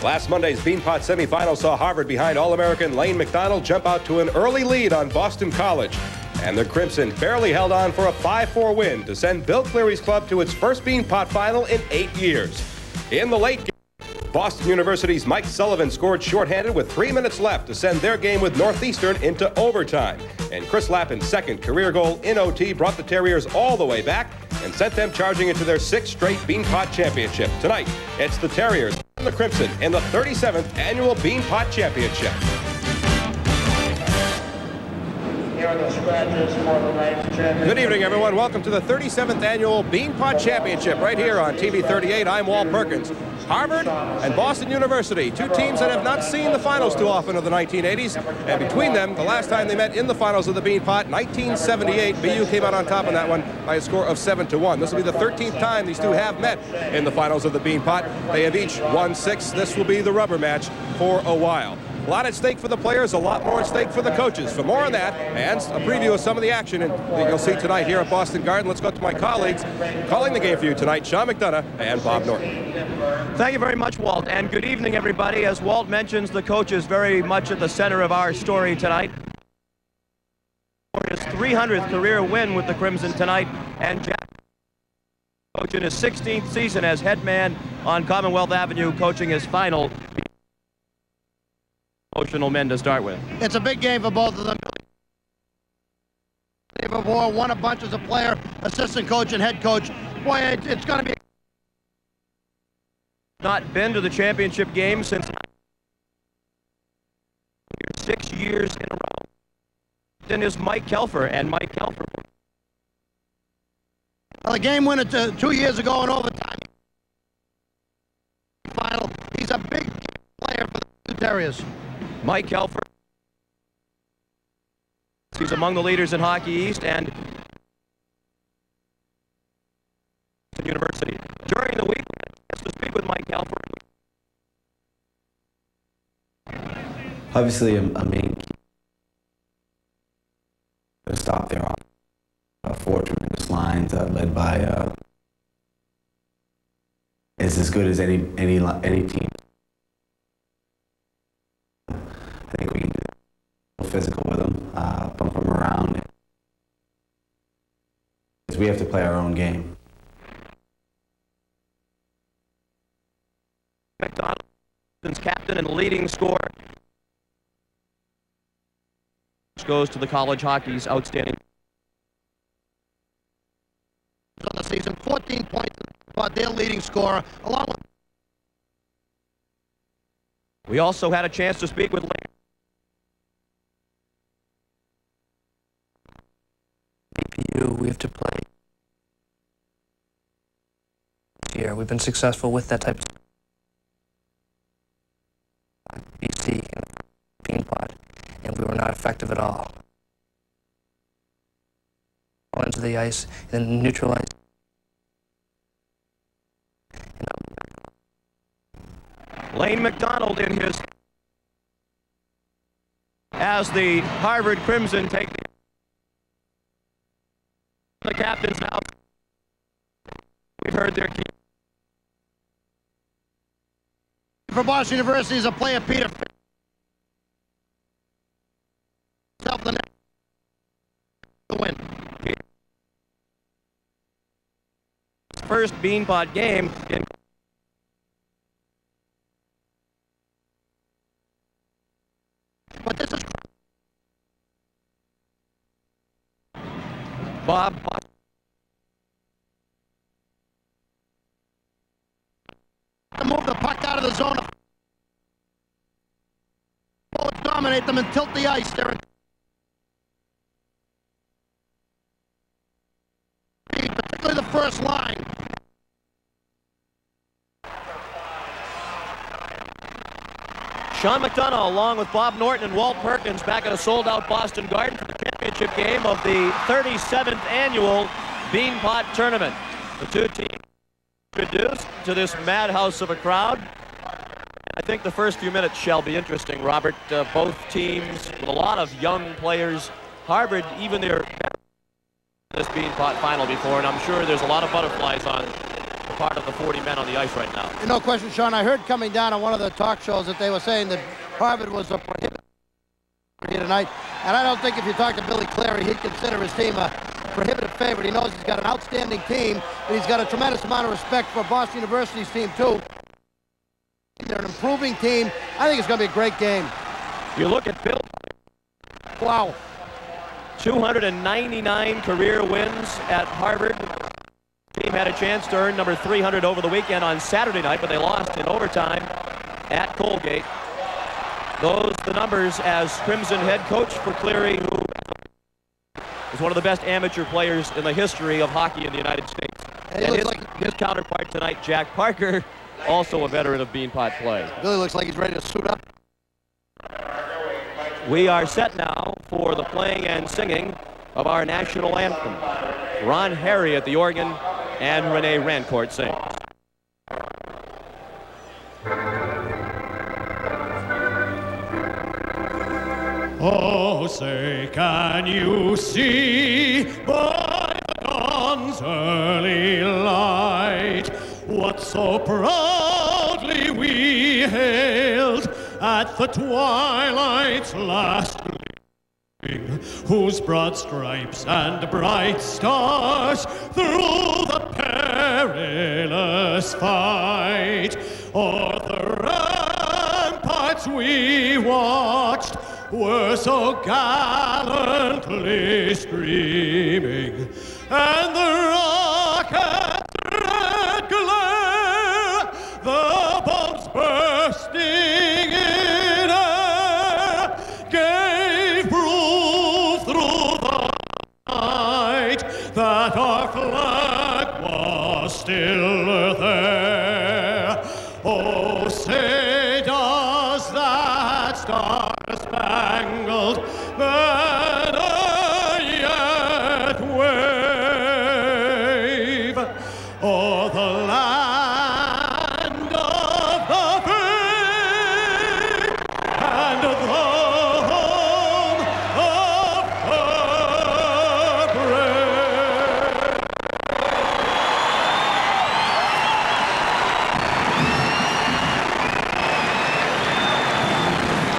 Last Monday's Beanpot semifinal saw Harvard behind All-American Lane McDonald jump out to an early lead on Boston College. And the Crimson barely held on for a 5-4 win to send Bill Cleary's club to its first Beanpot final in 8 years. In the late game, Boston University's Mike Sullivan scored shorthanded with 3 minutes left to send their game with Northeastern into overtime. And Chris Lappin's second career goal in OT brought the Terriers all the way back and sent them charging into their 6th straight Beanpot championship. Tonight, it's the Terriers and the Crimson in the 37th annual Beanpot Championship. Good evening, everyone. Welcome to the 37th annual Beanpot Championship right here on TV 38. I'm Walt Perkins. Harvard and Boston University, two teams that have not seen the finals too often of the 1980s. And between them, the last time they met in the finals of the Beanpot, 1978, BU came out on top on that one by a score of 7-1. This will be the 13th time these two have met in the finals of the Beanpot. They have each won 6. This will be the rubber match for a while. A lot at stake for the players, a lot more at stake for the coaches. For more on that and a preview of some of the action that you'll see tonight here at Boston Garden, let's go to my colleagues calling the game for you tonight, Sean McDonough and Bob Norton. Thank you very much, Walt, and good evening, everybody. As Walt mentions, the coach is very much at the center of our story tonight. For his 300th career win with the Crimson tonight, and Jack, coach in his 16th season as head man on Commonwealth Avenue, coaching his final emotional men to start with. It's a big game for both of them. They've won a bunch as a player, assistant coach, and head coach. Boy, it's going to be. Not been to the championship game since 6 years in a row. Then is Mike Kelfer, and Mike Kelfer. Well, the game winner 2 years ago in overtime. Final. He's a big player for the Terriers. Mike Kelfer. He's among the leaders in Hockey East and University. During the week, to speak with Mike Kelfer. Obviously, a main key to stop their four tremendous lines led by is as good as any team. I think we can do physical with them, bump them around. We have to play our own game. McDonald's captain and leading scorer goes to the college hockey's outstanding on the season, 14 points, but their leading scorer, along with. We also had a chance to speak with Lane. BPU, we have to play this year. We've been successful with that type of BC and Beanpot, and we were not effective at all. Onto the ice and then neutralize. Lane McDonald in his as the Harvard Crimson take the captain's now. We've heard their key. For Boston University is a player, Peter. The net to win. First Beanpot game in but this is Bob. To move the puck out of the zone. Dominate them and tilt the ice there. Particularly the first line. Sean McDonough along with Bob Norton and Walt Perkins back at a sold-out Boston Garden for the championship game of the 37th annual Beanpot Tournament. The two teams introduced to this madhouse of a crowd. I think the first few minutes shall be interesting, Robert. Both teams with a lot of young players. Harvard, even their this Beanpot final before, and I'm sure there's a lot of butterflies on the part of the 40 men on the ice right now. No question, Sean. I heard coming down on one of the talk shows that they were saying that Harvard was a prohibited tonight. And I don't think if you talk to Billy Clary, he'd consider his team a prohibitive favorite. He knows he's got an outstanding team, and he's got a tremendous amount of respect for Boston University's team, too. They're an improving team. I think it's going to be a great game. You look at Bill. Wow. 299 career wins at Harvard. The team had a chance to earn number 300 over the weekend on Saturday night, but they lost in overtime at Colgate. Those the numbers as Crimson head coach for Cleary, who is one of the best amateur players in the history of hockey in the United States. And his counterpart tonight, Jack Parker, also a veteran of Beanpot play. Billy looks like he's ready to suit up. We are set now for the playing and singing of our national anthem. Ron Harry at the organ and Renee Rancourt sings. Oh, say, can you see by the dawn's early light what so proudly we hailed at the twilight's last gleaming, whose broad stripes and bright stars through the perilous fight o'er the ramparts we watched were so gallantly streaming, and the rocket's red glare, the bombs bursting in air, gave proof through the night that our flag was still there. Oh, say, does that star-spangled banner yet wave o'er the land of the free and the home of the brave?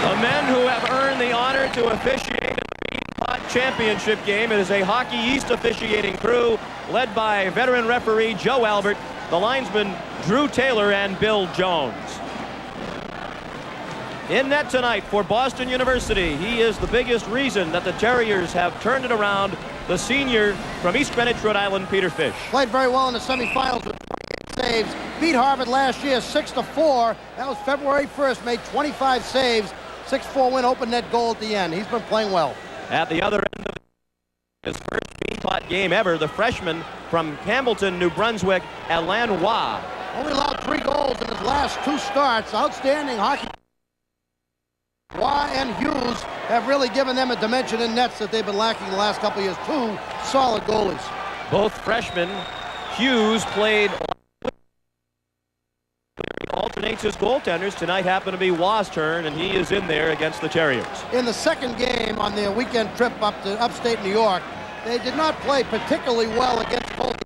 The men who have earned the honor to officiate in the Beanpot Championship game. It is a Hockey East officiating crew led by veteran referee Joe Albert, the linesmen Drew Taylor and Bill Jones. In net tonight for Boston University, he is the biggest reason that the Terriers have turned it around, the senior from East Greenwich, Rhode Island, Peter Fish. Played very well in the semifinals with 28 saves. Beat Harvard last year 6-4. That was February 1st. Made 25 saves. 6-4 win, open net goal at the end. He's been playing well. At the other end of his first Beanpot game ever, the freshman from Campbellton, New Brunswick, Alan Waugh. Only allowed 3 goals in his last 2 starts. Outstanding hockey. Waugh and Hughes have really given them a dimension in nets that they've been lacking the last couple of years. 2 solid goalies. Both freshmen. Hughes played, alternates his goaltenders. Tonight happened to be Waugh's turn, and he is in there against the Terriers. In the second game on their weekend trip up to upstate New York, they did not play particularly well against Colgate.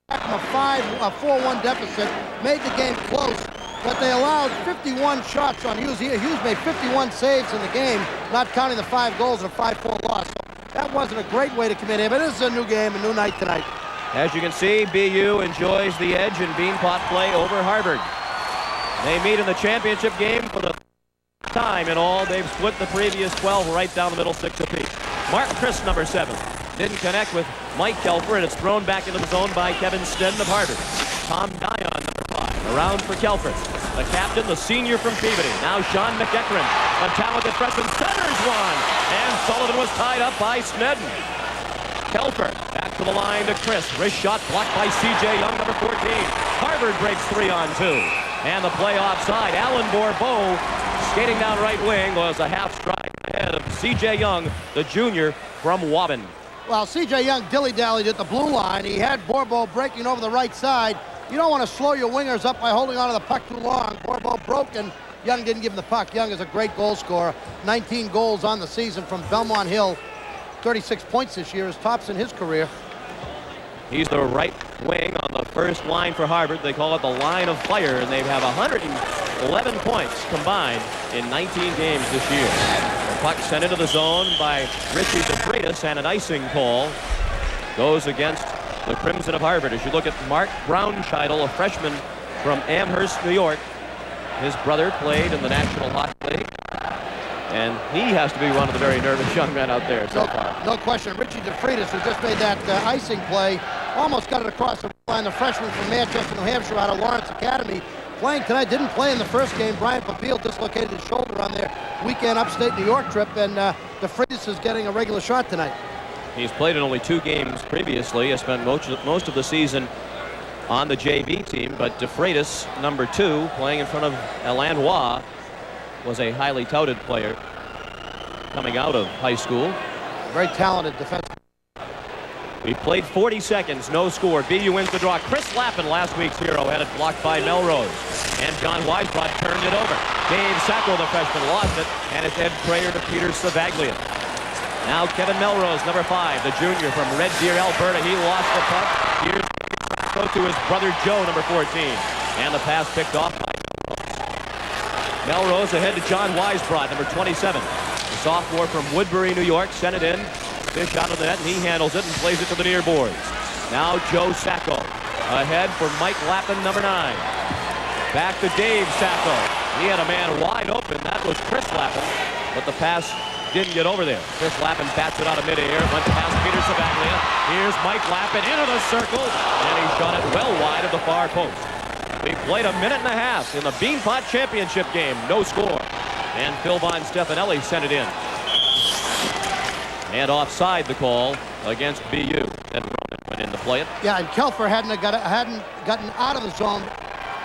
From a 4-1 deficit, made the game close, but they allowed 51 shots on Hughes. Hughes made 51 saves in the game, not counting the 5 goals and a 5-4 loss. So that wasn't a great way to come in here, but this is a new game, a new night tonight. As you can see, BU enjoys the edge in Beanpot play over Harvard. They meet in the championship game for the time in all. They've split the previous 12 right down the middle, 6 apiece. Mark Chris, number 7, didn't connect with Mike Kelfer, and it's thrown back into the zone by Kevin Snedden of Harvard. Tom Dion, number 5, around for Kelfer. The captain, the senior from Peabody. Now Sean McEachran, a talented freshman, centers one, and Sullivan was tied up by Snedden. Kelfer back to the line to Chris. Wrist shot blocked by C.J. Young, number 14. Harvard breaks 3-on-2. And the play offside. Alan Bourbeau skating down right wing was a half stride ahead of C.J. Young, the junior from Waubon. Well, C.J. Young dilly-dallied at the blue line. He had Bourbeau breaking over the right side. You don't want to slow your wingers up by holding on to the puck too long. Bourbeau broke, and Young didn't give him the puck. Young is a great goal scorer. 19 goals on the season from Belmont Hill. 36 points this year, is tops in his career. He's the right wing on the first line for Harvard. They call it the line of fire, and they have 111 points combined in 19 games this year. The puck sent into the zone by Richie DeFreitas, and an icing call goes against the Crimson of Harvard. As you look at Mark Brownscheitel, a freshman from Amherst, New York. His brother played in the National Hockey League, and he has to be one of the very nervous young men out there so far. No question. Richie DeFreitas, who just made that icing play, almost got it across the line. The freshman from Manchester, New Hampshire, out of Lawrence Academy, playing tonight. Didn't play in the first game. Brian Papille dislocated his shoulder on their weekend upstate New York trip, and DeFreitas is getting a regular shot tonight. He's played in only 2 games previously. He spent most of the season on the JV team, but DeFreitas, number 2, playing in front of Alain Roy, was a highly touted player coming out of high school. Very talented defenseman. We played 40 seconds, no score. BU wins the draw. Chris Lappin, last week's hero, had it blocked by Melrose. And John Weisbrot turned it over. Dave Sacco, the freshman, lost it, and it's Ed Prayer to Peter Savaglia. Now Kevin Melrose, number 5, the junior from Red Deer, Alberta. He lost the puck. Here's Sacco to his brother Joe, number 14. And the pass picked off by Melrose ahead to John Weisbrot, number 27. The sophomore from Woodbury, New York, sent it in. Fish out of the net, and he handles it and plays it to the near boards. Now Joe Sacco ahead for Mike Lappin, number 9. Back to Dave Sacco. He had a man wide open. That was Chris Lappin, but the pass didn't get over there. Chris Lappin bats it out of midair, went past Peter Savaglia. Here's Mike Lappin into the circle, and he shot it well wide of the far post. We played a minute and a half in the Beanpot Championship game. No score. And Phil Von Stefanelli sent it in. And offside the call against BU. Then Roman went in to play it. Yeah, and Kelfer hadn't gotten out of the zone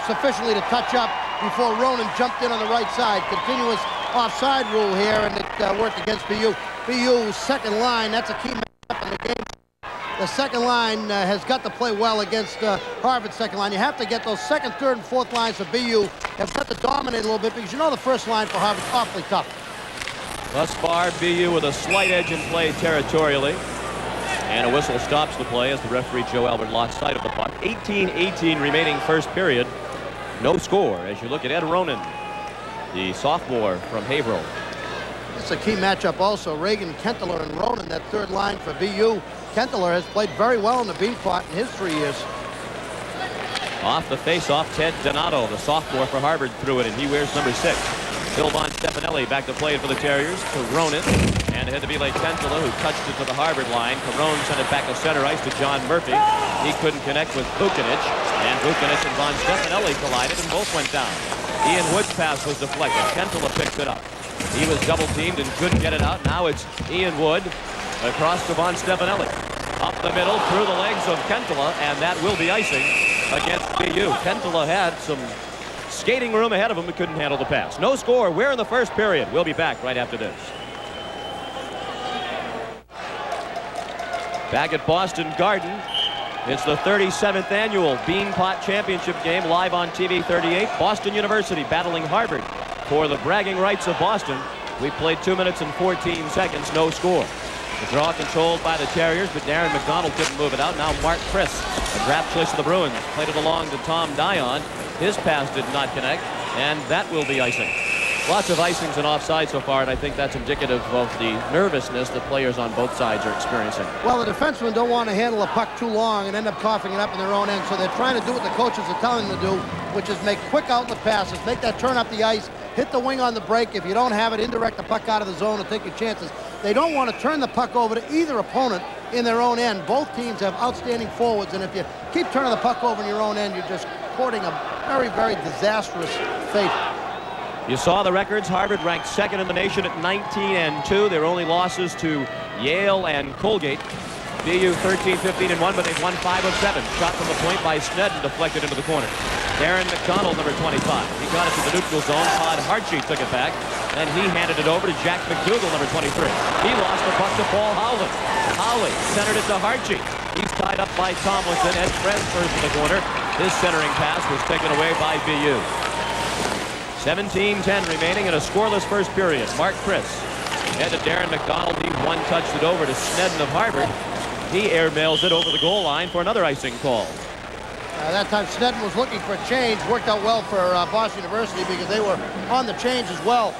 sufficiently to touch up before Ronan jumped in on the right side. Continuous offside rule here, and it worked against BU. BU's second line, that's a key matchup in the game. The second line has got to play well against Harvard's second line. You have to get those second, third, and fourth lines for BU have got to dominate a little bit, because you know the first line for Harvard's awfully tough. Thus far, BU with a slight edge in play territorially. And a whistle stops the play as the referee Joe Albert lost sight of the puck. 18-18 remaining first period. No score as you look at Ed Ronan, the sophomore from Haverhill. It's a key matchup also. Reagan, Kentler, and Ronan, that third line for BU. Kentler has played very well in the Beanpot in his 3 years. Off the face-off, Ted Donato, the sophomore for Harvard, threw it, and he wears number 6. Phil Von Stefanelli back to play for the Terriers to Ronan, and ahead to Ville Kentler, who touched it to the Harvard line. Carone sent it back to center ice to John Murphy. He couldn't connect with Vucinic, and Vucinic and Von Stefanelli collided, and both went down. Ian Wood's pass was deflected. Kentler picked it up. He was double-teamed and couldn't get it out. Now it's Ian Wood across to Von Stefanelli. Up the middle, through the legs of Kentler, and that will be icing against BU. Kentler had some skating room ahead of him, but couldn't handle the pass. No score. We're in the first period. We'll be back right after this. Back at Boston Garden, it's the 37th annual Beanpot Championship game, live on TV 38. Boston University battling Harvard for the bragging rights of Boston. We played 2 minutes and 14 seconds, no score. The draw controlled by the Terriers, but Darren McDonald couldn't move it out. Now Mark Chris, a draft choice of the Bruins, played it along to Tom Dion. His pass did not connect, and that will be icing. Lots of icings and offside so far, and I think that's indicative of the nervousness that players on both sides are experiencing. Well, the defensemen don't want to handle a puck too long and end up coughing it up in their own end, so they're trying to do what the coaches are telling them to do, which is make quick outlet passes, make that turn up the ice, hit the wing on the break. If you don't have it, indirect the puck out of the zone and take your chances. They don't want to turn the puck over to either opponent in their own end. Both teams have outstanding forwards, and if you keep turning the puck over in your own end, you're just courting a very, very disastrous fate. You saw the records. Harvard ranked second in the nation at 19-2. Their only losses to Yale and Colgate. BU 13-15-1, but they've won 5 of 7. Shot from the point by Snedden, deflected into the corner. Darren McDonald, number 25. He got it to the neutral zone. Todd Hartshee took it back. Then he handed it over to Jack McDougall, number 23. He lost the puck to Paul Howley. Howley centered it to Hartshee. He's tied up by Tomlinson. Ed Fresford to the corner. His centering pass was taken away by BU. 17-10 remaining in a scoreless first period. Mark Chris head to Darren McDonald. He one-touched it over to Snedden of Harvard. He airmails it over the goal line for another icing call. That time Sneddon was looking for a change. Worked out well for Boston University because they were on the change as well.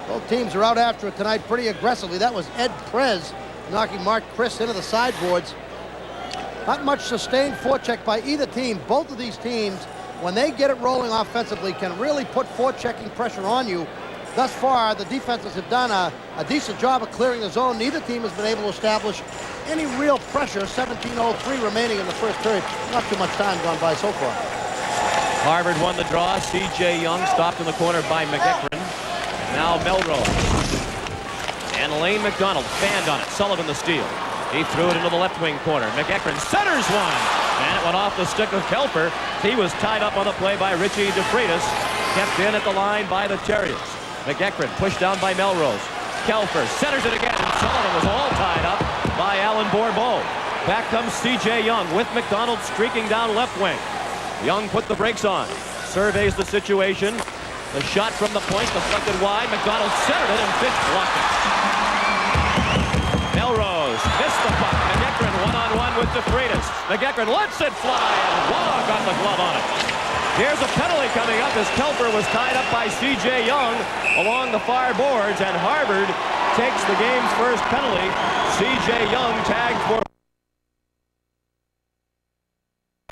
Both teams are out after it tonight pretty aggressively. That was Ed Prez knocking Mark Chris into the sideboards. Not much sustained forecheck by either team. Both of these teams, when they get it rolling offensively, can really put forechecking pressure on you. Thus far, the defenses have done a decent job of clearing the zone. Neither team has been able to establish any real pressure. 17:03 remaining in the first period. Not too much time gone by so far. Harvard won the draw. C.J. Young stopped in the corner by McEachran. Now Melrose. And Lane McDonald fanned on it. Sullivan the steal. He threw it into the left wing corner. McEachran centers one. And it went off the stick of Kelfer. He was tied up on the play by Richie DeFreitas. Kept in at the line by the Terriers. McEachran pushed down by Melrose. Kelfer centers it again. And Sullivan was all tied up by Alan Bourbeau. Back comes C.J. Young with McDonald streaking down left wing. Young put the brakes on. Surveys the situation. The shot from the point deflected wide. McDonald centered it and Finch blocked it. Melrose missed the puck. McEachran one-on-one with DeFreitas. McEachran lets it fly and Waugh got the glove on it. Here's a penalty coming up as Kelfer was tied up by C.J. Young along the far boards, and Harvard takes the game's first penalty. C.J. Young tagged for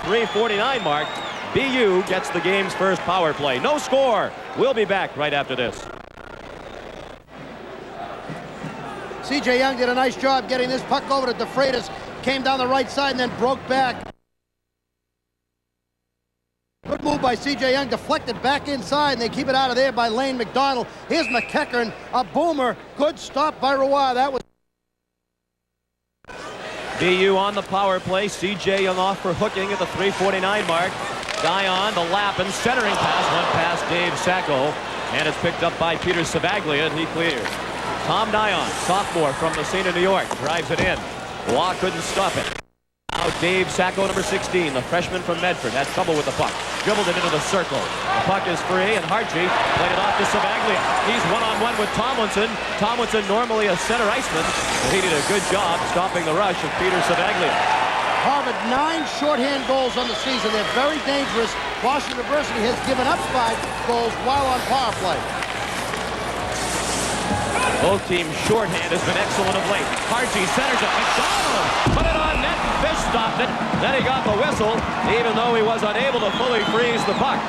3:49 mark. BU gets the game's first power play. No score. We'll be back right after this. C.J. Young did a nice job getting this puck over to DeFreitas. Came down the right side and then broke back. Good move by C.J. Young. Deflected back inside, and they keep it out of there by Lane McDonald. Here's McEachran, a boomer. Good stop by Roy. That was BU on the power play. C.J. Young off for hooking at the 3:49 mark. Dion, the lap and centering pass. One past Dave Sacco, and it's picked up by Peter Savaglia, and he clears. Tom Dion, sophomore from the St. of New York, drives it in. Waugh couldn't stop it. Now Dave Sacco, number 16, the freshman from Medford, had trouble with the puck. Dribbled it into the circle. The puck is free, and Hartje played it off to Savaglia. He's one-on-one with Tomlinson. Tomlinson, normally a center iceman, but he did a good job stopping the rush of Peter Savaglia. Harvard 9 shorthand goals on the season. They're very dangerous. Boston University has given up 5 goals while on power play. Both teams' shorthand has been excellent of late. Hartje centers it. McDonald put it on net. Fish stopped it. Then he got the whistle, even though he was unable to fully freeze the puck.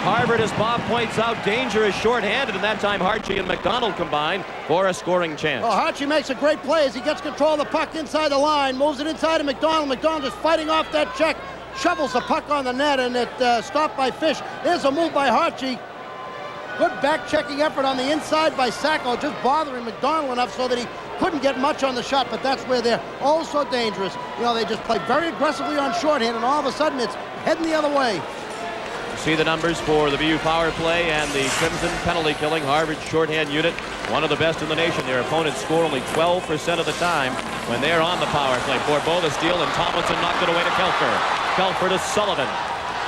Harvard, as Bob points out, danger is shorthanded, and that time Hartje and McDonald combined for a scoring chance. Oh, Hartje makes a great play as he gets control of the puck inside the line, moves it inside to McDonald. McDonald is fighting off that check, shovels the puck on the net, and it stopped by Fish. There's a move by Hartje. Good back-checking effort on the inside by Sacco, just bothering McDonald enough so that he couldn't get much on the shot, but that's where they're oh so dangerous. You know, they just play very aggressively on shorthand, and all of a sudden it's heading the other way. See the numbers for the BU power play and the Crimson penalty killing. Harvard shorthand unit, one of the best in the nation. Their opponents score only 12% of the time when they're on the power play. Bourbeau the steal, and Tomlinson knocked it away to Kelfer. Kelfer to Sullivan.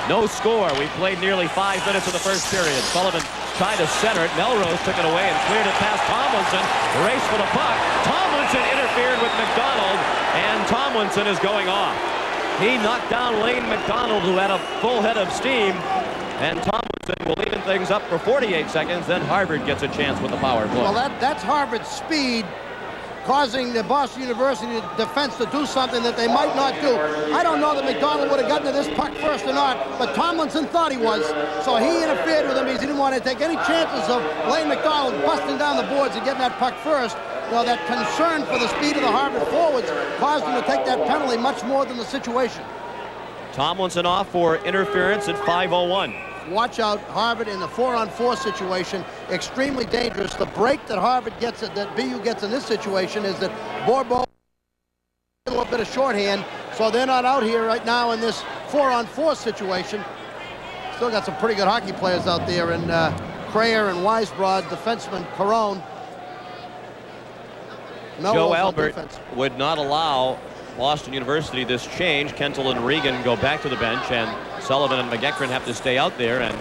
No score. We played nearly 5 minutes of the first period. Sullivan tried to center it. Melrose took it away and cleared it past Tomlinson. Race for the puck. Tomlinson interfered with McDonald, and Tomlinson is going off. He knocked down Lane McDonald, who had a full head of steam, and Tomlinson will even things up for 48 seconds. Then Harvard gets a chance with the power play. Well, that's Harvard's speed causing the Boston University defense to do something that they might not do. I don't know that McDonald would have gotten to this puck first or not, but Tomlinson thought he was, so he interfered with him because he didn't want to take any chances of Lane McDonald busting down the boards and getting that puck first. You know, that concern for the speed of the Harvard forwards caused him to take that penalty much more than the situation. Tomlinson off for interference at 5:01. Watch out, Harvard in the 4-on-4 situation, extremely dangerous. The break that Harvard gets, that BU gets in this situation, is that Bourbeau a little bit of shorthand, so they're not out here right now in this 4-on-4 situation. Still got some pretty good hockey players out there in Crayer and Weisbrod, defenseman Carone. Joe Albert would not allow Boston University this change. Kentel and Regan go back to the bench, and Sullivan and McEachran have to stay out there, and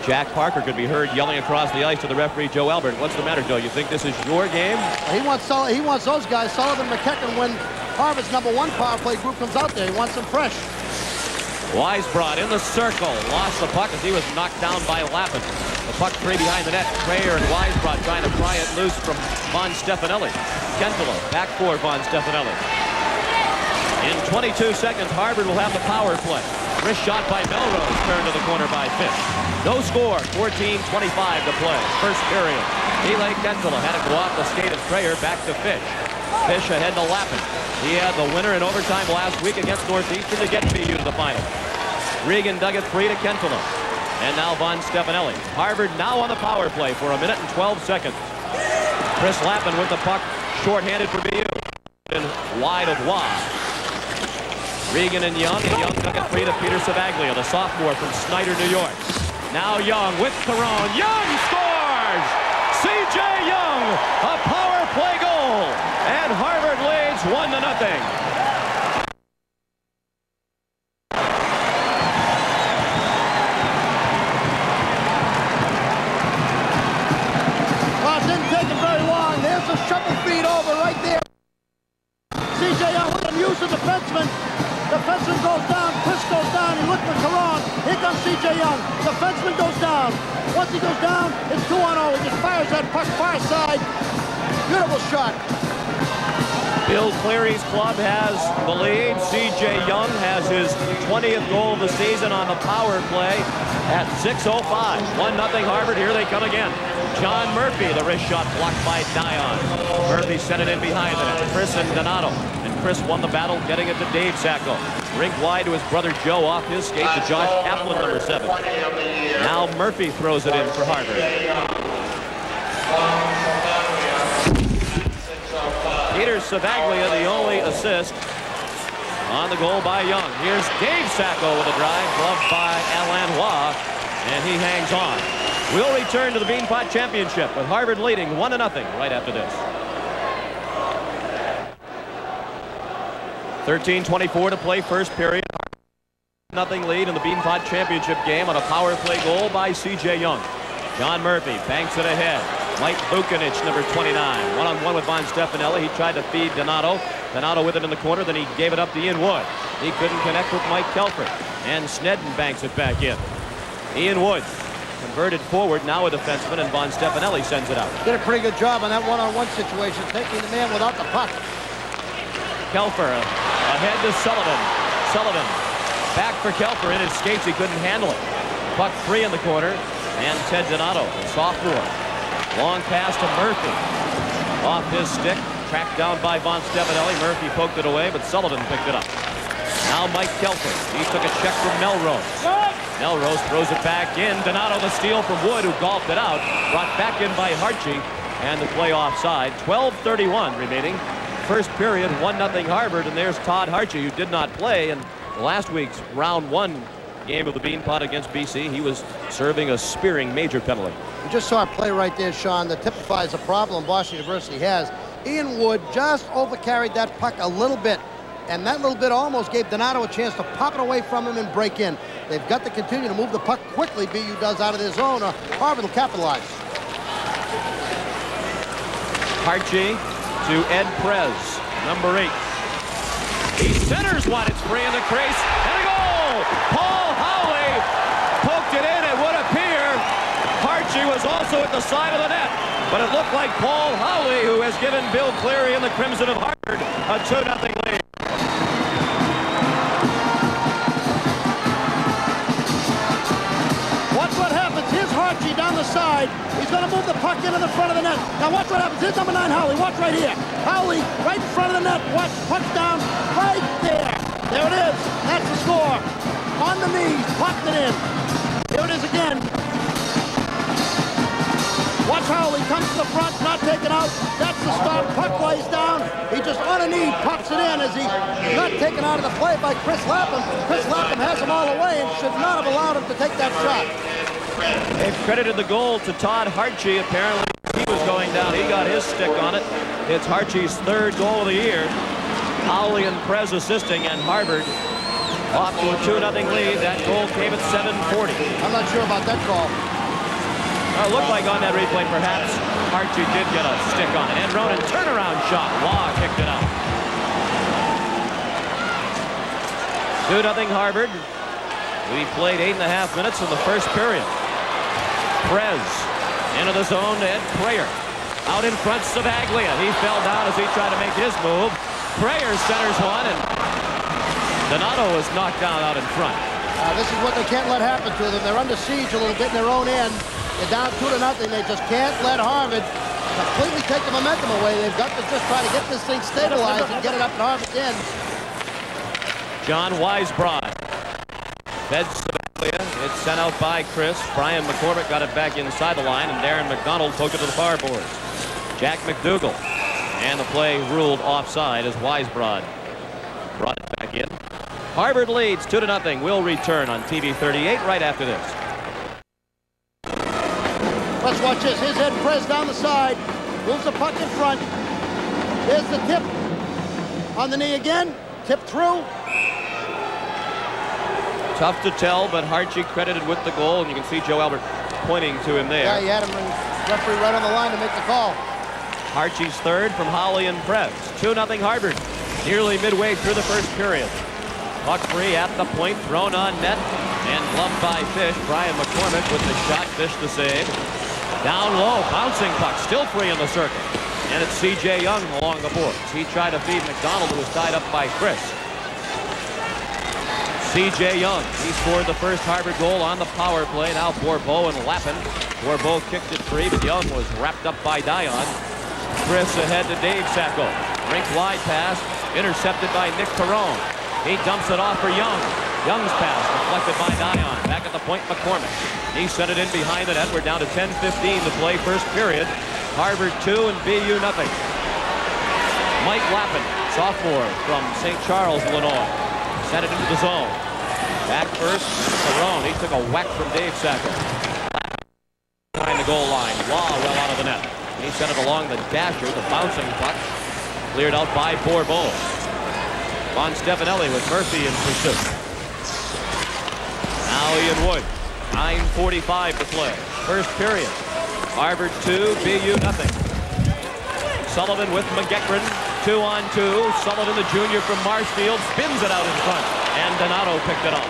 Jack Parker could be heard yelling across the ice to the referee, Joe Albert. What's the matter, Joe? You think this is your game? He wants those guys, Sullivan and McEachran, when Harvard's #1 power play group comes out there. He wants them fresh. Weisbrod in the circle. Lost the puck as he was knocked down by Lappin. The puck free behind the net. Trayer and Weisbrod trying to pry it loose from Von Stefanelli. Kentula back for Von Stefanelli. In 22 seconds, Harvard will have the power play. Wrist shot by Melrose, turned to the corner by Fish. No score, 14:25 to play. First period. Eli Kentula had it go off the skate of Trayer, back to Fish. Fish ahead to Lappin. He had the winner in overtime last week against Northeastern to get BU to the final. Regan dug it free to Kentula. And now Von Stefanelli. Harvard now on the power play for 1 minute and 12 seconds. Chris Lappin with the puck, shorthanded for BU. And wide of Waugh. Regan and Young dug it free to Peter Savaglia, the sophomore from Snyder, New York. Now Young with Theron. Young scores! C.J. Young, a power play goal, and Harvard leads 1-0. Well, it didn't take him very long. There's a shovel feed over right there. C.J. Young with him, use the defenseman. Defenseman goes down, Chris goes down, he looked for Caron. Here comes C.J. Young. Defenseman goes down. Once he goes down, it's 2-on-0. He just fires that puck far side. Beautiful shot. Bill Cleary's club has the lead. C.J. Young has his 20th goal of the season on the power play at 6:05. 1-0 Harvard. Here they come again. John Murphy, the wrist shot blocked by Dion. Murphy sent it in behind the net. Chris and Donato. Chris won the battle, getting it to Dave Sacco. Rink wide to his brother Joe, off his skate to Josh Kaplan, number 7. Now Murphy throws it in for Harvard. Peter Savaglia, the only assist on the goal by Young. Here's Dave Sacco with a drive, gloved by Alain Waugh, and he hangs on. We'll return to the Beanpot Championship with Harvard leading 1-0 right after this. 13:24 to play, first period. Nothing lead in the Beanpot Championship game on a power play goal by C.J. Young. John Murphy banks it ahead. Mike Bukinich, number 29. One-on-one with Von Stefanelli. He tried to feed Donato. Donato with it in the corner, then he gave it up to Ian Wood. He couldn't connect with Mike Kelford. And Snedden banks it back in. Ian Wood converted forward, now a defenseman, and Von Stefanelli sends it out. Did a pretty good job on that one-on-one situation, taking the man without the puck. Kelfer ahead to Sullivan. Sullivan back for Kelfer. In his skates, he couldn't handle it. Puck free in the corner. And Ted Donato, the sophomore. Long pass to Murphy. Off his stick. Tracked down by Von Stefanelli. Murphy poked it away, but Sullivan picked it up. Now Mike Kelfer. He took a check from Melrose. Melrose throws it back in. Donato the steal from Wood, who golfed it out. Brought back in by Hartje. And the play offside. 12:31 remaining. First period, 1-0 Harvard, and there's Todd Hartje, who did not play in last week's round 1 game of the Beanpot against BC. He was serving a spearing major penalty. You just saw a play right there, Sean, that typifies a problem Boston University has. Ian Wood just overcarried that puck a little bit, and that little bit almost gave Donato a chance to pop it away from him and break in. They've got to continue to move the puck quickly, BU does, out of their zone, or Harvard will capitalize. Hartje to Ed Prez, number 8. He centers one, it's free in the crease, and a goal! Paul Howley poked it in, it would appear. Hartje was also at the side of the net, but it looked like Paul Howley, who has given Bill Cleary and the Crimson of Harvard a 2-0 lead. Watch what happens. Here's Hartje down the side. He's going to move the puck into the front of the net. Now watch what happens. Here's number 9, Howley. Watch right here. Howley right in front of the net. Watch. Puck down right there. There it is. That's the score. On the knees. Popped it in. Here it is again. Watch Howley. Comes to the front. Not taken out. That's the start. Puck lays down. He just on a knee pops it in as he's not taken out of the play by Chris Lapham. Chris Lapham has him all the way and should not have allowed him to take that shot. They've credited the goal to Todd Hartje. Apparently, he was going down. He got his stick on it. It's Hartje's 3rd goal of the year. Howley and Prez assisting, and Harvard off to a 2-0 lead. That goal came at 7:40. I'm not sure about that call. It looked like on that replay, perhaps Hartje did get a stick on it. And Ronan, turnaround shot. Waugh kicked it out. 2-0 Harvard. We played 8.5 minutes in the first period. Prez into the zone to Ed Prayer. Out in front, Savaglia. He fell down as he tried to make his move. Prayer centers one, and Donato is knocked down out in front. This is what they can't let happen to them. They're under siege a little bit in their own end. They're down 2-0. They just can't let Harvard completely take the momentum away. They've got to just try to get this thing stabilized and get it up in Harvard's end. John Weisbrod fed Savaglia. It's sent out by Chris. Brian McCormick got it back inside the line, and Darren McDonald took it to the far boards. Jack McDougall. And the play ruled offside as Weisbrod brought it back in. Harvard leads 2-0. We'll return on TV 38 right after this. Let's watch this. Here's Ed Prez down the side. Moves the puck in front. There's the tip. On the knee again. Tip through. Tough to tell, but Hartje credited with the goal, and you can see Joe Albert pointing to him there. Yeah, he had him, referee right on the line to make the call. Hartje's third from Holly and Prez. 2-0 Harvard. Nearly midway through the first period. Puck free at the point, thrown on net, and gloved by Fish. Brian McCormick with the shot, Fish the save. Down low, bouncing puck, still free in the circle. And it's C.J. Young along the boards. He tried to feed McDonald, who was tied up by Chris. C.J. Young, he scored the first Harvard goal on the power play. Now Bourbeau and Lappin. Bourbeau kicked it free, but Young was wrapped up by Dion. Chris ahead to Dave Sacco. Rink wide pass, intercepted by Nick Perrone. He dumps it off for Young. Young's pass deflected by Dion. Back at the point, McCormick. He sent it in behind the net. We're down to 10:15 to play first period. Harvard 2 and BU nothing. Mike Lappin, sophomore from St. Charles, Illinois. Sent it into the zone. Back first, Perrone. He took a whack from Dave Sacco. Behind the goal line. Law well out of the net. He sent it along the dasher, the bouncing puck. Cleared out by Bourbeau. Von Stefanelli with Murphy in pursuit. Now Ian Wood. 9:45 to play. First period. Harvard 2, BU nothing. Sullivan with McGeckran. 2-on-2. Sullivan, the junior from Marshfield, spins it out in front. And Donato picked it up.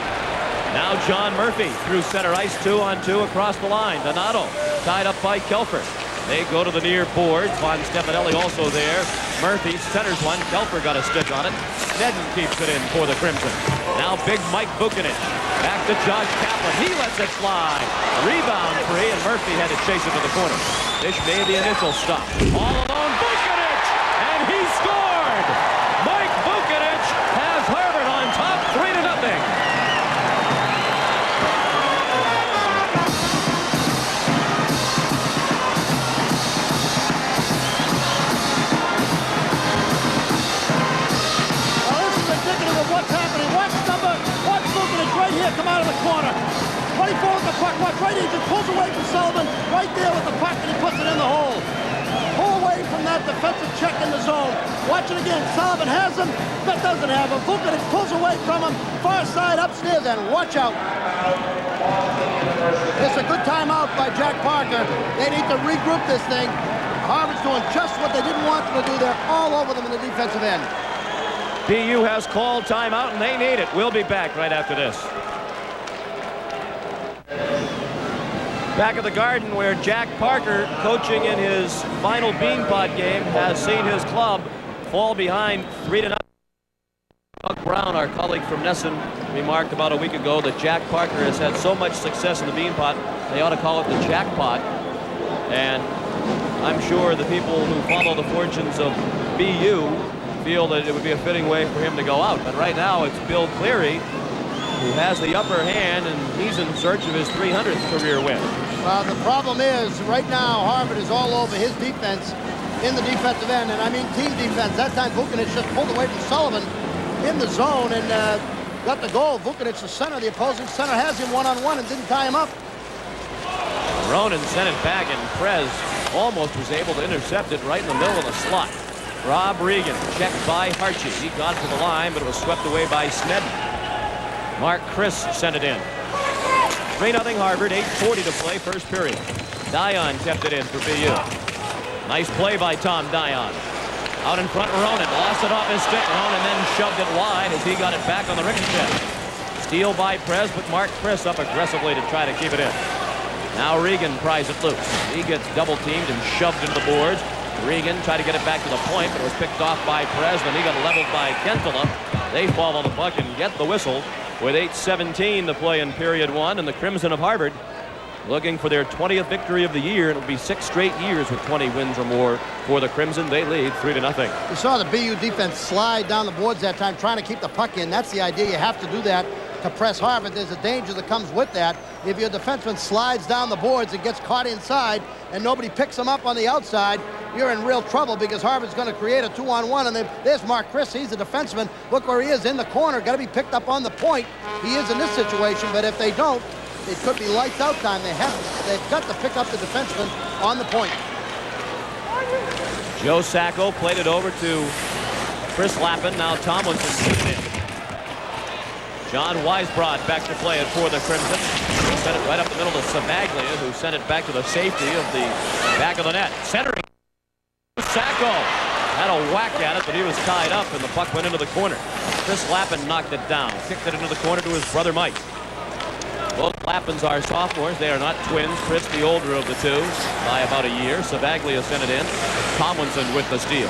Now John Murphy through center ice. 2-on-2 across the line. Donato tied up by Kelfer. They go to the near boards. Von Stefanelli also there. Murphy centers one. Kelfer got a stick on it. Snedden keeps it in for the Crimson. Now big Mike Bukinich. Back to Josh Kaplan. He lets it fly. Rebound free, and Murphy had to chase it to the corner. Fish made the initial stop. All alone, Bukinich! And he scored! Mike Bukinich has Harvard on top, 3-0. What's happening? Watch Bukinich right here come out of the corner. 24 with the puck. Watch right here. He just pulls away from Sullivan. Right there with the puck, and he puts it in the hole. Pull away from that defensive check in the zone. Watch it again. Sullivan has him, but doesn't have him. Bukinich pulls away from him. Far side upstairs, and watch out. It's a good timeout by Jack Parker. They need to regroup this thing. Harvard's doing just what they didn't want them to do. They're all over them in the defensive end. BU has called timeout, and they need it. We'll be back right after this. Back at the Garden, where Jack Parker, coaching in his final Beanpot game, has seen his club fall behind 3-0. Doug Brown, our colleague from Nesson, remarked about a week ago that Jack Parker has had so much success in the Beanpot, they ought to call it the Jackpot. And I'm sure the people who follow the fortunes of BU feel that it would be a fitting way for him to go out. But right now it's Bill Cleary who has the upper hand, and he's in search of his 300th career win. Well, the problem is right now Harvard is all over his defense in the defensive end, and I mean team defense. That time Bukinich just pulled away from Sullivan in the zone and got the goal. Bukinich, the center, the opposing center, has him one-on-one and didn't tie him up. Ronan sent it back, and Prez almost was able to intercept it right in the middle of the slot. Rob Regan checked by Hartje. He got to the line, but it was swept away by Snedden. Mark Chris sent it in. 3-0 Harvard, 8:40 to play, first period. Dion kept it in for BU. Nice play by Tom Dion. Out in front, Ronan lost it off his stick. Ronan then shoved it wide as he got it back on the ricochet. Steal by Prez, but Mark Chris up aggressively to try to keep it in. Now Regan pries it loose. He gets double teamed and shoved into the boards. Regan tried to get it back to the point, but it was picked off by Prez. Then he got leveled by Kentola. They fall on the puck and get the whistle with 8:17 to play in period one. And the Crimson of Harvard looking for their 20th victory of the year. It'll be 6 straight years with 20 wins or more for the Crimson. They lead 3-0. You saw the BU defense slide down the boards that time, trying to keep the puck in. That's the idea. You have to do that to press Harvard. There's a danger that comes with that. If your defenseman slides down the boards and gets caught inside and nobody picks him up on the outside, you're in real trouble because Harvard's going to create a 2-on-1. And then there's Mark Chris. He's a defenseman. Look where he is in the corner. Got to be picked up on the point. He is in this situation, but if they don't, it could be lights out time. They've got to pick up the defenseman on the point. Joe Sacco played it over to Chris Lappin. Now Tomlinson sits in. John Weisbrod back to play it for the Crimson. He sent it right up the middle to Sabaglia, who sent it back to the safety of the back of the net. Centering. Sacco had a whack at it, but he was tied up, and the puck went into the corner. Chris Lappin knocked it down, kicked it into the corner to his brother Mike. Both Lappins are sophomores. They are not twins. Chris, the older of the two, by about a year. Sabaglia sent it in. Tomlinson with the steal.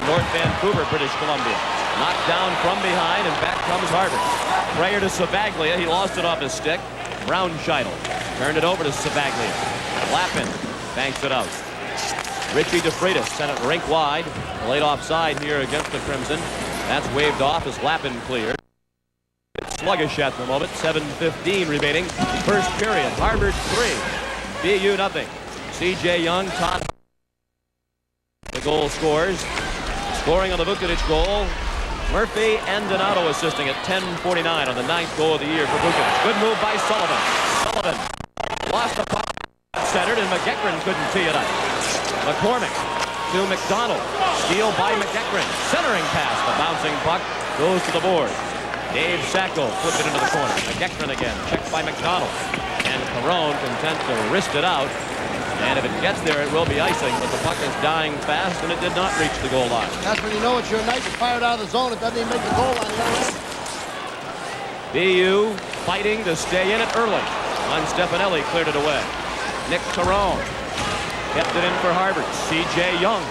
North Vancouver, British Columbia. Knocked down from behind, and back comes Harvard. Prayer to Sabaglia. He lost it off his stick. Brownscheidel turned it over to Sabaglia. Lappin banks it out. Richie DeFreitas sent it rink wide. Laid offside here against the Crimson. That's waved off as Lappin cleared. Sluggish at the moment. 7:15 remaining. First period. Harvard 3. BU nothing. C.J. Young, Todd. The goal scores. Scoring on the Vucinic goal. Murphy and Donato assisting at 10:49 on the 9th goal of the year for Vucinic. Good move by Sullivan. Sullivan lost the puck. Centered, and McEachran couldn't tee it up. McCormick to McDonald. Steal by McEachran. Centering pass. The bouncing puck goes to the board. Dave Sacco flipped it into the corner. McEachran again. Checked by McDonald. And Caron content to wrist it out. And if it gets there, it will be icing. But the puck is dying fast, and it did not reach the goal line. That's when you know it's your night. You fire it out of the zone. It doesn't even make the goal line. BU fighting to stay in it early. On Stefanelli cleared it away. Nick Caron kept it in for Harvard. C.J. Young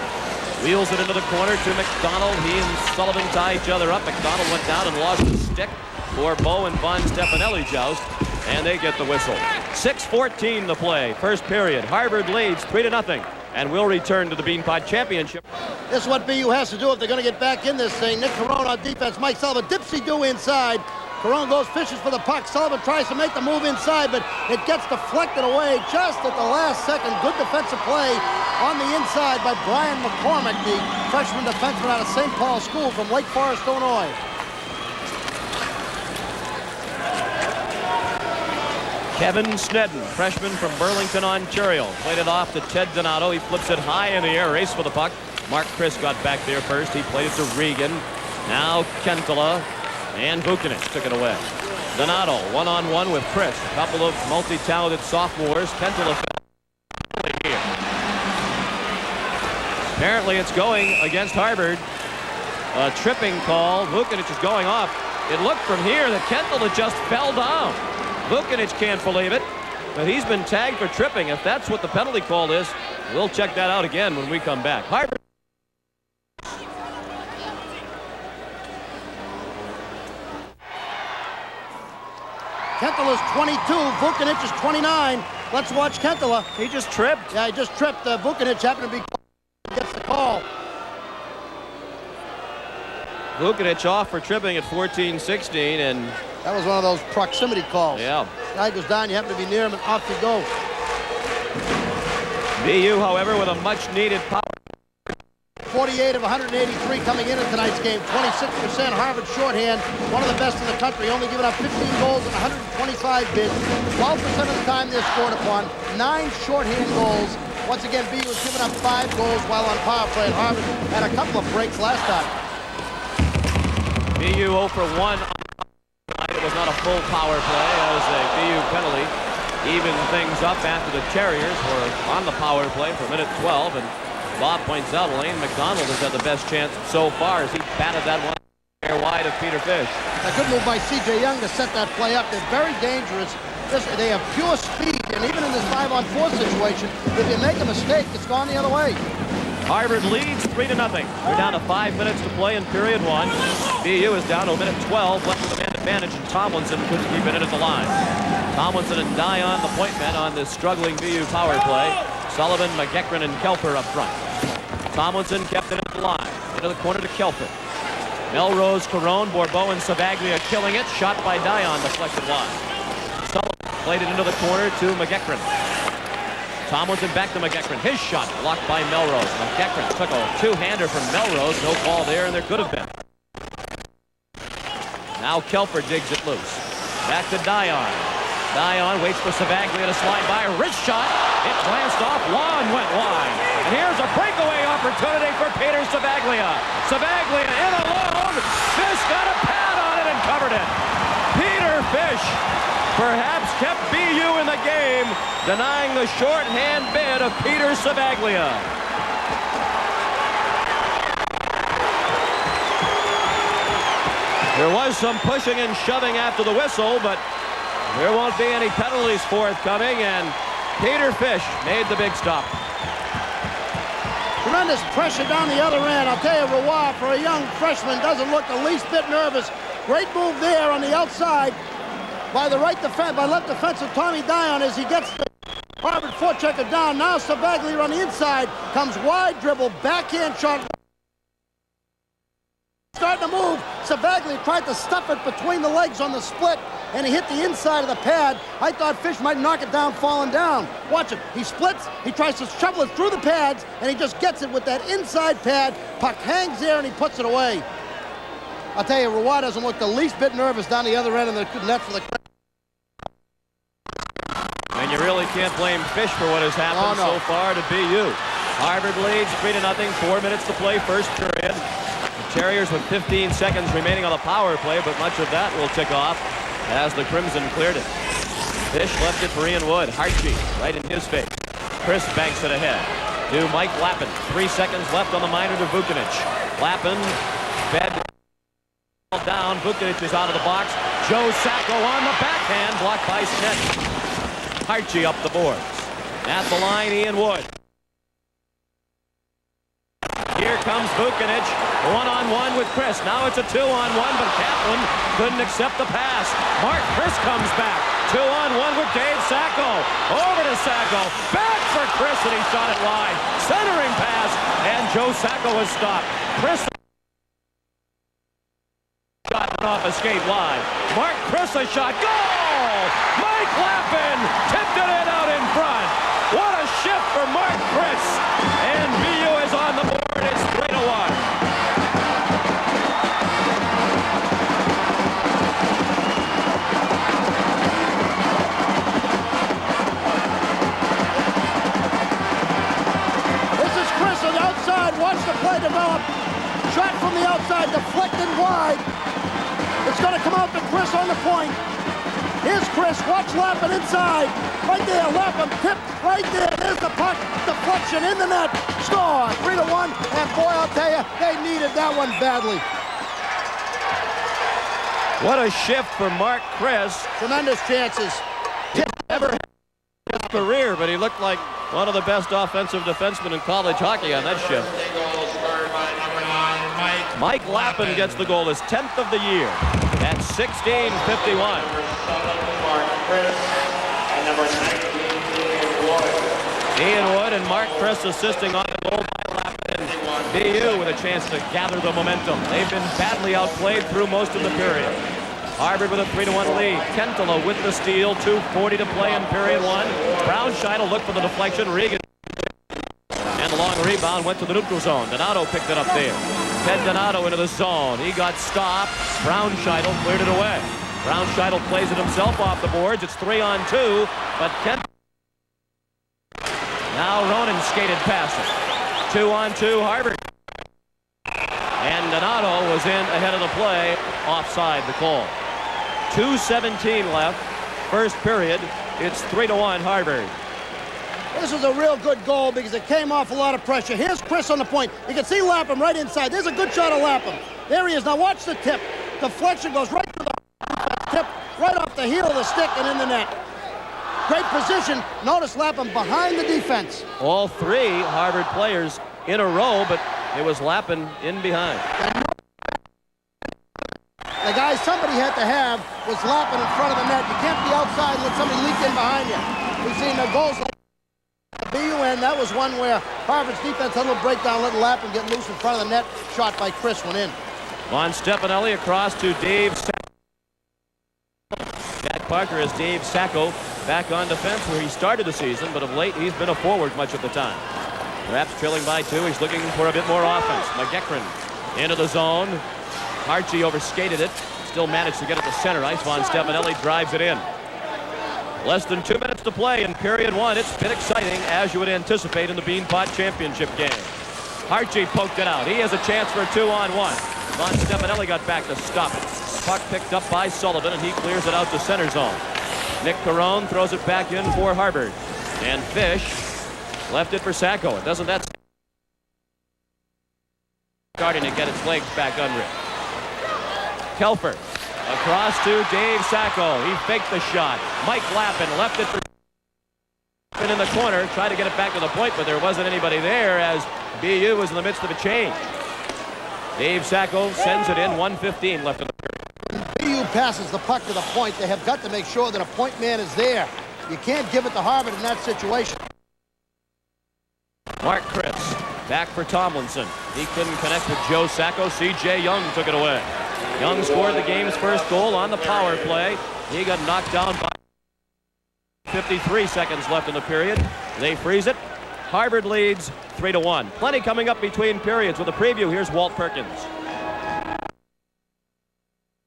wheels it into the corner to McDonald. He and Sullivan tie each other up. McDonald went down and lost his stick for Bo and Von Stefanelli joust, and they get the whistle. 6:14 to play. First period. Harvard leads 3-0 and will return to the Beanpot Championship. This is what BU has to do if they're going to get back in this thing. Nick Caron on defense. Mike Sullivan. Dipsy-do inside. Caron goes, fishes for the puck. Sullivan tries to make the move inside, but it gets deflected away just at the last second. Good defensive play on the inside by Brian McCormick, the freshman defenseman out of St. Paul School from Lake Forest, Illinois. Kevin Snedden, freshman from Burlington, Ontario, played it off to Ted Donato. He flips it high in the air, race for the puck. Mark Chris got back there first. He played it to Regan. Now Kentola. And Vucinic took it away. Donato one-on-one with Chris. A couple of multi-talented sophomores. Kentola here. Apparently it's going against Harvard. A tripping call. Vucinic is going off. It looked from here that Kentola just fell down. Vucinic can't believe it, but he's been tagged for tripping. If that's what the penalty call is, we'll check that out again when we come back. Harvard. Kentola's 22, Vucinic is 29. Let's watch Kentola. He just tripped. Yeah, he just tripped. Vucinic happened to be gets the call. Vucinic off for tripping at 14-16, and that was one of those proximity calls. Yeah. Guy goes down, you happen to be near him, and off you go. BU, however, with a much-needed power. 48 of 183 coming into tonight's game. 26% Harvard shorthand, one of the best in the country, only giving up 15 goals in 125 bids. 12% of the time they're scored upon, 9 shorthand goals. Once again, BU was giving up 5 goals while on power play, and Harvard had a couple of breaks last time. BU 0 for 1. It was not a full power play as a BU penalty evened things up after the Terriers were on the power play for minute 12, and Bob points out Lane McDonald has had the best chance so far as he batted that one wide of Peter Fish. A good move by C.J. Young to set that play up. They're very dangerous. They have pure speed, and even in this 5-on-4 situation, if you make a mistake, it's gone the other way. Harvard leads 3-0. They're down to 5 minutes to play in period 1. BU is down to 1:12 left with a man advantage, and Tomlinson couldn't keep it at the line. Tomlinson and Dion, the point men on this struggling BU power play. Sullivan, McEachran, and Kelper up front. Tomlinson kept it at the line. Into the corner to Kelper. Melrose, Carone, Bourbeau, and Savaglia killing it. Shot by Dion, deflected wide. Sullivan played it into the corner to McEachran. Tomlinson back to McEachran. His shot blocked by Melrose. McEachran took a two-hander from Melrose. No call there, and there could have been. Now Kelper digs it loose. Back to Dion. Dion waits for Savaglia to slide by. Wrist shot. It glanced off. Juan went wide. And here's a breakaway opportunity for Peter Savaglia. Savaglia in alone. Fish got a pad on it and covered it. Peter Fish perhaps kept BU in the game, denying the shorthand bid of Peter Savaglia. There was some pushing and shoving after the whistle, but there won't be any penalties forthcoming, and Peter Fish made the big stop. Tremendous pressure down the other end. I'll tell you, Roy, for a young freshman, doesn't look the least bit nervous. Great move there on the outside by the left defensive Tommy Dion as he gets the Harvard forechecker down. Now Savaglia on the inside, comes wide dribble, backhand shot. Starting to move. Savaglia tried to stuff it between the legs on the split, and he hit the inside of the pad. I thought Fish might knock it down, falling down. Watch him. He splits, he tries to shovel it through the pads, and he just gets it with that inside pad. Puck hangs there, and he puts it away. I'll tell you, Roy doesn't look the least bit nervous down the other end of the net for the... And you really can't blame Fish for what has happened so far to BU. Harvard leads 3-0, 4 minutes to play, first period. The Terriers with 15 seconds remaining on the power play, but much of that will tick off as the Crimson cleared it. Fish left it for Ian Wood. Hartje right in his face. Chris banks it ahead to Mike Lappin. 3 seconds left on the minor to Vukinic. Lappin fed down. Vukinic is out of the box. Joe Sacco on the backhand, blocked by Snett. Hartje up the boards. At the line, Ian Wood. Here comes Vukinic, one-on-one with Chris. Now it's a two-on-one, but Kaplan couldn't accept the pass. Mark Chris comes back. Two-on-one with Dave Sacco. Over to Sacco. Back for Chris, and he shot it wide. Centering pass, and Joe Sacco was stopped. Chris shot off a skate wide. Mark Chris a shot. Goal! Mike Lappin tipped it in out in front. What a shift for Mark Chris. And BU is on the board. It's 3-1. This is Chris on the outside. Watch the play develop. Shot from the outside, deflected wide. It's going to come out to Chris on the point. Here's Chris. Watch Lappin inside. Right there, Lappin tipped right there. There's the puck. Deflection in the net. Score. 3-1. And boy, I'll tell you, they needed that one badly. What a shift for Mark Chris. Tremendous chances. He never had his career, but he looked like one of the best offensive defensemen in college hockey on that shift. Mike Lappin gets the goal, his 10th of the year at 16:51. Ian Wood and Mark Chris assisting on the goal by Lappin. BU with a chance to gather the momentum. They've been badly outplayed through most of the period. Harvard with a 3-1 lead. Kentala with the steal. 2:40 to play in period 1. Brownscheitel looked for the deflection. Regan and the long rebound went to the neutral zone. Donato picked it up there. Ted Donato into the zone. He got stopped. Brownscheitel cleared it away. Brownscheitel plays it himself off the boards. It's 3-on-2, but Kent. Now Ronan skated past it. 2-on-2 Harvard. And Donato was in ahead of the play, offside the call. 2:17 left, first period. It's 3-1 Harvard. This was a real good goal because it came off a lot of pressure. Here's Chris on the point. You can see Lapham right inside. There's a good shot of Lapham. There he is. Now watch the tip. Deflection goes right to the tip, right off the heel of the stick and in the net. Great position. Notice Lapham behind the defense. All three Harvard players in a row, but it was Lapham in behind. The guy somebody had to have was Lapham in front of the net. You can't be outside and let somebody leak in behind you. We've seen the goals like the BUN. That was one where Harvard's defense had a little breakdown, letting Lapham get loose in front of the net. Shot by Chris went in. Von Stefanelli across to Dave Sacco. Jack Parker has Dave Sacco back on defense where he started the season, but of late he's been a forward much of the time. Perhaps trailing by 2. He's looking for a bit more offense. McGeckran into the zone. Archie overskated it. Still managed to get it to center ice. Von Stefanelli drives it in. Less than 2 minutes to play in period 1. It's been exciting, as you would anticipate in the Beanpot championship game. Archie poked it out. He has a chance for a 2-on-1. Von Stefanelli got back to stop it. Puck picked up by Sullivan, and he clears it out to center zone. Nick Carone throws it back in for Harvard. And Fish left it for Sacco. It doesn't that starting to get its legs back under it. Kelfer across to Dave Sacco. He faked the shot. Mike Lappin left it for in the corner. Tried to get it back to the point, but there wasn't anybody there as BU was in the midst of a change. Dave Sacco sends it in. 1:15 left in the period. BU passes the puck to the point. They have got to make sure that a point man is there. You can't give it to Harvard in that situation. Mark Chris back for Tomlinson. He couldn't connect with Joe Sacco. C.J. Young took it away. Young scored the game's first goal on the power play. He got knocked down by 53 seconds left in the period. They freeze it. Harvard leads 3-1. Plenty coming up between periods. With a preview, here's Walt Perkins.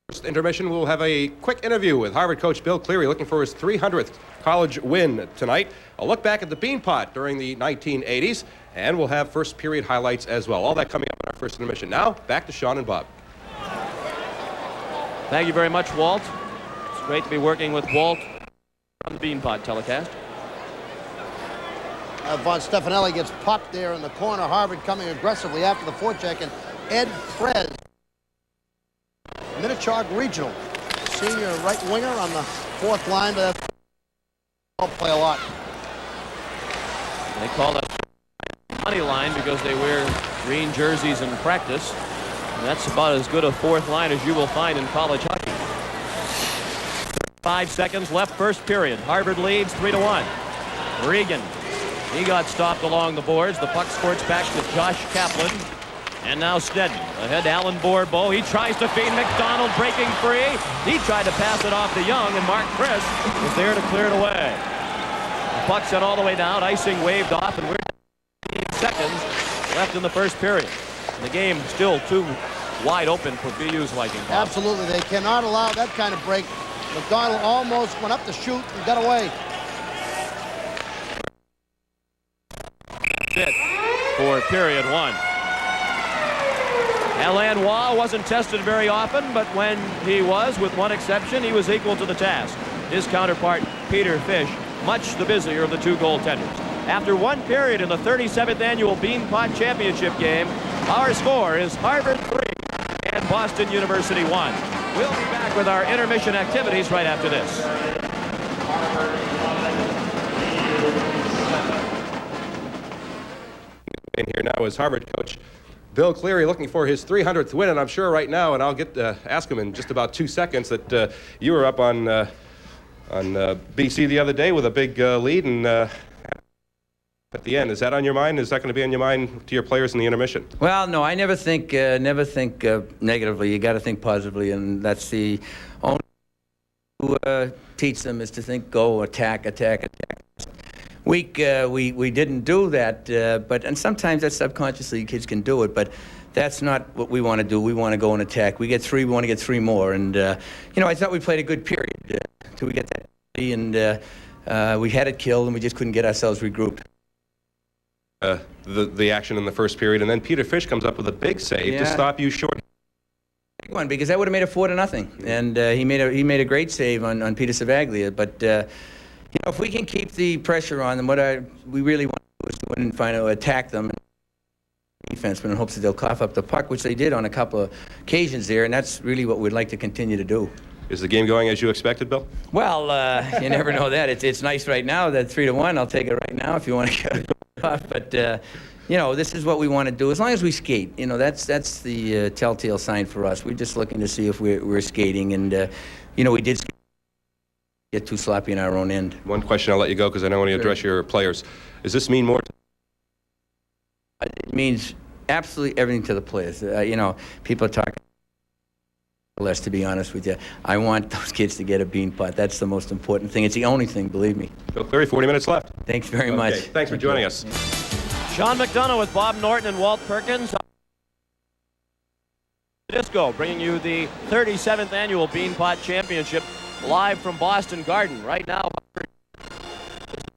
First intermission, we'll have a quick interview with Harvard coach Bill Cleary, looking for his 300th college win tonight. A look back at the Beanpot during the 1980s, and we'll have first period highlights as well. All that coming up in our first intermission. Now, back to Sean and Bob. Thank you very much, Walt. It's great to be working with Walt on the Beanpot telecast. Von Stefanelli gets popped there in the corner. Harvard coming aggressively after the forecheck, and Ed Prez, Minnechaug Regional, senior right winger on the fourth line, but they'll play a lot. They call that money line because they wear green jerseys in practice. And that's about as good a fourth line as you will find in college hockey. 5 seconds left first period. Harvard leads 3-1. Regan, he got stopped along the boards. The puck squirts back to Josh Kaplan. And now Snedden ahead to Alan Bourbeau. He tries to feed McDonald, breaking free. He tried to pass it off to Young, and Mark Chris was there to clear it away. The puck sent all the way down. Icing waved off, and we're 15 seconds left in the first period. The game still too wide open for BU's liking. Bob. Absolutely, they cannot allow that kind of break. McDonald almost went up to shoot and got away. That's it for period 1. Alain Roy wasn't tested very often, but when he was, with one exception, he was equal to the task. His counterpart, Peter Fish, much the busier of the two goaltenders. After one period in the 37th annual Beanpot Championship game, our score is Harvard 3 and Boston University 1. We'll be back with our intermission activities right after this. In here now is Harvard coach Bill Cleary, looking for his 300th win, and I'm sure right now, and I'll get ask him in just about 2 seconds, that you were up on BC the other day with a big lead, and at the end, is that on your mind? Is that going to be on your mind to your players in the intermission? Well, no, I never think negatively. You got to think positively, and that's the only to teach them is to think, go, attack. We didn't do that, and sometimes that subconsciously kids can do it, but that's not what we want to do. We want to go and attack. We get 3, we want to get 3 more, and I thought we played a good period till we get that, and we had it killed, and we just couldn't get ourselves regrouped. The action in the first period, and then Peter Fish comes up with a big save to stop you short. Big one, because that would have made it 4-0, and he made a great save on Peter Savaglia, but You know, if we can keep the pressure on them, we really want to do is to win and find out, attack them. Defensemen in hopes that they'll cough up the puck, which they did on a couple of occasions there, and that's really what we'd like to continue to do. Is the game going as you expected, Bill? Well, you never know that. It's nice right now that 3-1. I'll take it right now if you want to get it off. But you know, this is what we want to do. As long as we skate, you know, that's the telltale sign for us. We're just looking to see if we're skating, and you know, we did get too sloppy in our own end. One question, I'll let you go because I don't want to address your players. Does this mean more? It means absolutely everything to the players. You know, people are talking less, to be honest with you. I want those kids to get a Beanpot. That's the most important thing. It's the only thing, believe me. Bill Cleary, 40 minutes left. Thanks very much. Thanks for joining us. Sean McDonough with Bob Norton and Walt Perkins. Disco bringing you the 37th annual Beanpot Championship live from Boston Garden. Right now,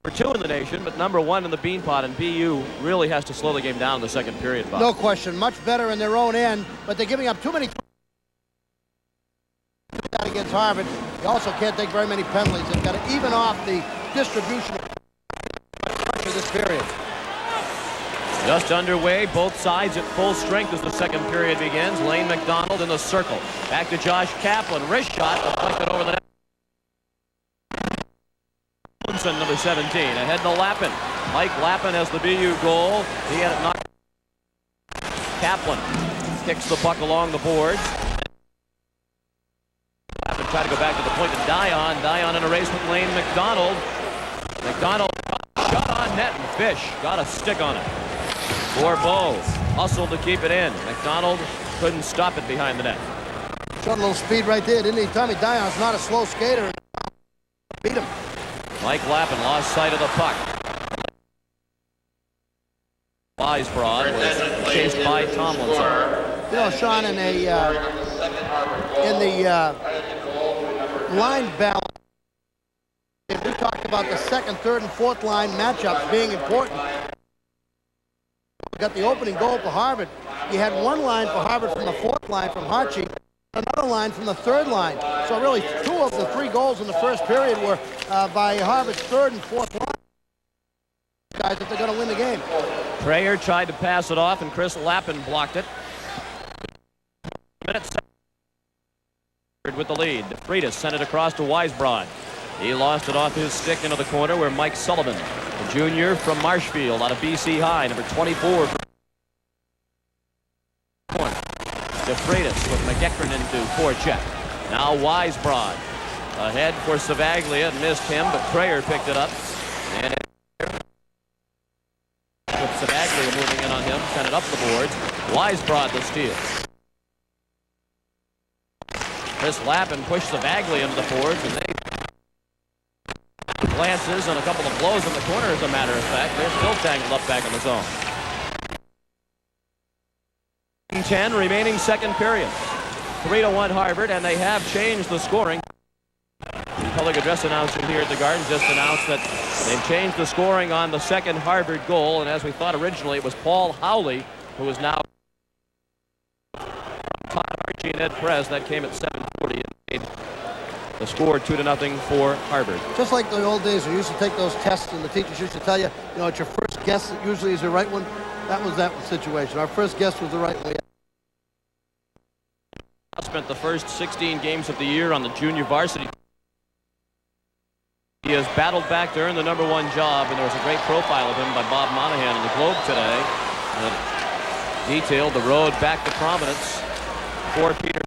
number 2 in the nation, but number 1 in the Beanpot, and BU really has to slow the game down in the second period, Bob. No question. Much better in their own end, but they're giving up too many that against Harvard. They also can't take very many penalties. They've got to even off the distribution of this period. Just underway, both sides at full strength as the second period begins. Lane McDonald in the circle. Back to Josh Kaplan. Wrist shot deflected over the net. Number 17 ahead to Lappin. Mike Lappin has the BU goal. He had it knocked. Kaplan kicks the puck along the boards. Lappin tried to go back to the point to Dion. Dion in a race with Lane McDonald. McDonald shot on net, and Fish got a stick on it. Bourbeau hustled to keep it in. McDonald couldn't stop it behind the net. Showed a little speed right there, didn't he? Tommy Dion's not a slow skater. Beat him. Mike Lappin lost sight of the puck. Weisbrod was chased by Tomlinson. You know, Sean, in the line balance, we talked about the second, third, and fourth line matchups being important. Got the opening goal for Harvard. You had one line for Harvard from the fourth line from Harchie, another line from the third line. So really 2 of the 3 goals in the first period were by Harvard's third and fourth line guys if they're going to win the game. Trayer tried to pass it off, and Chris Lappin blocked it. Minutes with the lead. Freitas sent it across to Weisbrod. He lost it off his stick into the corner where Mike Sullivan, the junior from Marshfield out of BC High, number 24. Corner. De Freitas with McEachran into forecheck. Now Weisbrod ahead for Savaglia, missed him, but Trayer picked it up. And with Savaglia moving in on him, sent it up the boards. Weisbrod the steal. Chris Lappin pushed Savaglia into the boards, and they glances and a couple of blows in the corner, as a matter of fact. They're still tangled up back in the zone. 10 remaining second period. 3-1 Harvard, and they have changed the scoring. The public address announcer here at the Garden just announced that they've changed the scoring on the second Harvard goal, and as we thought originally, it was Paul Howley who is now Todd Archie and Ed Perez. That came at 7:40 and made the score 2-0 for Harvard. Just like the old days, we used to take those tests and the teachers used to tell you, you know, it's your first guess that usually is the right one. That was that situation. Our first guess was the right one. I spent the first 16 games of the year on the junior varsity. He has battled back to earn the number 1 job, and there was a great profile of him by Bob Monahan in the Globe today that detailed the road back to prominence for Peter.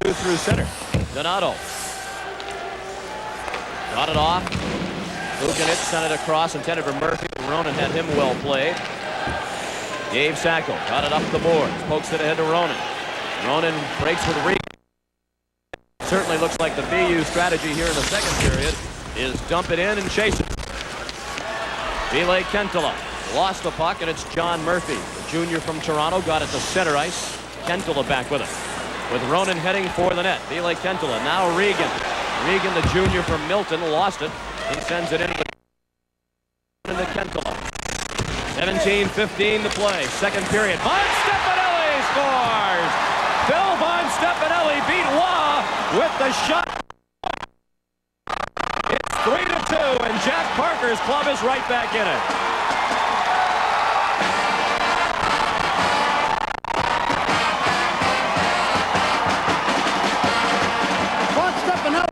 2 through center. Donato got it off. Lukanich sent it across, intended for Murphy. Ronan had him well played. Gabe Sacco got it up the boards, pokes it ahead to Ronan. Ronan breaks with Regan. Certainly looks like the BU strategy here in the second period is dump it in and chase it. Ville Kentala lost the puck, and it's John Murphy, the junior from Toronto, got it to center ice. Kentala back with it. With Ronan heading for the net. Ville Kentala, now Regan. Regan, the junior from Milton, lost it. He sends it into Kentala. 17:15 to play. Second period. Von Stefanelli scores! Phil Von Stefanelli beat Waugh with the shot. It's 3-2, and Jack Parker's club is right back in it. Von Stefanelli.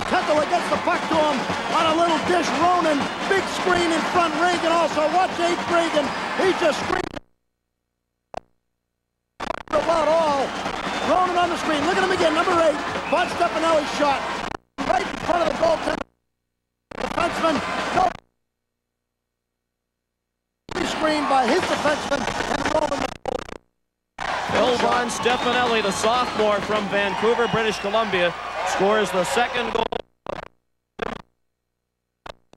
Kendall gets the puck to him on a little dish. Ronan, big screen in front. Reagan also. Watch 8 Reagan. He just screamed about all. Ronan on the screen. Look at him again. Number 8. Von Stefanelli shot right in front of the goaltender. Defenseman. No. Screen by his defenseman and Ronan. Phil Von Stefanelli, the sophomore from Vancouver, British Columbia, scores the second goal of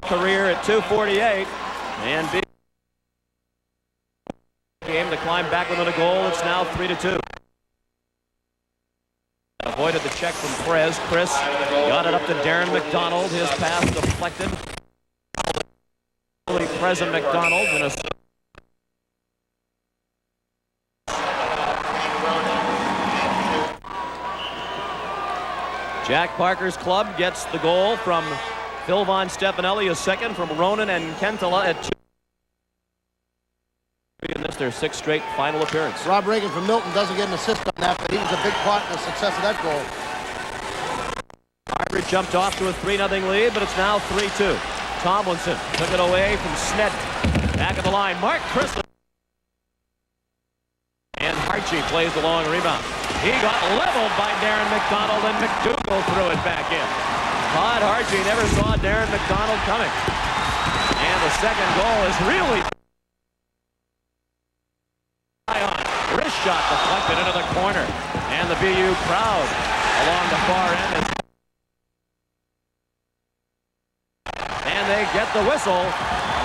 his career at 2:48, and big game to climb back within a goal. It's now 3-2. Avoided the check from Perez. Chris got it up to Darren McDonald. His pass deflected. Present McDonald in a Jack Parker's club gets the goal from Phil Von Stefanelli, a second from Ronan and Kentala at 2. And this their 6th straight final appearance. Rob Reagan from Milton doesn't get an assist on that, but he was a big part in the success of that goal. Harvard jumped off to a 3-0 lead, but it's now 3-2. Tomlinson took it away from Snett. Back of the line, Mark Crystal. And Archie plays the long rebound. He got leveled by Darren McDonald, and McDougall threw it back in. Todd Archie never saw Darren McDonald coming. And the second goal is really high on. Wrist shot deflected into the corner. And the BU crowd along the far end. And they get the whistle.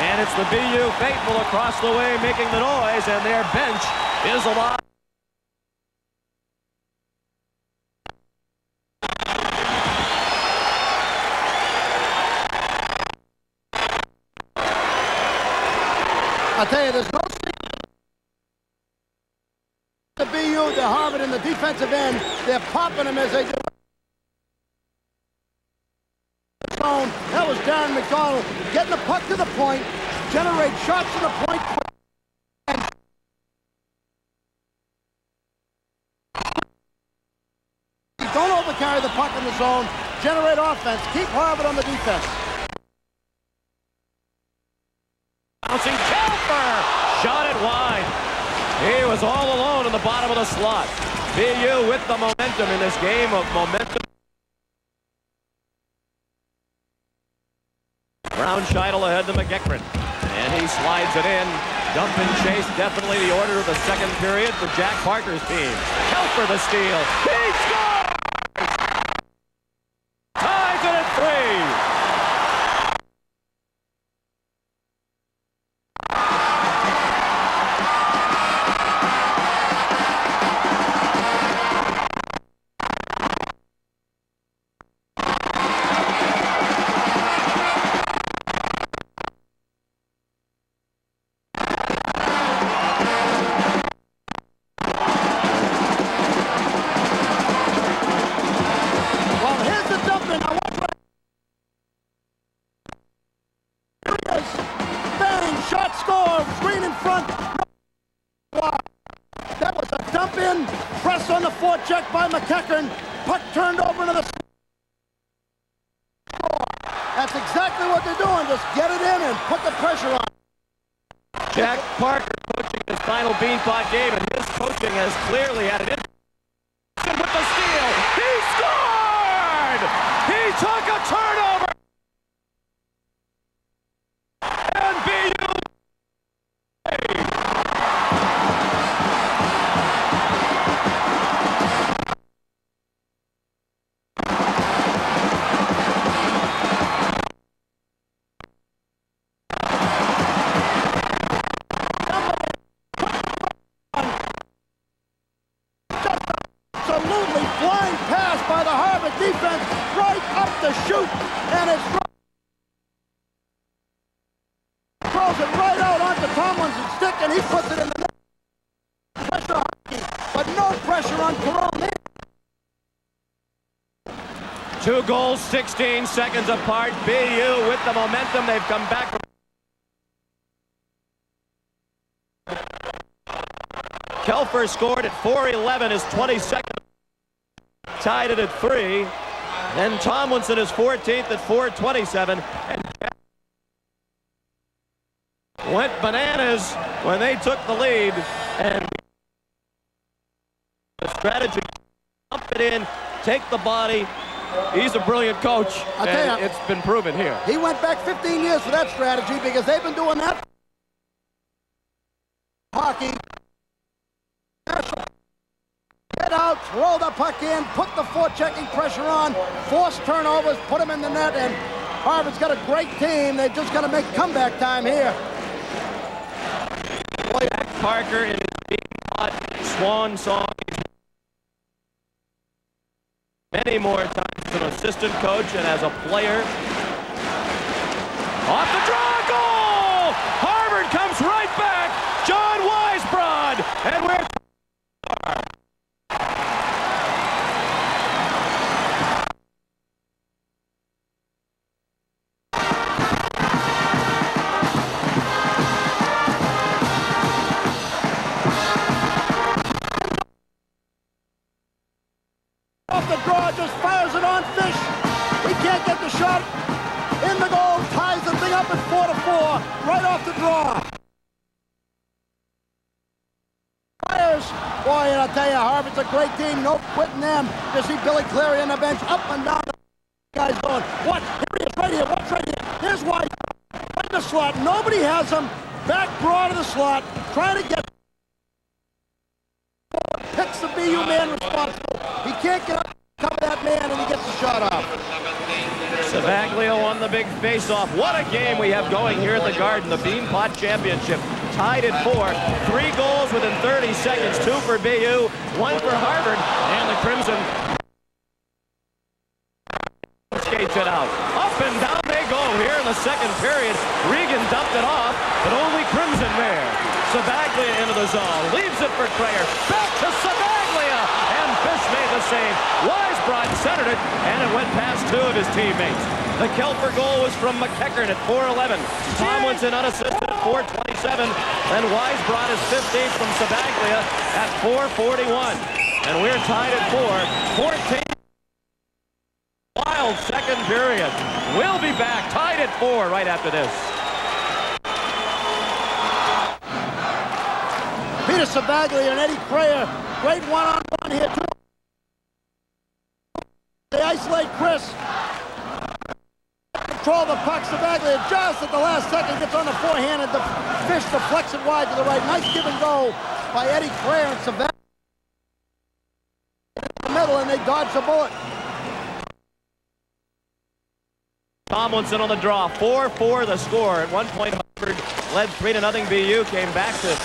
And it's the BU faithful across the way making the noise, and their bench is alive. I'll tell you, there's no secret. The BU, the Harvard, in the defensive end, they're popping them as they do. That was Darren McDonald getting the puck to the point, generate shots to the point. Don't overcarry the puck in the zone, generate offense, keep Harvard on the defense. Bouncing Kelfer, shot it wide. He was all alone in the bottom of the slot. BU with the momentum in this game of momentum. Brown Scheidel ahead to McEachran, and he slides it in. Dump and chase, definitely the order of the second period for Jack Parker's team. Kelfer the steal. He scores! Ties it at 3. Check by McEachran. Puck turned over into the score. That's exactly what they're doing. Just get it in and put the pressure on. Jack Parker coaching his final Beanpot game, and his coaching has clearly had an impact. With the steal, he scored! He took a turnover! And BU. Defense right up the chute, and it throws it right out onto Tomlinson's stick, and he puts it in the net. Pressure hockey, but no pressure on Corona. 2 goals, 16 seconds apart. BU with the momentum. They've come back from Kelfer scored at 4:11, his 22nd. Tied it at 3. Then Tomlinson is 14th at 4:27. And went bananas when they took the lead. And the strategy, dump it in, take the body. He's a brilliant coach, and it's been proven here. He went back 15 years for that strategy because they've been doing that hockey. Get out, throw the puck in, put the forechecking pressure on, force turnovers, put them in the net, and Harvard's got a great team. They've just got to make comeback time here. Jack Parker in his Beanpot swan song. Many more times as an assistant coach and as a player. Off the draw, goal! Harvard comes right back. John Weisbrod, and we're off the draw, just fires it on Fish. He can't get the shot in the goal, ties the thing up at 4-4, right off the draw. Fires. Boy, and I'll tell you, Harvard's a great team. No quitting them. You see Billy Cleary on the bench, up and down. The guys going, what? Here he is, right here. What's right here? Here's why. Right in the slot. Nobody has him. Back broad of the slot, trying to get. Picks the BU man responsible. He can't get up, cover that man, and he gets the shot off. Savaglio on the big face-off. What a game we have going here at the Garden. The Beanpot Championship tied at 4. 3 goals within 30 seconds. 2 for BU, 1 for Harvard, and the Crimson skates it out. Up and down they go here in the second period. Regan dumped it off, but only Crimson there. Savaglio into the zone, leaves it for Crayer. Back to Savaglio, and Fish made the save. Weisbrod centered it, and it went past 2 of his teammates. The Kelfer goal was from McEachern at 4:11. Tomlinson unassisted at 4:27. Then Weisbrod is 15th from Savaglio at 4:41. And we're tied at 4. 14. Wild second period. We'll be back, tied at 4 right after this. Peter Savaglio and Eddie Crayer, great one-on-one here. They isolate Chris. Control the puck. Savaglio just at the last second gets on the forehand, and the Fish deflects it wide to the right. Nice give and go by Eddie Crayer and Savaglio in the middle, and they dodge the bullet. Tomlinson on the draw. 4-4 the score. At one point, Harvard led 3-0. BU came back to.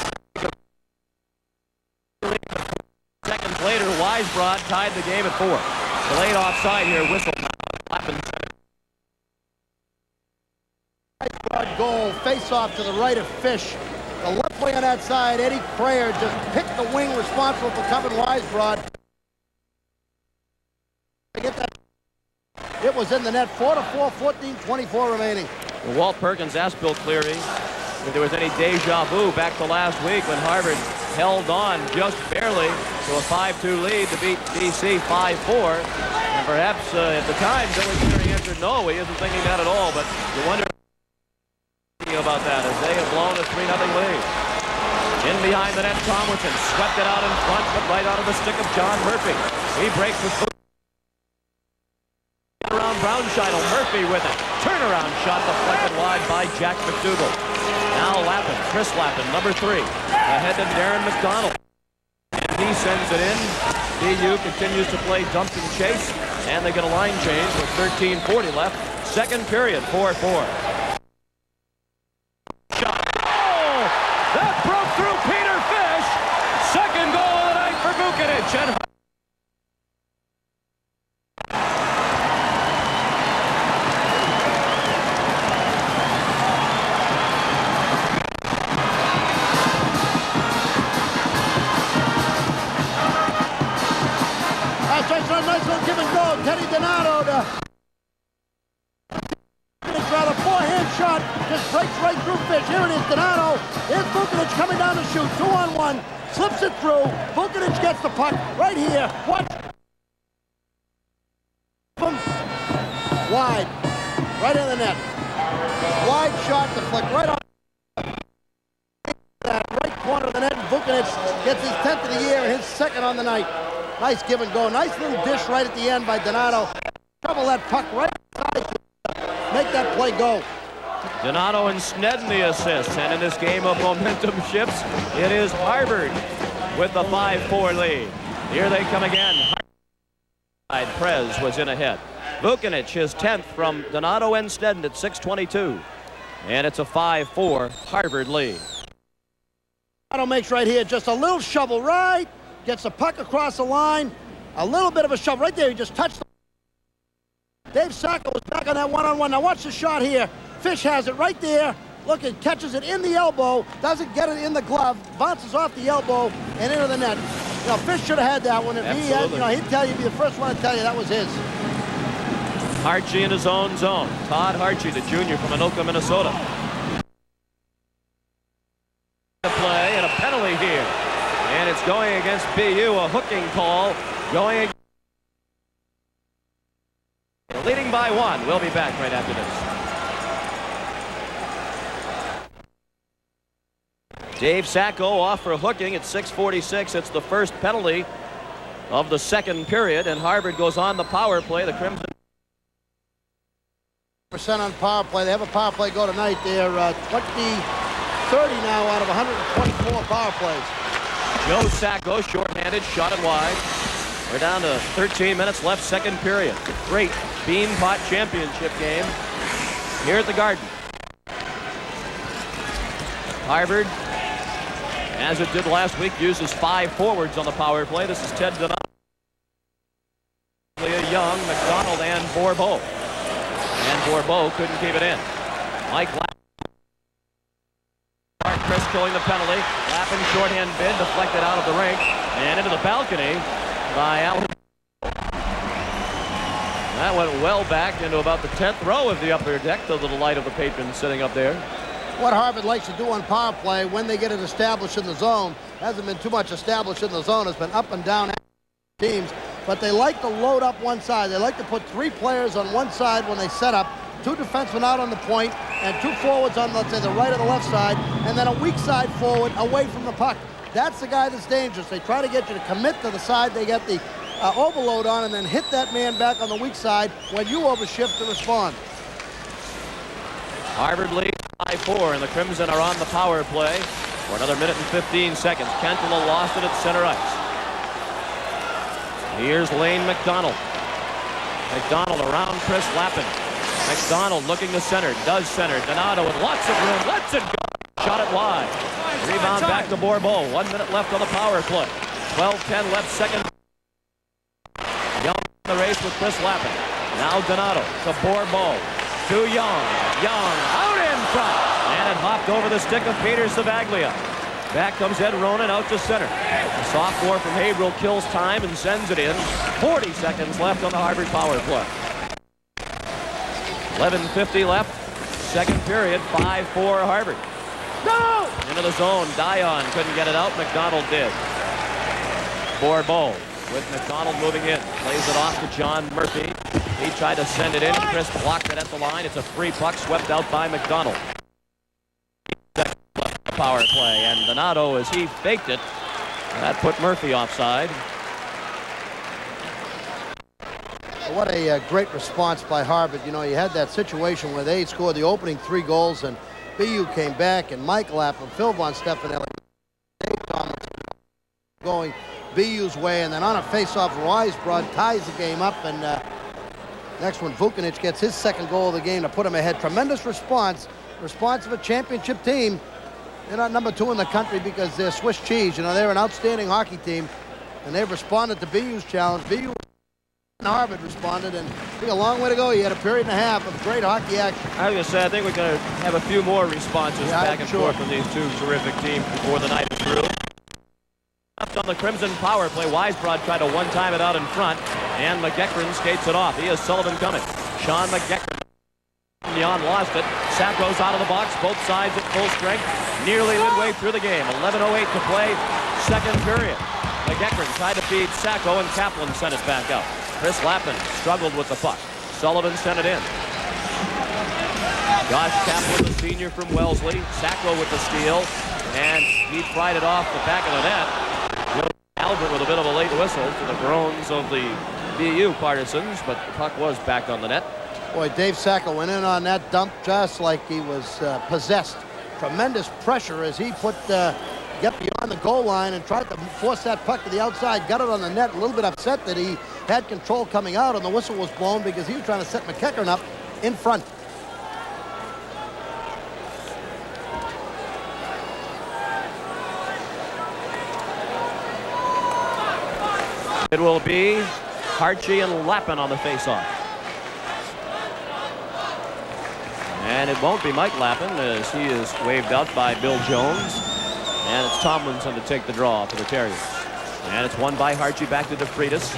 Seconds later, Weisbrod tied the game at 4. Delayed offside here. Whistle. Weisbrod goal. Face off to the right of Fish. The left wing on that side. Eddie Crayer just picked the wing responsible for covering Weisbrod. Get that. It was in the net. 4-4. 14:24 remaining. Well, Walt Perkins asked Bill Cleary if there was any deja vu back to last week when Harvard held on just barely to a 5-2 lead to beat BC 5-4. And perhaps at the time, Billy Cleary answered no, he isn't thinking that at all, but you wonder about that as they have blown a 3-0 lead. In behind the net, Tomlinson swept it out in front, but right out of the stick of John Murphy. He breaks the around Brownshine. Murphy with it. Turnaround shot deflected wide by Jack McDougall. Now Lappin, Chris Lappin, number 3. Ahead to Darren McDonald. And he sends it in. BU continues to play dump and chase. And they get a line change with 13:40 left. Second period, 4-4. Shot. Oh! That broke through Peter Fish. Second goal of the night for Vucinic. And nice one, give and go. Teddy Donato to shot. Just breaks right through Fish. Here it is, Donato. Here's Vucinic coming down to shoot. 2-on-1. Slips it through. Vucinic gets the puck right here. Watch. Wide. Right in the net. Wide shot to flick right on that right corner of the net. And Vucinic gets his 10th of the year and his 2nd on the night. Nice give and go. Nice little dish right at the end by Donato. Trouble that puck right inside to make that play go. Donato and Snedden the assists, and in this game of momentum shifts, it is Harvard with the 5-4 lead. Here they come again. Prez was in ahead. Vucinic, his 10th from Donato and Snedden at 6:22, and it's a 5-4 Harvard lead. Donato makes right here just a little shovel right, gets the puck across the line, a little bit of a shovel right there. He just touched the Dave Sacco is back on that one-on-one. Now watch the shot here. Fish has it right there. Look, it catches it in the elbow, doesn't get it in the glove, bounces off the elbow and into the net. You know, Fish should have had that one. If he had, you know, he'd tell you, be the first one to tell you that was his. Hartje in his own zone. Todd Hartje, the junior from Anoka, Minnesota. The play and a penalty here. And it's going against BU, a hooking call. Going leading by 1. We'll be back right after this. Dave Sacco off for hooking at 6:46. It's the first penalty of the 2nd period, and Harvard goes on the power play. The Crimson % on power play. They have a power play go tonight. They're 30 now out of 124 power plays. Joe Sacco, shorthanded, shot it wide. We're down to 13 minutes left, 2nd period. Great Beanpot championship game here at the Garden. Harvard, as it did last week, uses 5 forwards on the power play. This is Ted Donato, Young, McDonald, and Bourbeau. And Bourbeau couldn't keep it in. Mike Chris killing the penalty. Lappin shorthand bid, deflected out of the rink and into the balcony by Allen. That went well back into about the 10th row of the upper deck to the delight of the patrons sitting up there. What Harvard likes to do on power play when they get it established in the zone, hasn't been too much established in the zone, has been up and down teams, but they like to load up one side. They like to put 3 players on one side when they set up, 2 defensemen out on the point, and 2 forwards on, let's say, the right or the left side, and then a weak side forward away from the puck. That's the guy that's dangerous. They try to get you to commit to the side they get the overload on, and then hit that man back on the weak side when you overshift to respond. Harvard leads 5-4, and the Crimson are on the power play for another minute and 15 seconds. Kentula lost it at center ice. Here's Lane McDonald. McDonald around Chris Lappin. McDonald looking to center, does center. Donato with lots of room, lets it go. Shot it wide. Rebound back to Bourbeau. 1 minute left on the power play. 12-10 left, 2nd. Young in the race with Chris Lappin. Now Donato to Bourbeau. To Young. Young out in front. And it hopped over the stick of Peter Savaglia. Back comes Ed Ronan out to center. The sophomore from Haverhill kills time and sends it in. 40 seconds left on the Harvard power play. 11:50 left, 2nd period, 5-4 Harvard. No! Into the zone, Dion couldn't get it out, McDonald did. Bourbeau with McDonald moving in, plays it off to John Murphy. He tried to send it in, Chris blocked it at the line. It's a free puck swept out by McDonald. Power play, and Donato, as he faked it, that put Murphy offside. What a great response by Harvard. You know, you had that situation where they scored the opening 3 goals, and BU came back, and Mike Lappin, Phil Von Stefanelli, Dave Thomas going BU's way, and then on a face-off, Weisbrod ties the game up, and next one, Vucinic gets his 2nd goal of the game to put him ahead. Tremendous response of a championship team. They're not number 2 in the country because they're Swiss cheese. You know, they're an outstanding hockey team, and they've responded to BU's challenge. BU and Harvard responded, and I think a long way to go. You had a period and a half of great hockey action. I was going to say, I think we're going to have a few more responses back and forth from these 2 terrific teams before the night is through. Left on the Crimson power play, Weisbrod tried to one-time it out in front, and McEachran skates it off. He has Sullivan coming. Sean McEachran Jan lost it. Sacco's out of the box, both sides at full strength, nearly midway through the game. 11:08 to play, second period. McEachran tried to feed Sacco, and Kaplan sent it back out. Chris Lappin struggled with the puck. Sullivan sent it in. Josh Kaplan, the senior from Wellesley. Sacco with the steal, and he pried it off the back of the net. Albert with a bit of a late whistle to the groans of the BU partisans, but the puck was back on the net. Boy, Dave Sacco went in on that dump just like he was possessed. Tremendous pressure as he get beyond the goal line and tried to force that puck to the outside. Got it on the net. A little bit upset that he had control coming out, and the whistle was blown because he was trying to set McEachran up in front. It will be Hartje and Lappin on the faceoff. And it won't be Mike Lappin as he is waved out by Bill Jones. And it's Tomlinson to take the draw for the Terriers. And it's won by Hartje back to DeFreitas.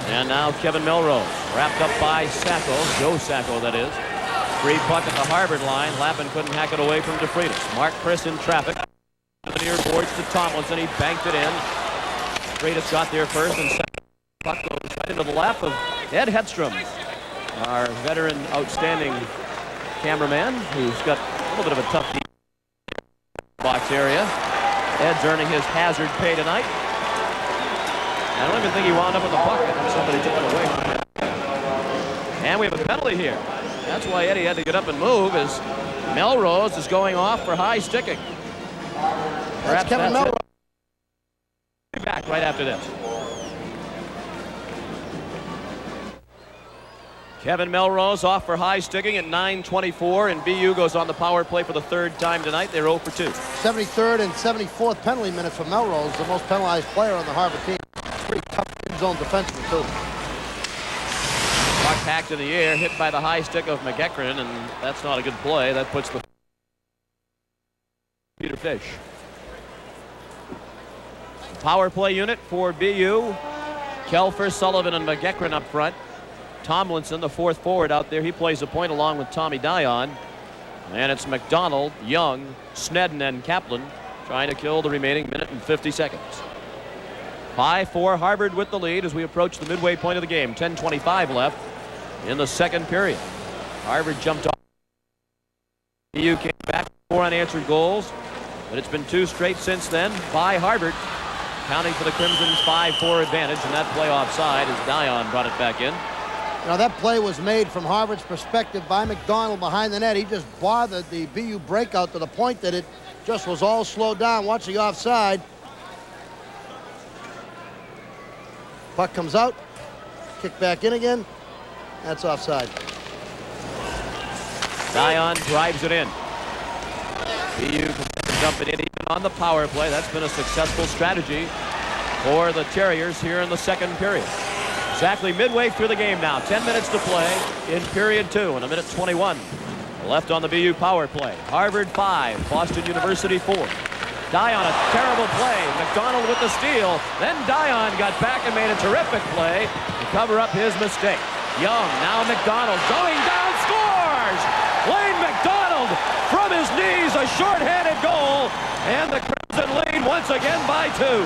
And now Kevin Melrose wrapped up by Sacco, Joe Sacco that is. Free puck at the Harvard line. Lappin couldn't hack it away from DeFreitas. Mark Chris in traffic. The near boards to Tomlinson. He banked it in. DeFreitas got there first, and puck goes right into the lap of Ed Hedstrom, our veteran, outstanding cameraman, who's got a little bit of a tough box area. Ed's earning his hazard pay tonight. I don't even think he wound up with the puck. I think somebody took it away from him. And we have a penalty here. That's why Eddie had to get up and move, as Melrose is going off for high sticking. That's Kevin Melrose. Be back right after this. Kevin Melrose off for high sticking at 9:24, and BU goes on the power play for the third time tonight. They're 0 for 2. 73rd and 74th penalty minutes for Melrose, the most penalized player on the Harvard team. Pretty tough zone defenseman, too. Puck hacked in the air, hit by the high stick of McEachran, and that's not a good play. That puts the Peter Fish. Power play unit for BU. Kelfer, Sullivan, and McEachran up front. Tomlinson, the fourth forward out there, he plays a point along with Tommy Dion. And it's McDonald, Young, Snedden, and Kaplan trying to kill the remaining minute and 50 seconds. 5-4 Harvard with the lead as we approach the midway point of the game. 10:25 left in the second period. Harvard jumped off. BU came back, 4 unanswered goals, but it's been 2 straight since then by Harvard, counting for the Crimson's 5-4 advantage, and that play offside as Dion brought it back in. Now that play was made from Harvard's perspective by McDonald behind the net. He just bothered the BU breakout to the point that it just was all slowed down. Watch the offside. Puck comes out, kick back in again. That's offside. Dion drives it in. BU can dump it in even on the power play. That's been a successful strategy for the Terriers here in the second period. Exactly midway through the game now. 10 minutes to play in period 2 and 1:21 left on the BU power play. Harvard 5, Boston University 4. Dion, a terrible play. McDonald with the steal. Then Dion got back and made a terrific play to cover up his mistake. Young, now McDonald going down, scores! Lane McDonald from his knees, a shorthanded goal, and the Crimson lead once again by 2.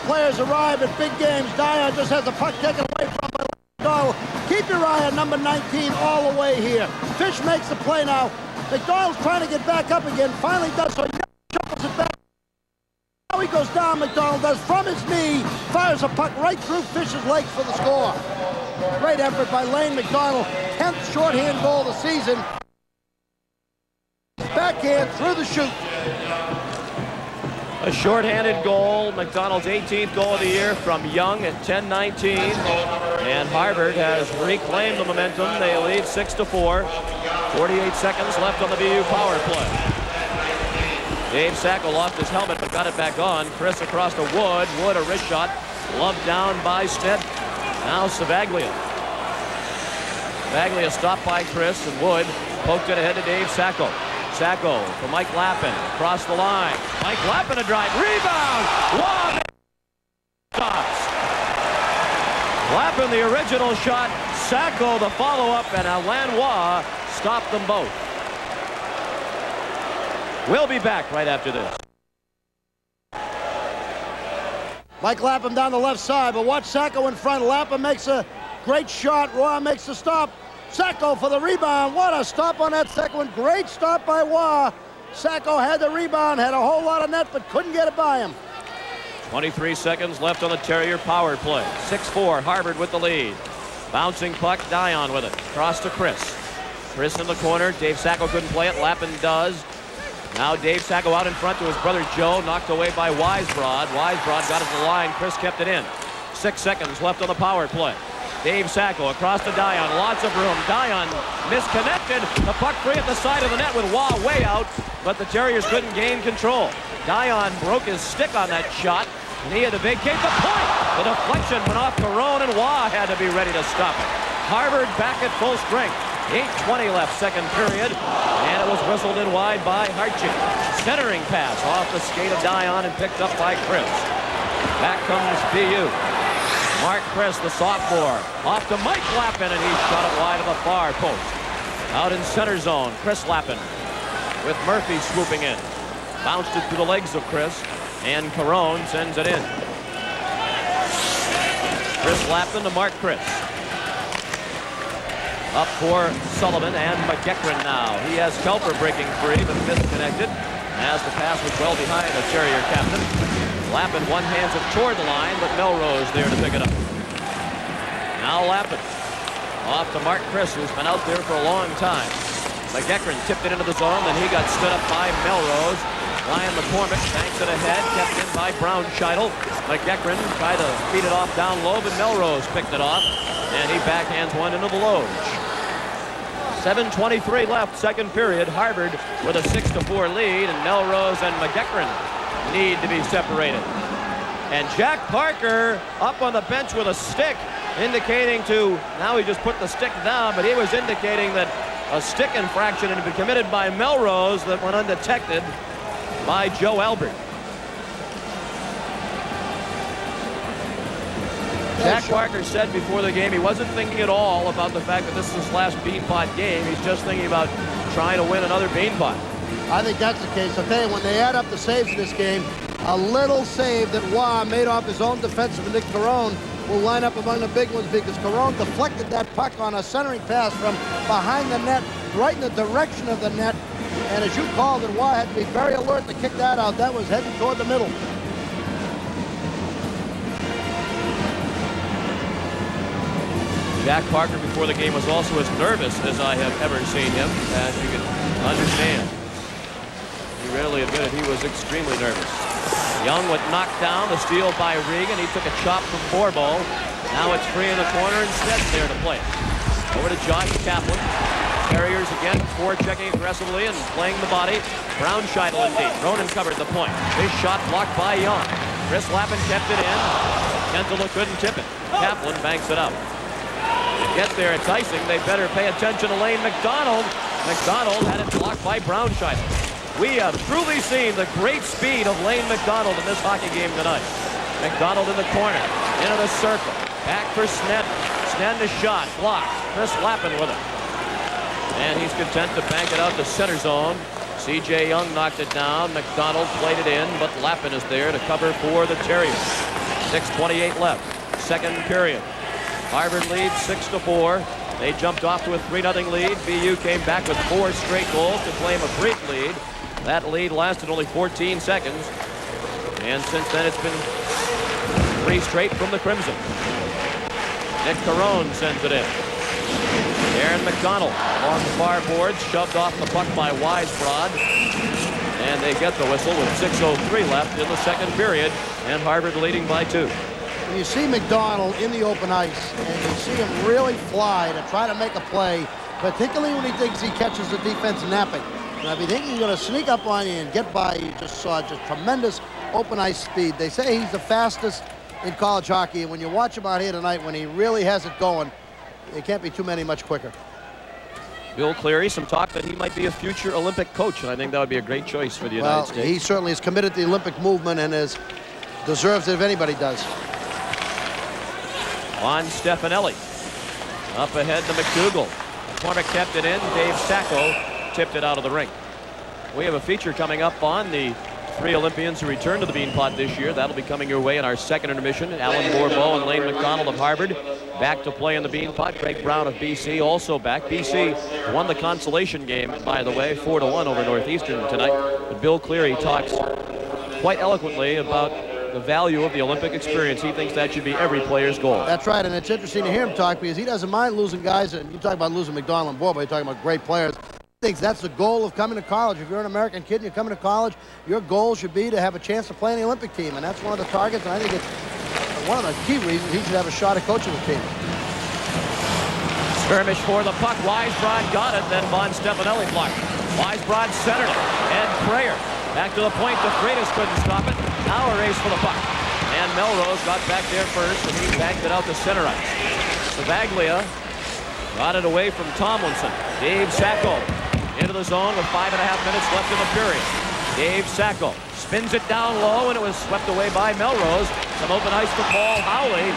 Players arrive at big games. Dion just has the puck taken away from him. McDonald. Keep your eye on number 19 all the way here. Fish makes the play now. McDonald's trying to get back up again. Finally does so. He shuffles it back. Now he goes down. McDonald does from his knee. Fires a puck right through Fish's legs for the score. Great effort by Lane McDonald. 10th shorthand goal of the season. Backhand through the chute. A shorthanded goal, McDonald's 18th goal of the year from Young at 10:19. And Harvard has reclaimed the momentum. They lead 6-4. 48 seconds left on the BU power play. Dave Sacco lost his helmet but got it back on. Chris across to Wood. Wood, a wrist shot. Loved down by Snedden. Now Savaglia. Savaglia stopped by Chris, and Wood poked it ahead to Dave Sacco. Sacco for Mike Lappin. Across the line. Mike Lappin a drive. Rebound! Waugh stops. Lappin the original shot. Sacco the follow-up, and Alain Waugh stopped them both. We'll be back right after this. Mike Lapham down the left side, but watch Sacco in front. Lapham makes a great shot. Waugh makes the stop. Sacco for the rebound. What a stop on that second one. Great stop by Waugh. Sacco had the rebound, had a whole lot of net, but couldn't get it by him. 23 seconds left on the Terrier power play. 6-4, Harvard with the lead. Bouncing puck, Dion with it. Cross to Chris. Chris in the corner. Dave Sacco couldn't play it. Lappin does. Now Dave Sacco out in front to his brother Joe, knocked away by Weisbrod. Weisbrod got it to the line. Chris kept it in. 6 seconds left on the power play. Dave Sacco across to Dion. Lots of room. Dion misconnected. The puck free at the side of the net with Waugh way out, but the Terriers couldn't gain control. Dion broke his stick on that shot, and he had to vacate the point. The deflection went off Caron, and Waugh had to be ready to stop it. Harvard back at full strength. 8:20 left, second period, and it was whistled in wide by Hartchik. Centering pass off the skate of Dion and picked up by Chris. Back comes BU. Mark Chris, the sophomore, off to Mike Lappin, and he shot it wide of the far post. Out in center zone, Chris Lappin with Murphy swooping in. Bounced it to the legs of Chris, and Caron sends it in. Chris Lappin to Mark Chris. Up for Sullivan and McEachran now. He has Kelper breaking free, but disconnected as the pass was well behind the Terrier captain. Lappin one hands it toward the line, but Melrose there to pick it up. Now Lappin off to Mark Chris, who's been out there for a long time. McEachran tipped it into the zone, then he got stood up by Melrose. Ryan McCormick banks it ahead, kept in by Brownscheitel. McEachran tried to feed it off down low, but Melrose picked it off, and he backhands one into the loge. 7:23 left, second period. Harvard with a 6-4 lead, and Melrose and McEachran need to be separated. And Jack Parker up on the bench with a stick, indicating to, now he just put the stick down, but he was indicating that a stick infraction had been committed by Melrose that went undetected by Joe Albert. Jack Parker said before the game he wasn't thinking at all about the fact that this is his last Beanpot game. He's just thinking about trying to win another Beanpot. I think that's the case. I'll tell you, when they add up the saves in this game, a little save that Waugh made off his own defenseman, Nick Caron, will line up among the big ones because Caron deflected that puck on a centering pass from behind the net, right in the direction of the net. And as you called it, Waugh had to be very alert to kick that out. That was heading toward the middle. Jack Parker before the game was also as nervous as I have ever seen him, as you can understand. He readily admitted he was extremely nervous. Young was knocked down, the steal by Regan. He took a chop from Borbo. Now it's free in the corner, and Stead's there to play it. Over to Josh Kaplan. Terriers again, forechecking aggressively and playing the body. Brownscheitel indeed. Ronan covered the point. His shot blocked by Young. Chris Lappin kept it in. Gentile couldn't tip it. Kaplan banks it up. To get there, it's icing. They better pay attention to Lane McDonald. McDonald had it blocked by Brownscheitel. We have truly seen the great speed of Lane McDonald in this hockey game tonight. McDonald in the corner, into the circle. Back for Snedden. Snedden a shot, blocked. Chris Lappin with it. And he's content to bank it out to center zone. C.J. Young knocked it down. McDonald played it in, but Lappin is there to cover for the Terriers. 6:28 left, second period. Harvard leads 6-4. They jumped off to a 3-0 lead. BU came back with 4 straight goals to claim a brief lead. That lead lasted only 14 seconds. And since then, it's been 3 straight from the Crimson. Nick Caron sends it in. Aaron McDonald along the far boards, shoved off the puck by Weisbrod. And they get the whistle with 6:03 left in the second period, and Harvard leading by 2. When you see McDonald in the open ice and you see him really fly to try to make a play, particularly when he thinks he catches the defense napping. Now, if you think he's going to sneak up on you and get by, you just saw just tremendous open ice speed. They say he's the fastest in college hockey, and when you watch him out here tonight, when he really has it going, there can't be too many much quicker. Bill Cleary, some talk that he might be a future Olympic coach, and I think that would be a great choice for the United States. He certainly is committed to the Olympic movement and deserves it if anybody does. On Stefanelli. Up ahead to McDougal. Corner kept it in. Dave Sacco tipped it out of the ring. We have a feature coming up on the 3 Olympians who returned to the Beanpot this year. That'll be coming your way in our second intermission. Alan Bourbeau and Lane McDonald of Harvard back to play in the Beanpot. Greg Brown of BC also back. BC won the consolation game, by the way, 4-1 over Northeastern tonight. But Bill Cleary talks quite eloquently about the value of the Olympic experience. He thinks that should be every player's goal. That's right, and it's interesting to hear him talk because he doesn't mind losing guys. And you talk about losing McDonald and Bourbeau, you're talking about great players. He thinks that's the goal of coming to college. If you're an American kid and you're coming to college, your goal should be to have a chance to play in the Olympic team, and that's one of the targets, and I think it's one of the key reasons he should have a shot at coaching the team. Skirmish for the puck. Weisbrod got it, then Von Stefanelli blocked. Weisbrod centered it. Ed Prayer back to the point. De Freitas couldn't stop it. Now a race for the puck. And Melrose got back there first, and he backed it out to center ice. Savaglia got it away from Tomlinson. Dave Sacco into the zone with 5.5 minutes left in the period. Dave Sacco spins it down low, and it was swept away by Melrose. Some open ice to Paul Howley,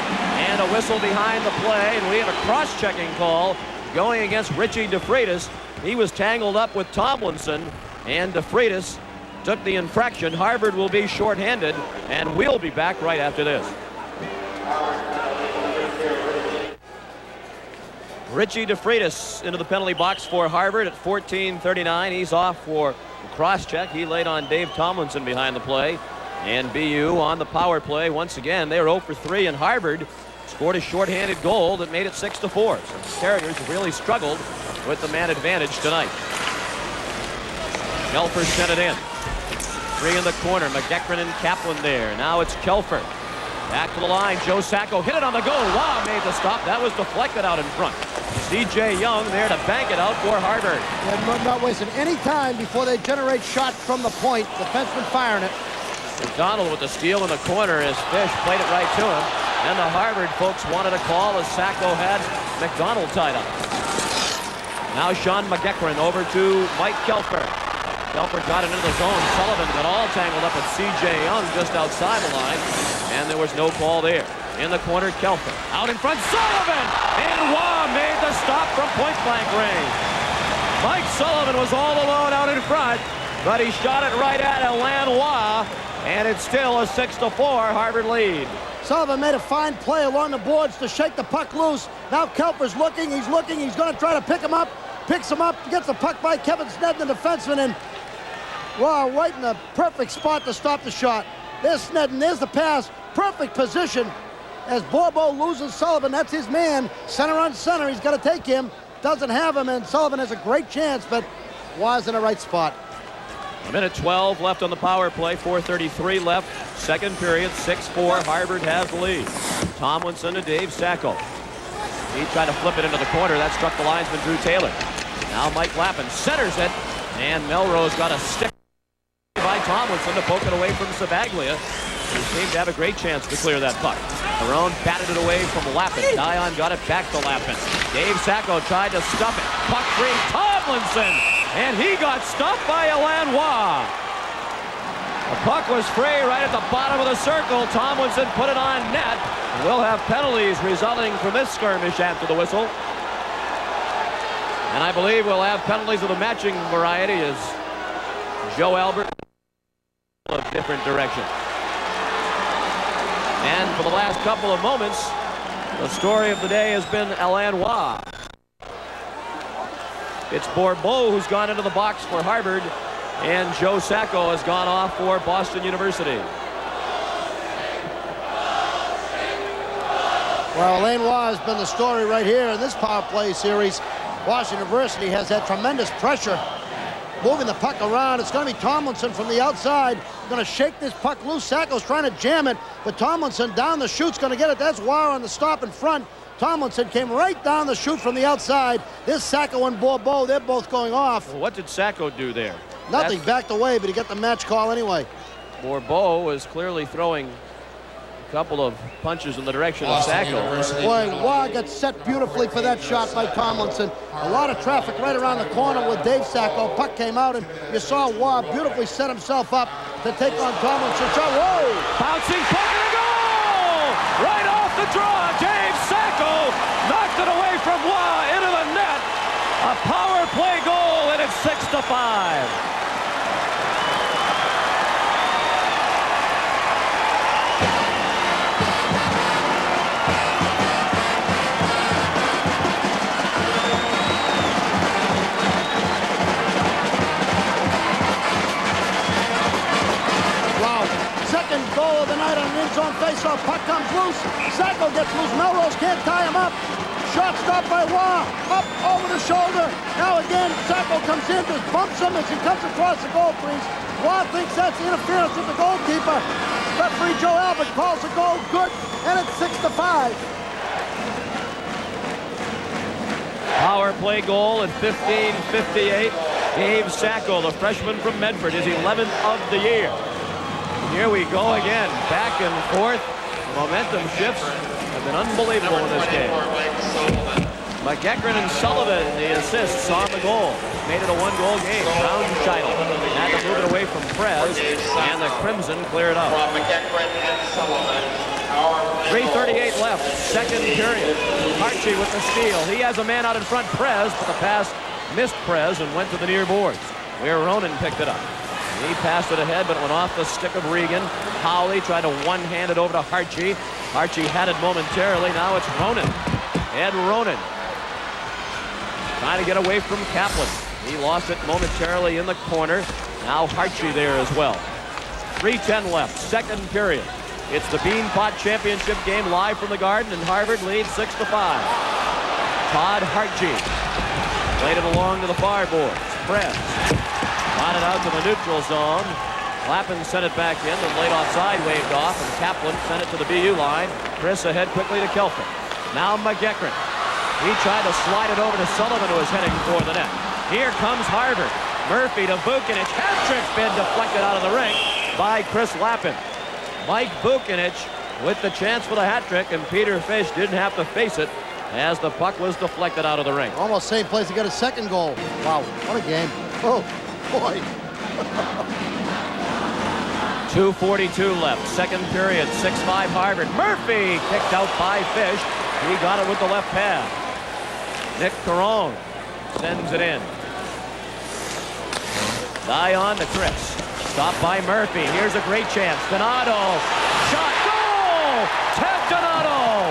and a whistle behind the play, and we have a cross-checking call going against Richie De Freitas. He was tangled up with Tomlinson, and De Freitas took the infraction. Harvard will be shorthanded, and we'll be back right after this. Richie De Freitas into the penalty box for Harvard at 14:39. He's off for cross-check. He laid on Dave Tomlinson behind the play. And BU on the power play once again. They were 0 for 3, and Harvard scored a shorthanded goal that made it 6-4. So the Terriers really struggled with the man advantage tonight. Kelfer sent it in. 3 in the corner. McEachran and Kaplan there. Now it's Kelfer. Back to the line. Joe Sacco hit it on the go. Wow, made the stop. That was deflected out in front. C.J. Young there to bank it out for Harvard. They're not wasting any time before they generate shots from the point. Defenseman firing it. McDonald with the steal in the corner as Fish played it right to him. And the Harvard folks wanted a call as Sacco had McDonald tied up. Now Sean McEachran over to Mike Kelfer. Kelfer got it into the zone. Sullivan got all tangled up with C.J. Young just outside the line. And there was no call there. In the corner, Kelfer. Out in front, Sullivan! And Waugh made the stop from point-blank range. Mike Sullivan was all alone out in front, but he shot it right at Alain Waugh, and it's still a 6-4 Harvard lead. Sullivan made a fine play along the boards to shake the puck loose. Now Kelfer's looking, he's going to try to pick him up, picks him up, gets the puck by Kevin Snedden, the defenseman, and Waugh right in the perfect spot to stop the shot. There's Snedden, there's the pass, perfect position. As Bourbeau loses Sullivan, that's his man. Center on center, he's got to take him. Doesn't have him, and Sullivan has a great chance, but Waugh's in the right spot. A minute 12 left on the power play, 4:33 left. Second period, 6-4. Harvard has the lead. Tomlinson to Dave Sacco. He tried to flip it into the corner. That struck the linesman, Drew Taylor. Now Mike Lappin centers it, and Melrose got a stick by Tomlinson to poke it away from Savaglia. He seemed to have a great chance to clear that puck. Barone batted it away from Lappin. Dion got it back to Lappin. Dave Sacco tried to stuff it. Puck free, Tomlinson! And he got stuffed by Alain Waugh. The puck was free right at the bottom of the circle. Tomlinson put it on net. We'll have penalties resulting from this skirmish after the whistle. And I believe we'll have penalties of the matching variety as Joe Albert a different direction. And for the last couple of moments, the story of the day has been Alain Waugh. It's Bourbeau who's gone into the box for Harvard, and Joe Sacco has gone off for Boston University. Well, Alain Waugh has been the story right here in this power play series. Washington University has had tremendous pressure moving the puck around. It's going to be Tomlinson from the outside. Going to shake this puck loose. Sacco's trying to jam it, but Tomlinson down the chute's going to get it. That's Waugh on the stop in front. Tomlinson came right down the chute from the outside. This Sacco and Bourbeau, they're both going off. Well, what did Sacco do there? Nothing, backed away, but he got the match call anyway. Bourbeau was clearly throwing couple of punches in the direction of Sacco. Boy, Waugh got set beautifully for that shot by Tomlinson. A lot of traffic right around the corner with Dave Sacco. Puck came out, and you saw Waugh beautifully set himself up to take on Tomlinson. Whoa! Bouncing puck and a goal! Right off the draw, Dave Sacco knocked it away from Waugh into the net. A power play goal, and it's 6-5. Second goal of the night on an in-zone faceoff. Puck comes loose. Sacco gets loose. Melrose can't tie him up. Shot stopped by Waugh. Up over the shoulder. Now again, Sacco comes in, just bumps him as he comes across the goal crease. Waugh thinks that's interference with the goalkeeper. Referee Joe Albert calls the goal good, and it's 6-5. Power play goal at 15:58. Dave Sacco, the freshman from Medford, his 11th of the year. Here we go again, back and forth. Momentum shifts have been unbelievable in this game. McEachran and Sullivan, the assists on the goal. Made it a one-goal game. Brown Scheidel had to move it away from Prez, and the Crimson clear it out. 3:38 left, second period. Archie with the steal. He has a man out in front, Prez, but the pass missed Prez and went to the near boards, where Ronan picked it up. He passed it ahead, but it went off the stick of Regan. Howley tried to one-hand it over to Hartje. Hartje had it momentarily. Now it's Ronan. Ed Ronan trying to get away from Kaplan. He lost it momentarily in the corner. Now Hartje there as well. 3:10 left, second period. It's the Beanpot Championship game live from the Garden, and Harvard leads 6-5. Todd Hartje played it along to the far boards. Press. Got it out to the neutral zone. Lappin sent it back in, then laid offside, waved off, and Kaplan sent it to the BU line. Chris ahead quickly to Kelfin. Now McEachran. He tried to slide it over to Sullivan, who was heading for the net. Here comes Harvard. Murphy to Vukinich. Hat-trick's been deflected out of the ring by Chris Lappin. Mike Vukinich with the chance for the hat-trick, and Peter Fish didn't have to face it as the puck was deflected out of the ring. Almost same place to get a second goal. Wow, what a game. Oh, boy. 2:42 left, second period, 6-5 Harvard. Murphy kicked out by Fish. He got it with the left pad. Nick Caron sends it in. Dion to Chris. Stopped by Murphy. Here's a great chance. Donato. Shot. Goal! Ted Donato.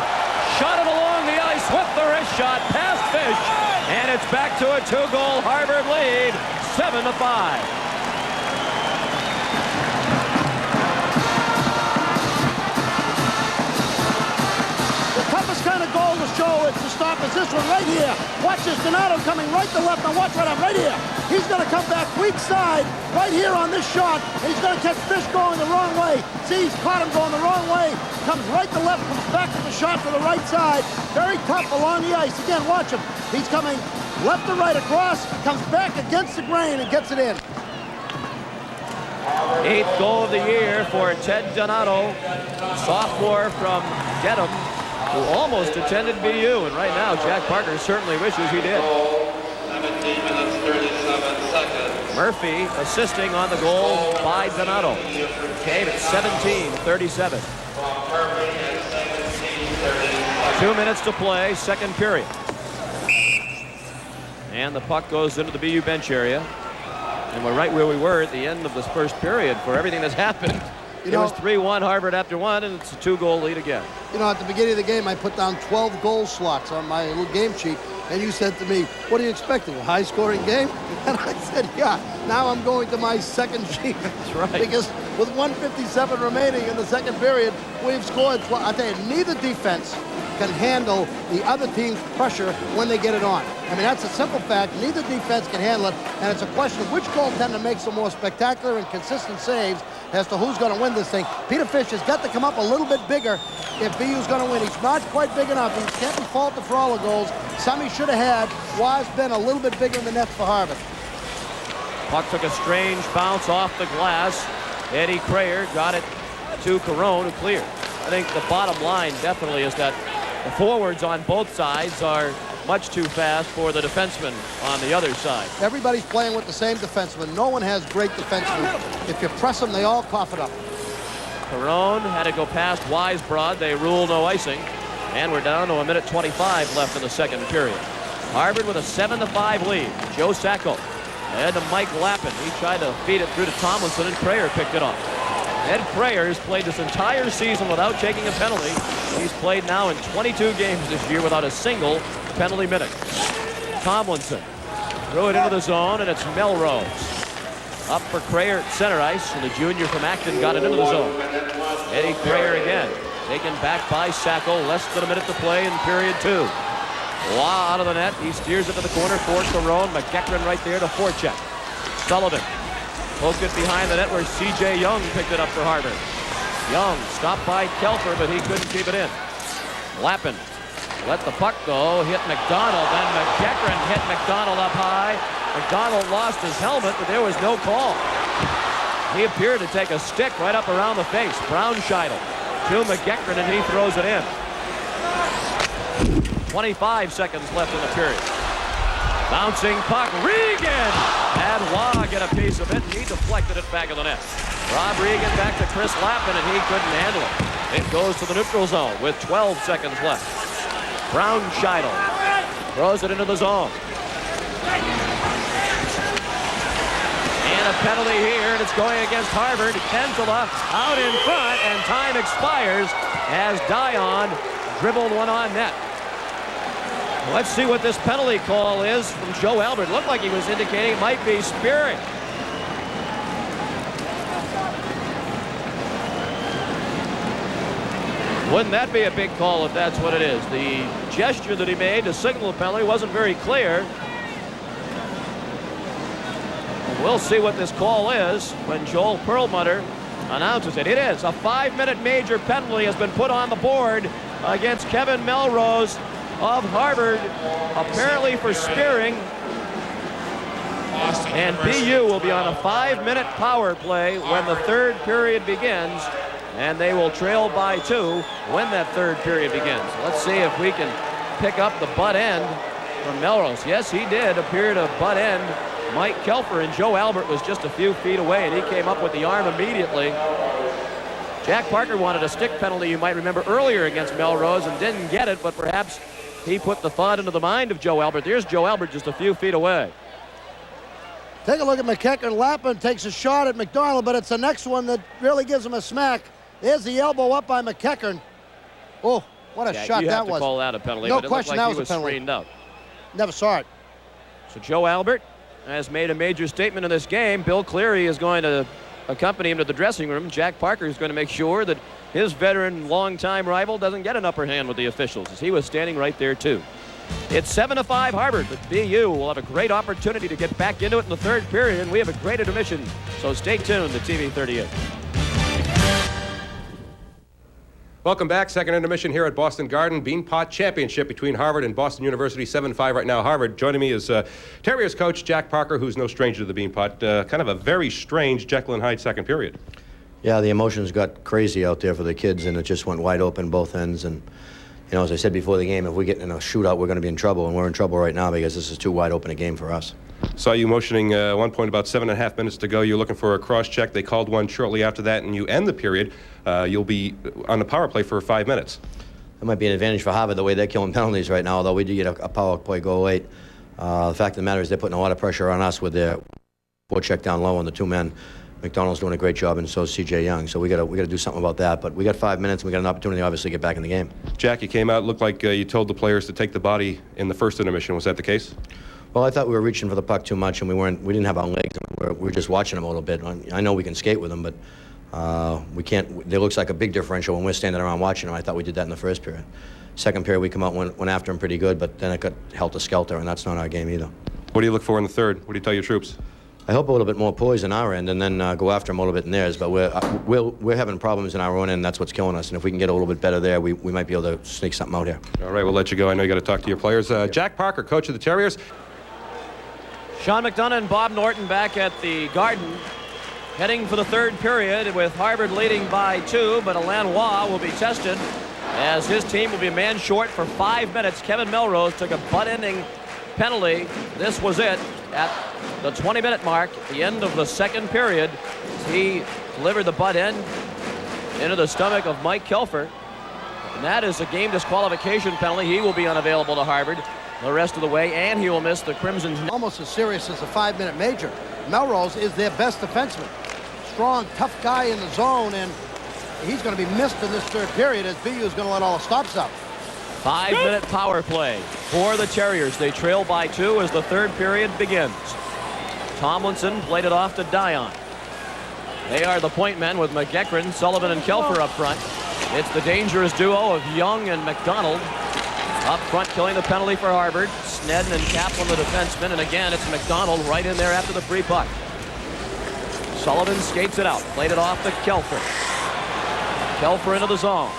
Shot it along the ice with the wrist shot past Fish. And it's back to a two-goal Harvard lead, 7-5. Toughest kind of goal to show it to stop is this one right here. Watch this, Donato coming right to left, and watch right up, right here. He's going to come back weak side right here on this shot, and he's going to catch Fish going the wrong way. See, he's caught him going the wrong way. Comes right to left, comes back to the shot to the right side. Very tough along the ice. Again, watch him. He's coming left to right across, comes back against the grain and gets it in. 8th goal of the year for Ted Donato, sophomore from Dedham, who almost attended BU, and right now Jack Parker certainly wishes he did. 17 minutes, 37 seconds. Murphy assisting on the goal by Donato. Came at 17:37. 2 minutes to play, second period. And the puck goes into the BU bench area. And we're right where we were at the end of this first period for everything that's happened. It was 3-1 Harvard after one, and it's a 2-goal lead again. You know, at the beginning of the game, I put down 12 goal slots on my little game sheet, and you said to me, what are you expecting, a high-scoring game? And I said, yeah. Now I'm going to my second sheet. That's right. Because with 1:57 remaining in the second period, we've scored 12. I tell you, neither defense can handle the other team's pressure when they get it on. I mean, that's a simple fact. Neither defense can handle it, and it's a question of which goaltender makes the more spectacular and consistent saves as to who's going to win this thing. Peter Fish has got to come up a little bit bigger if BU's going to win. He's not quite big enough. He can't be faulted for all the goals. Some he should have had. Was been a little bit bigger in the nets for Harvard. Puck took a strange bounce off the glass. Eddie Crayer got it to Caron, who cleared. I think the bottom line definitely is that the forwards on both sides are much too fast for the defensemen on the other side. Everybody's playing with the same defenseman. No one has great defensemen. If you press them, they all cough it up. Perone had to go past Weisbrod. They rule no icing. And we're down to a minute 25 left in the second period. Harvard with a 7-5 lead. Joe Sacco. And to Mike Lappin. He tried to feed it through to Tomlinson, and Prayer picked it off. Ed Prayer has played this entire season without taking a penalty. He's played now in 22 games this year without a single penalty minute. Tomlinson threw it into the zone, and it's Melrose. Up for Prayer at center ice, and the junior from Acton got it into the zone. Eddie Prayer again, taken back by Sacco. Less than a minute to play in period 2. Wow, out of the net. He steers it to the corner for Carone. McEachran right there to forecheck. Sullivan poked it behind the net where C.J. Young picked it up for Harvard. Young stopped by Kelfer, but he couldn't keep it in. Lappin let the puck go, hit McDonald, then McEachran hit McDonald up high. McDonald lost his helmet, but there was no call. He appeared to take a stick right up around the face. Brownscheidel to McEachran, and he throws it in. 25 seconds left in the period. Bouncing puck, Regan! Had Waugh get a piece of it, and he deflected it back of the net. Rob Regan back to Chris Lappin, and he couldn't handle it. It goes to the neutral zone with 12 seconds left. Brownscheidel throws it into the zone. And a penalty here, and it's going against Harvard. Kentala out in front, and time expires as Dion dribbled one on net. Let's see what this penalty call is from Joe Albert. Looked like he was indicating it might be spearing. Wouldn't that be a big call if that's what it is? The gesture that he made to signal a penalty wasn't very clear. We'll see what this call is when Joel Perlmutter announces it. It is a 5-minute major penalty has been put on the board against Kevin Melrose of Harvard, apparently for spearing. And BU will be on a 5-minute power play when the third period begins, and they will trail by 2 when that third period begins. Let's see if we can pick up the butt end from Melrose. Yes, he did appear to butt end Mike Kelfer, and Joe Albert was just a few feet away, and he came up with the arm immediately. Jack Parker wanted a stick penalty, you might remember, earlier against Melrose and didn't get it, but perhaps he put the thought into the mind of Joe Albert. There's Joe Albert just a few feet away. Take a look at McEachran. Lappin takes a shot at McDonald, but it's the next one that really gives him a smack. There's the elbow up by McEachran. Oh, what a shot that was. You have to call that a penalty, no but it question, looked like that was a penalty. screened up. Never saw it. So Joe Albert has made a major statement in this game. Bill Cleary is going to accompany him to the dressing room. Jack Parker is going to make sure that his veteran, longtime rival doesn't get an upper hand with the officials, as he was standing right there too. It's 7-5 Harvard, but BU will have a great opportunity to get back into it in the third period, and we have a great intermission, so stay tuned to TV 38. Welcome back. Second intermission here at Boston Garden. Beanpot Championship between Harvard and Boston University. 7-5 right now. Harvard. Joining me is Terriers coach Jack Parker, who's no stranger to the Beanpot. Kind of a very strange Jekyll and Hyde second period. Yeah, the emotions got crazy out there for the kids, and it just went wide open both ends. And, you know, as I said before the game, if we get in a shootout, we're going to be in trouble, and we're in trouble right now because this is too wide open a game for us. Saw you motioning at one point about 7.5 minutes to go. You're looking for a cross-check. They called one shortly after that, and you end the period. You'll be on the power play for 5 minutes. That might be an advantage for Harvard, the way they're killing penalties right now, although we do get a power play goal late. The fact of the matter is they're putting a lot of pressure on us with their forecheck down low on the 2 men. McDonald's doing a great job, and so is C.J. Young. So we got to do something about that. But we got 5 minutes, and we got an opportunity, obviously, to get back in the game. Jack, you came out, looked like you told the players to take the body in the first intermission. Was that the case? Well, I thought we were reaching for the puck too much, and we didn't have our legs. We were just watching them a little bit. I know we can skate with them, but we can't. There looks like a big differential when we're standing around watching them. I thought we did that in the first period. Second period, we come out went after them pretty good, but then it got helter-skelter, and that's not our game either. What do you look for in the third? What do you tell your troops? I hope a little bit more poise on our end, and then go after them a little bit in theirs. But we're having problems in our own end. That's what's killing us. And if we can get a little bit better there, we might be able to sneak something out here. All right, we'll let you go. I know you got to talk to your players. Jack Parker, coach of the Terriers. Sean McDonough and Bob Norton back at the Garden. heading for the third period with Harvard leading by 2, but Alain Waugh will be tested as his team will be a man short for 5 minutes. Kevin Melrose took a butt-ending penalty. This was it at the 20-minute mark, the end of the second period. He delivered the butt end into the stomach of Mike Kelfer, and that is a game disqualification penalty. He will be unavailable to Harvard the rest of the way, and he will miss the Crimson's. Almost as serious as a 5-minute major. Melrose is their best defenseman. Strong, tough guy in the zone, and he's going to be missed in this third period as BU is going to let all the stops out. 5-minute power play for the Terriers. They trail by 2 as the third period begins. Tomlinson played it off to Dion. They are the point men with McEachran, Sullivan, and Kelfer up front. It's the dangerous duo of Young and McDonald up front, killing the penalty for Harvard. Snedden and Kaplan, the defensemen, and again it's McDonald right in there after the free puck. Sullivan skates it out, played it off to Kelfer. Kelfer into the zone.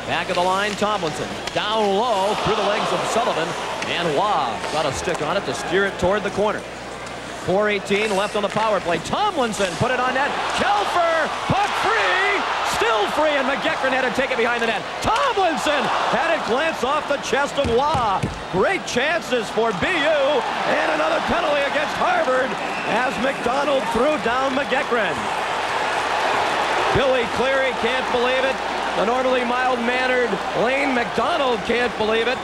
Back of the line, Tomlinson. Down low through the legs of Sullivan, and Waugh got a stick on it to steer it toward the corner. 4:18 left on the power play. Tomlinson put it on net. Kelfer, puck free, still free, and McEachran had to take it behind the net. Tomlinson had it glance off the chest of Waugh. Great chances for BU, and another penalty against Harvard as McDonald threw down McEachran. Billy Cleary can't believe it. The normally mild-mannered Lane McDonald can't believe it.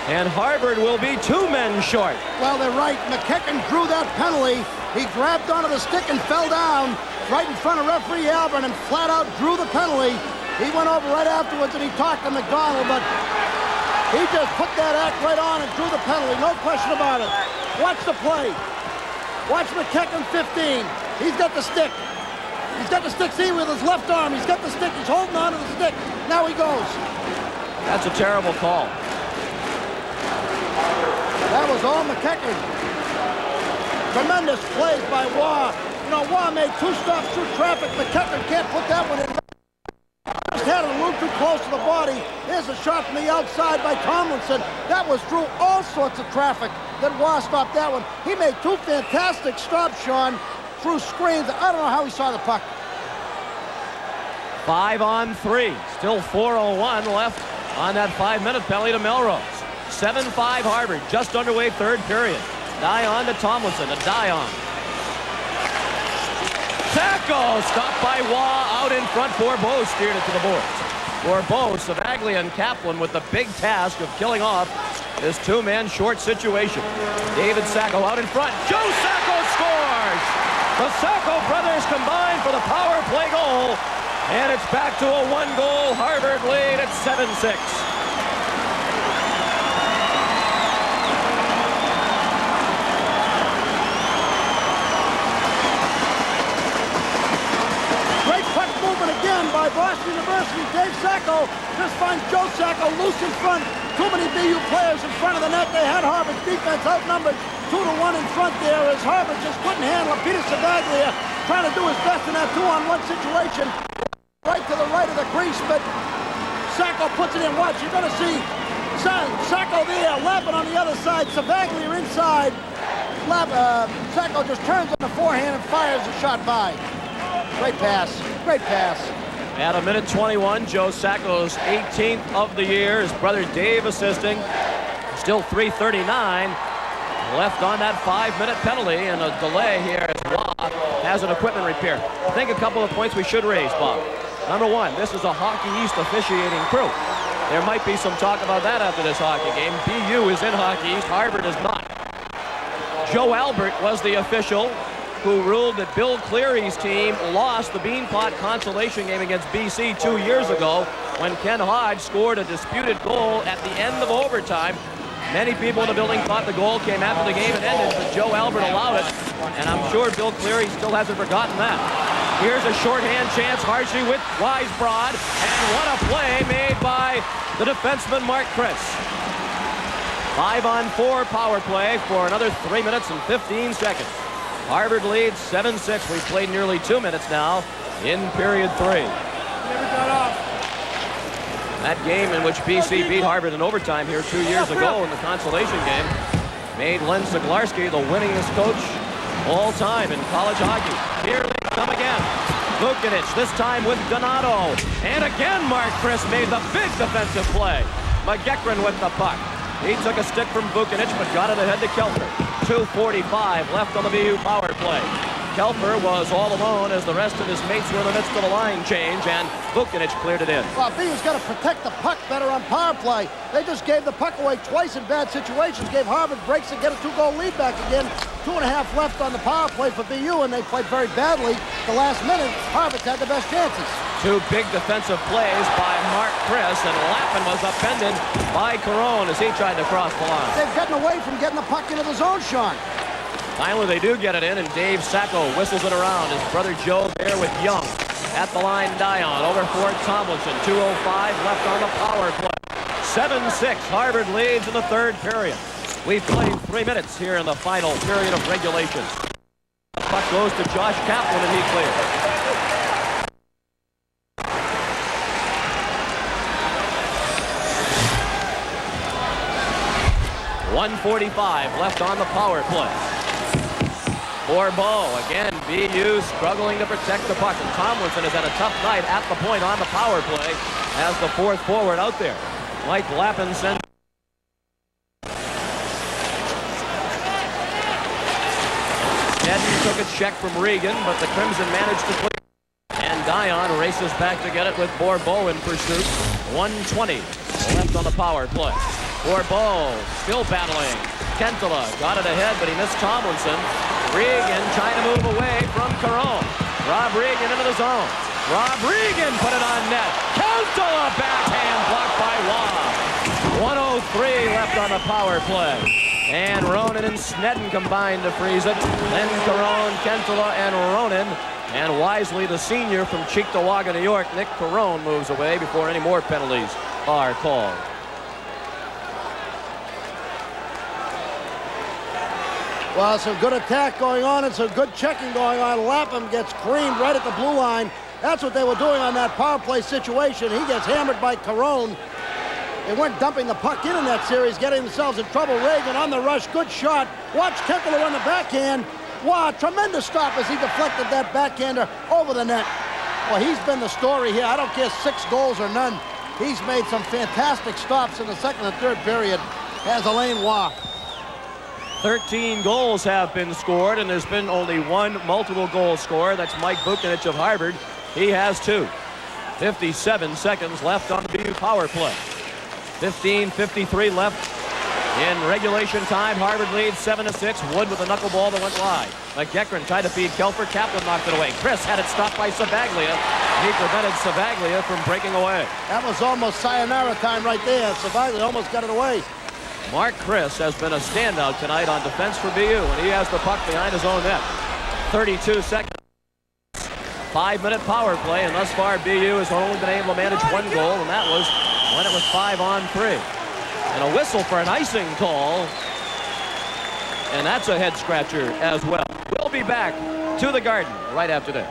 And Harvard will be 2 men short. Well, they're right. McEachran drew that penalty. He grabbed onto the stick and fell down right in front of referee Albert and flat out drew the penalty. He went over right afterwards and he talked to McDonald, but he just put that act right on and drew the penalty. No question about it. Watch the play. Watch McEachran 15. He's got the stick. He's got the stick, see, with his left arm. He's got the stick. He's holding on to the stick. Now he goes. That's a terrible call. That was all McEachran. Tremendous plays by Waugh. You know, Waugh made 2 stops through traffic. McEachran can't put that one in. Just had it a little too close to the body. Here's a shot from the outside by Tomlinson. That was through all sorts of traffic that Waugh stopped that one. He made 2 fantastic stops, Sean, through screens. I don't know how he saw the puck. 5-on-3. Still 4:01 left on that 5-minute penalty to Melrose. 7-5 Harvard, just underway third period. Dion to Tomlinson, to Dion. Tackle, stopped by Waugh, out in front. Bourbeau steered it to the boards. Bourbeau, Savaglia, and Kaplan with the big task of killing off this 2-man short situation. David Sacco out in front. Joe Sacco scores! The Sacco brothers combine for the power play goal, and it's back to a 1-goal Harvard lead at 7-6. Again by Boston University. Dave Sacco just finds Joe Sacco loose in front. Too many BU players in front of the net. They had Harvard's defense outnumbered 2-1 in front there as Harvard just couldn't handle it. Peter Savaglia trying to do his best in that 2-on-1 situation. Right to the right of the crease, but Sacco puts it in. Watch, you're going to see Sacco there, Lappin on the other side, Savaglia inside. Sacco just turns on the forehand and fires a shot by. Great pass. Great pass. At 1:21, Joe Sacco's 18th of the year. His brother Dave assisting. Still 3:39 left on that 5-minute penalty, and a delay here as Waugh has an equipment repair. I think a couple of points we should raise, Bob. Number 1, this is a Hockey East officiating crew. There might be some talk about that after this hockey game. BU is in Hockey East, Harvard is not. Joe Albert was the official who ruled that Bill Cleary's team lost the Beanpot consolation game against BC 2 years ago when Ken Hodge scored a disputed goal at the end of overtime. Many people in the building thought the goal came after the game had ended, but Joe Albert allowed it, and I'm sure Bill Cleary still hasn't forgotten that. Here's a shorthand chance, Harshey with Weisbrod, and what a play made by the defenseman Mark Chris. 5-on-4 power play for another 3 minutes and 15 seconds. Harvard leads 7-6. We've played nearly 2 minutes now in period 3. Never got off. That game in which BC beat Harvard in overtime here 2 years ago in the consolation game made Len Zaglarski the winningest coach all time in college hockey. Here they come again. Vucinic, this time with Donato. And again, Mark Chris made the big defensive play. McEachran with the puck. He took a stick from Vucinic, but got it ahead to Kelfer. 2:45 left on the BU power play. Kelfer was all alone as the rest of his mates were in the midst of a line change, and Vucinic cleared it in. Well, BU's got to protect the puck better on power play. They just gave the puck away twice in bad situations, gave Harvard breaks to get a 2-goal lead back again. 2.5 left on the power play for BU, and they played very badly. The last minute, Harvard's had the best chances. Two big defensive plays by Mark Chris, and Lappin was upended by Caron as he tried to cross the line. They've gotten away from getting the puck into the zone, Sean. Finally, they do get it in, and Dave Sacco whistles it around. His brother Joe there with Young. At the line, Dion over for Tomlinson. 2:05 left on the power play. 7-6, Harvard leads in the third period. We've played 3 minutes here in the final period of regulation. The puck goes to Josh Kaplan, and he clears. .145 left on the power play. Bourbeau, again, BU struggling to protect the puck, and Tomlinson has had a tough night at the point on the power play as the fourth forward out there. Mike Lappin sends. Snedden took a check from Regan, but the Crimson managed to clear. And Dion races back to get it with Bourbeau in pursuit. 1:20 left on the power play. Bourbeau still battling. Kentola got it ahead, but he missed Tomlinson. Regan trying to move away from Caron. Rob Regan into the zone. Rob Regan put it on net. Kentola backhand blocked by Waugh. 1:03 left on the power play. And Ronan and Snedden combined to freeze it. Then Caron, Kentola, and Ronan. And wisely, the senior from Cheektowaga, New York, Nick Caron, moves away before any more penalties are called. Well, some good attack going on and some good checking going on. Lapham gets creamed right at the blue line. That's what they were doing on that power play situation. He gets hammered by Caron. They weren't dumping the puck in that series, getting themselves in trouble. Reagan on the rush, good shot. Watch Kentola on the backhand. Wow, tremendous stop as he deflected that backhander over the net. Well, he's been the story here. I don't care 6 goals or none. He's made some fantastic stops in the second and third period as Alain Waugh. 13 goals have been scored, and there's been only one multiple goal scorer. That's Mike Vucinic of Harvard. He has 2. 57 seconds left on the BU power play. 15:53 left in regulation time. Harvard leads 7-6. Wood with a knuckleball that went wide. McEachran tried to feed Kelfer. Kaplan knocked it away. Chris had it stopped by Savaglia. He prevented Savaglia from breaking away. That was almost sayonara time right there. Savaglia almost got it away. Mark Chris has been a standout tonight on defense for BU, and he has the puck behind his own net. 32 seconds. 5-minute power play, and thus far BU has only been able to manage 1 goal, and that was when it was 5-on-3. And a whistle for an icing call, and that's a head scratcher as well. We'll be back to the Garden right after this.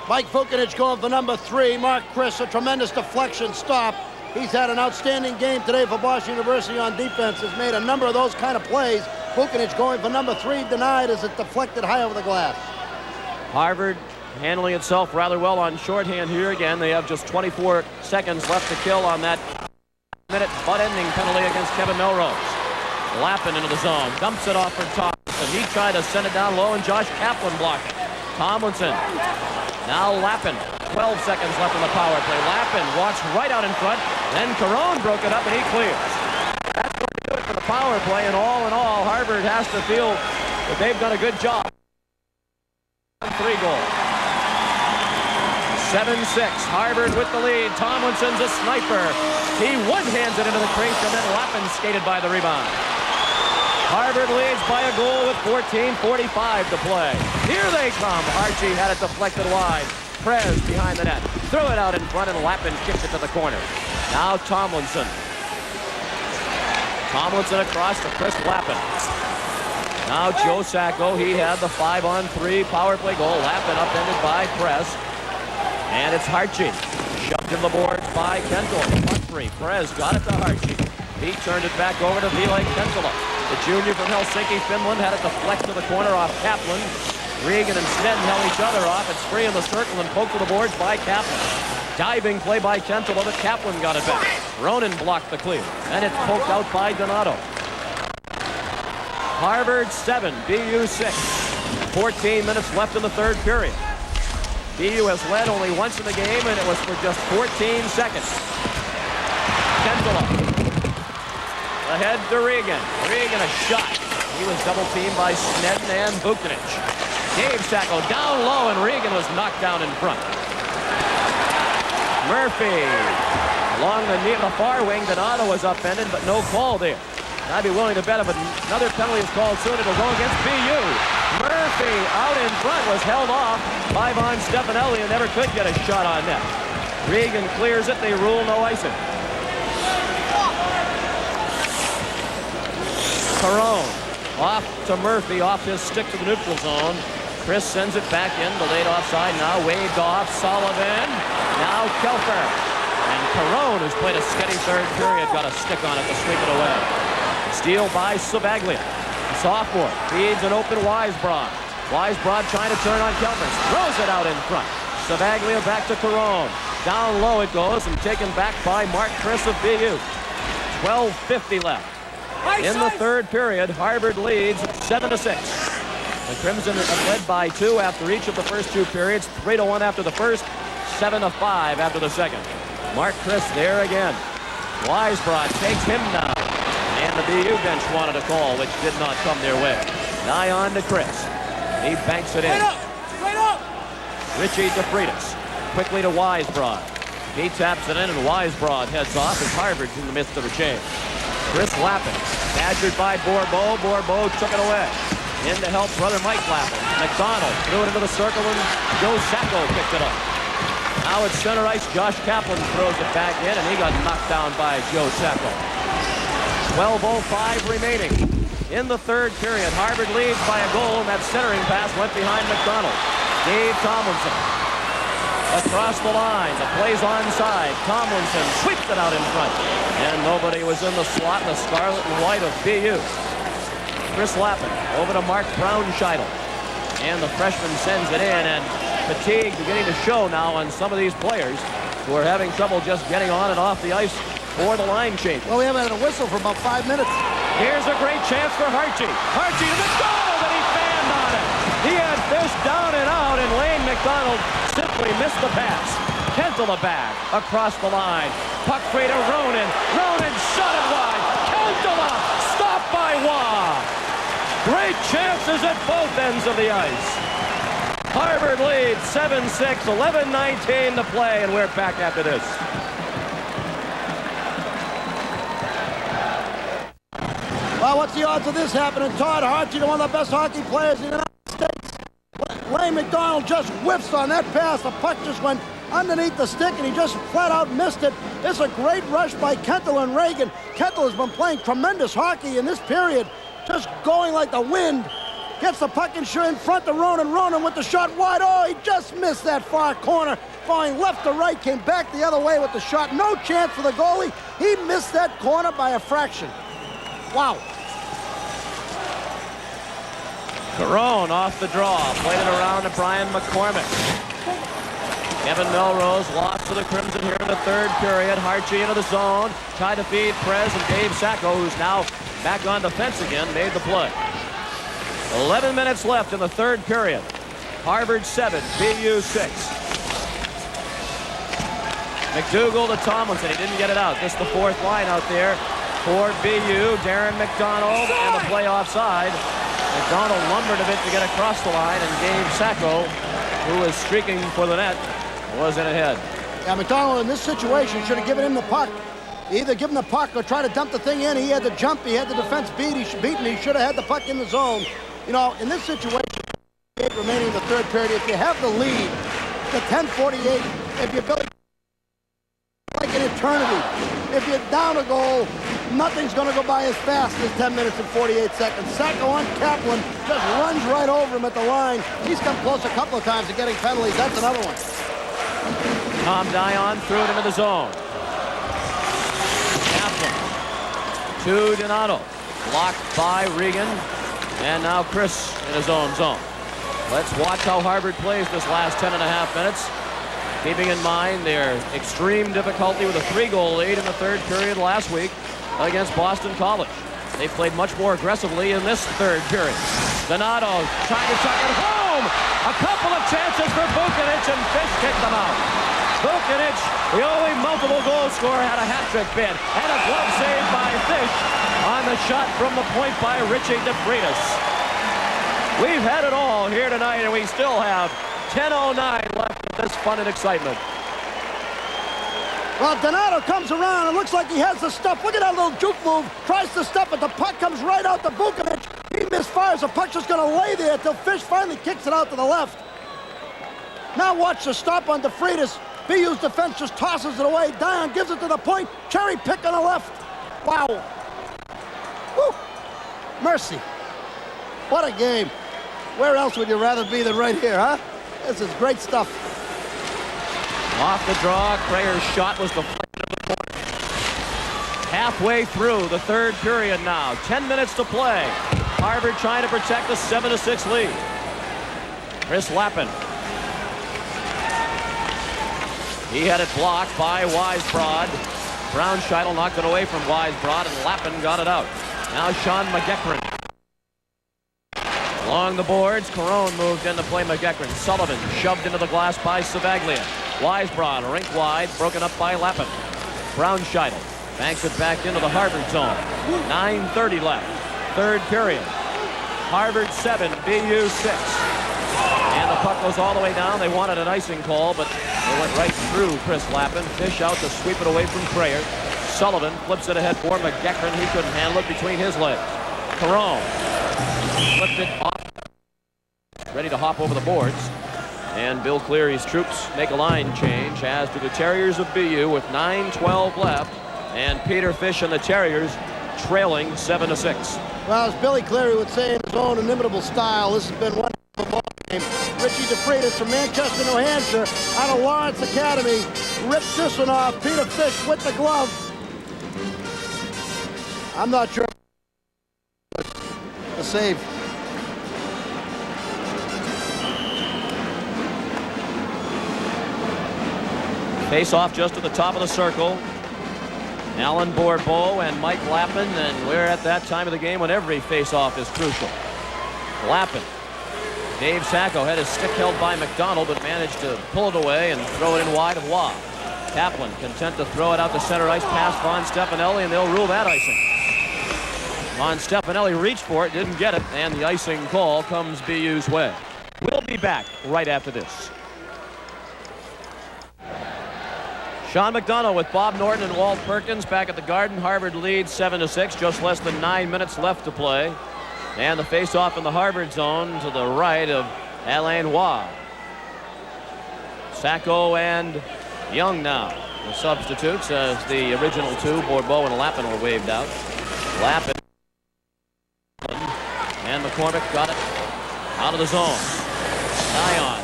Mike Vucinic going for number 3. Mark Chris, a tremendous deflection stop. He's had an outstanding game today for Boston University on defense. Has made a number of those kind of plays. Vucinic going for number 3, denied as it deflected high over the glass. Harvard handling itself rather well on shorthand here again. They have just 24 seconds left to kill on that minute butt-ending penalty against Kevin Melrose. Lappin into the zone, dumps it off for Tomlinson. He tried to send it down low, and Josh Kaplan blocked it. Tomlinson. Now Lappin, 12 seconds left on the power play. Lappin walks right out in front, then Caron broke it up, and he clears. That's going to do it for the power play, and all in all, Harvard has to feel that they've done a good job. 3 goals. 7-6, Harvard with the lead. Tomlinson's a sniper. He one-hands it into the crease, and then Lappin skated by the rebound. Harvard leads by a goal with 14:45 to play. Here they come. Archie had it deflected wide. Prez behind the net. Threw it out in front, and Lappin kicked it to the corner. Now Tomlinson. Tomlinson across to Chris Lappin. Now Joe Sacco. He had the 5-on-3 power play goal. Lappin upended by Prez. And it's Harchie. Shoved in the boards by Kendall. Puck free. Prez got it to Harchie. He turned it back over to Ville Kentala. The junior from Helsinki, Finland, had it deflect to the corner off Kaplan. Regan and Snedden held each other off. It's free in the circle and poked to the boards by Kaplan. Diving play by Kentala, but Kaplan got it back. Ronan blocked the clear, and it's poked out by Donato. Harvard 7, BU 6. 14 minutes left in the third period. BU has led only once in the game, and it was for just 14 seconds. Kentala. Ahead to Regan. Regan a shot. He was double-teamed by Snedden and Vucinic. Gabe Sacco down low, and Regan was knocked down in front. Murphy. Along the far wing, Donato was upended, but no call there. I'd be willing to bet if another penalty is called soon, it'll go against BU. Murphy out in front was held off by Von Stefanelli and never could get a shot on net. Regan clears it. They rule no icing. Perone off to Murphy, off his stick to the neutral zone. Chris sends it back in, delayed offside, now waved off. Sullivan, now Kelfer. And Perone, who's played a steady third period, got a stick on it to sweep it away. Steal by Sabaglia. The sophomore feeds an open Weisbrod. Weisbrod trying to turn on Kelfer. Throws it out in front. Sabaglia back to Perone. Down low it goes and taken back by Mark Chris of BU. 12:50 left. In the third period, Harvard leads 7-6. The Crimson have led by 2 after each of the first 2 periods, 3-1 after the first, 7-5 after the second. Mark Chris there again. Weisbrod takes him down. And the BU bench wanted a call, which did not come their way. Nigh on to Chris. He banks it in. Straight up! Richie DeFreitas. Quickly to Weisbrod. He taps it in, and Weisbrod heads off as Harvard's in the midst of a change. Chris Lappin, badgered by Bourbeau. Bourbeau took it away. In to help brother Mike Lappin. McDonald threw it into the circle, and Joe Sacco picked it up. Now it's center ice. Josh Kaplan throws it back in, and he got knocked down by Joe Sacco. 12:05 remaining in the third period. Harvard leads by a goal, and that centering pass went behind McDonald. Dave Tomlinson across the line. The play's onside. Tomlinson sweeps it out in front, and nobody was in the slot in the scarlet and white of BU. Chris Lappin over to Mark Braunscheidel, and the freshman sends it in, and fatigue beginning to show now on some of these players who are having trouble just getting on and off the ice for the line change. Well, we haven't had a whistle for about 5 minutes. Here's a great chance for Hartje. Hartje to McDonald, and he fanned on it. He had this down and out, and Lane McDonald simply missed the pass. Kentala back across the line. Puck free to Ronan. Ronan shot it wide. Kentala stopped by Waugh. Great chances at both ends of the ice. Harvard leads 7-6, 11:19 to play, and we're back after this. Well, what's the odds of this happening? Todd Hartje, one of the best hockey players in the United States. Lane McDonald just whiffs on that pass. The puck just went underneath the stick, and he just flat out missed it. It's a great rush by Kentala and Regan. Kentala has been playing tremendous hockey in this period, just going like the wind. Gets the puck in front of Ronan. Ronan with the shot wide. Oh, he just missed that far corner. Going left to right, came back the other way with the shot. No chance for the goalie. He missed that corner by a fraction. Wow. Perone off the draw. Played it around to Brian McCormick. Kevin Melrose lost to the Crimson here in the third period. Hartje into the zone. Tried to feed Prez, and Dave Sacco, who's now back on defense again, made the play. 11 minutes left in the third period. Harvard 7, BU 6. McDougall to Tomlinson. He didn't get it out. Just the fourth line out there for BU. Darren McDonald, and the play offside. McDonald lumbered a bit to get across the line, and Dave Sacco, who was streaking for the net, was in ahead. Yeah, McDonald in this situation should have given him the puck. Either give him the puck or try to dump the thing in. He had the jump. He had the defense beaten. He should have had the puck in the zone. You know, in this situation, remaining in the third period, if you have the lead, the 10:48, if you build like an eternity, if you're down a goal, nothing's going to go by as fast as 10 minutes and 48 seconds. Sacco on Kaplan just runs right over him at the line. He's come close a couple of times to getting penalties. That's another one. Tom Dion threw it into the zone. Kaplan to Donato. Blocked by Regan. And now Chris in his own zone. Let's watch how Harvard plays this last 10.5 minutes. Keeping in mind their extreme difficulty with a 3-goal lead in the third period last week against Boston College. They played much more aggressively in this third period. Donato trying to chuck it home. A couple of chances for Vucinic, and Fish kicked them out. Vucinic, the only multiple goal scorer, had a hat-trick bid, and a glove save by Fish on the shot from the point by Richie DeFreitas. We've had it all here tonight, and we still have 10:09 left of this fun and excitement. Well, Donato comes around. It looks like he has the stuff. Look at that little juke move. Tries to stuff it. The puck comes right out to Vucinic. He misfires. The puck's just going to lay there until Fish finally kicks it out to the left. Now watch the stop on DeFreitas. BU's defense just tosses it away. Dion gives it to the point. Cherry pick on the left. Wow. Woo. Mercy. What a game. Where else would you rather be than right here, huh? This is great stuff. Off the draw, Crayer's shot was deflected to the corner. Halfway through the third period now. 10 minutes to play. Harvard trying to protect the 7-6 lead. Chris Lappin. He had it blocked by Weisbrod. Brownscheitel knocked it away from Weisbrod, and Lappin got it out. Now Sean McEachran. Along the boards, Carone moved in to play McEachran. Sullivan shoved into the glass by Savaglia. Weisbrod, rink wide, broken up by Lappin. Brownscheitel banks it back into the Harvard zone. 9:30 left. Third period. Harvard 7, BU 6. And the puck goes all the way down. They wanted an icing call, but they went right through Chris Lappin. Fish out to sweep it away from Crayer. Sullivan flips it ahead for McEachran. He couldn't handle it between his legs. Carone flipped it off. Ready to hop over the boards. And Bill Cleary's troops make a line change, as do the Terriers of BU with 9:12 left. And Peter Fish and the Terriers trailing 7-6. Well, as Billy Cleary would say in his own inimitable style, this has been one of a ball game. Richie DeFreitas from Manchester, New Hampshire, out of Lawrence Academy, ripped this one off. Peter Fish with the glove. I'm not sure the save. Face off just at the top of the circle. Alan Bourbeau and Mike Lappin, and we're at that time of the game when every face-off is crucial. Lappin. Dave Sacco had his stick held by McDonald, but managed to pull it away and throw it in wide of Waugh. Kaplan content to throw it out to center ice past Von Stefanelli, and they'll rule that icing. Von Stefanelli reached for it, didn't get it, and the icing call comes BU's way. We'll be back right after this. Sean McDonough with Bob Norton and Walt Perkins back at the Garden. Harvard leads 7-6, just less than 9 minutes left to play. And the face-off in the Harvard zone to the right of Alain Waugh. Sacco and Young now, the substitutes, as the original two, Bourbeau and Lappin, were waved out. Lappin and McCormick got it out of the zone. Dion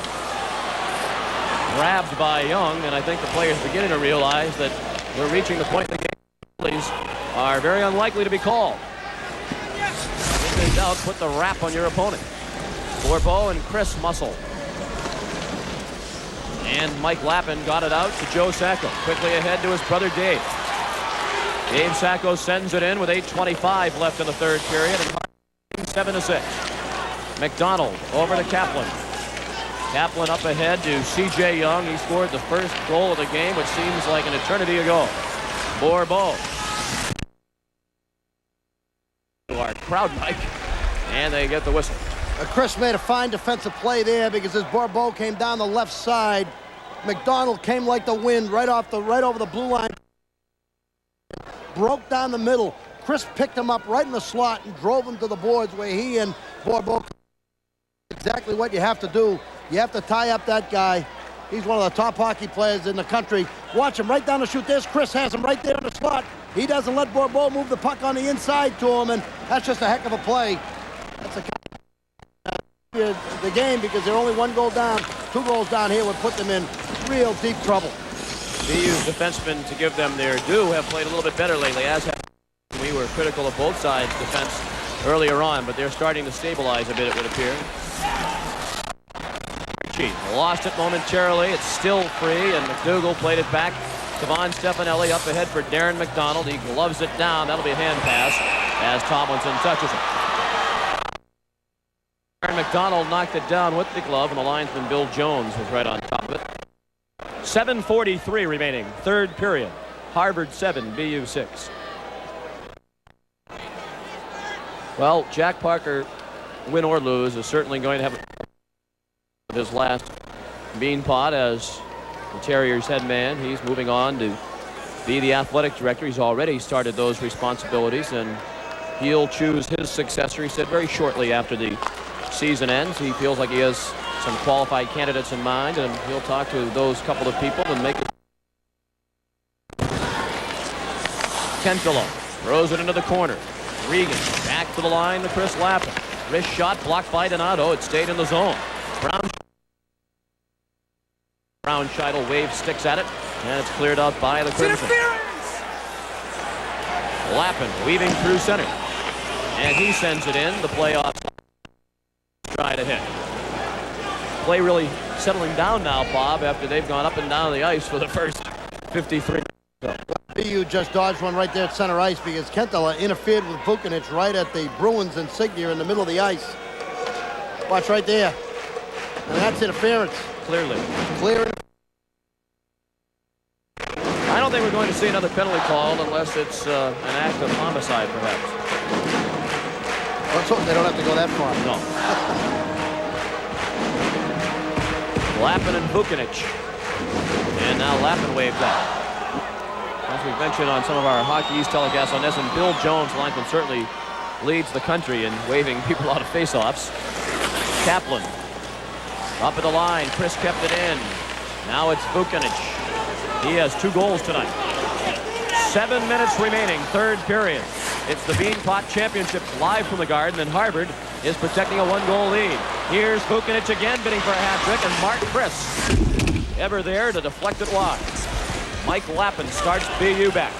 grabbed by Young, and I think the players are beginning to realize that we're reaching the point in the game where penalties are very unlikely to be called. If in doubt, put the wrap on your opponent. Bourbeau and Chris Muscle. And Mike Lappin got it out to Joe Sacco. Quickly ahead to his brother Dave. Dave Sacco sends it in with 8:25 left in the third period, and 7-6. McDonald over to Kaplan. Kaplan up ahead to C.J. Young. He scored the first goal of the game, which seems like an eternity ago. Bourbeau. To our crowd mic, and they get the whistle. Chris made a fine defensive play there because as Bourbeau came down the left side, McDonald came like the wind right over the blue line. Broke down the middle. Chris picked him up right in the slot and drove him to the boards where he and Bourbeau. Exactly what you have to do. You have to tie up that guy. He's one of the top hockey players in the country. Watch him right down the chute. There's Chris, has him right there in the slot. He doesn't let Bourbeau move the puck on the inside to him, and that's just a heck of a play. That's the game because they're only 1 goal down. 2 goals down here would put them in real deep trouble. BU's defensemen, to give them their due, have played a little bit better lately, as we were were critical of both sides' defense earlier on, but they're starting to stabilize a bit, it would appear. Lost it momentarily. It's still free, and McDougall played it back to Von Stefanelli up ahead for Darren McDonald. He gloves it down. That'll be a hand pass as Tomlinson touches it. Darren McDonald knocked it down with the glove, and the linesman Bill Jones was right on top of it. 7:43 remaining, third period. Harvard 7, BU 6. Well, Jack Parker, win or lose, is certainly going to have his last Beanpot as the Terriers head man. He's moving on to be the athletic director. He's already started those responsibilities, and he'll choose his successor. He said very shortly after the season ends. He feels like he has some qualified candidates in mind, and he'll talk to those couple of people and make it. Kentillo throws it into the corner. Regan back to the line to Chris Lappin. Wrist shot blocked by Donato. It stayed in the zone. Brown Scheidel waves sticks at it, and it's cleared out by the Crimson. Lappin weaving through center, and he sends it in. The playoff try to hit. Play really settling down now, Bob, after they've gone up and down the ice for the first 53. BU just dodged one right there at center ice because Kentillo interfered with Vucinic right at the Bruins insignia in the middle of the ice. Watch right there. And that's interference. Clearly. Clear. I don't think we're going to see another penalty called unless it's an act of homicide, perhaps. Let's hope they don't have to go that far. No. Lappin and Vucinic. And now Lappin waved out. As we've mentioned on some of our Hockey East telecasts on this, and Bill Jones, the linesman, certainly leads the country in waving people out of faceoffs. Kaplan up at the line. Chris kept it in. Now it's Vucinic. He has 2 goals tonight. 7 minutes remaining, third period. It's the Beanpot Championship live from the Garden, and Harvard is protecting a 1-goal lead. Here's Vucinic again, bidding for a hat trick, and Mark Chris ever there to deflect it wide. Mike Lappin starts BU back.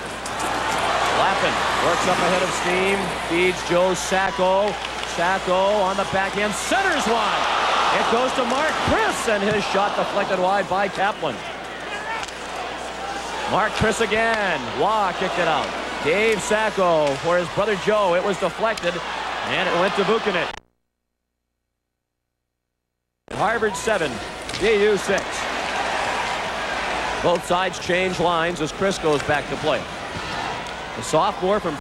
Lappin works up ahead of steam, feeds Joe Sacco. Sacco on the backhand, centers wide. It goes to Mark Chris, and his shot deflected wide by Kaplan. Mark Chris again. Waugh kicked it out. Dave Sacco for his brother Joe. It was deflected, and it went to Vucinic. Harvard 7, BU 6. Both sides change lines as Chris goes back to play. The sophomore from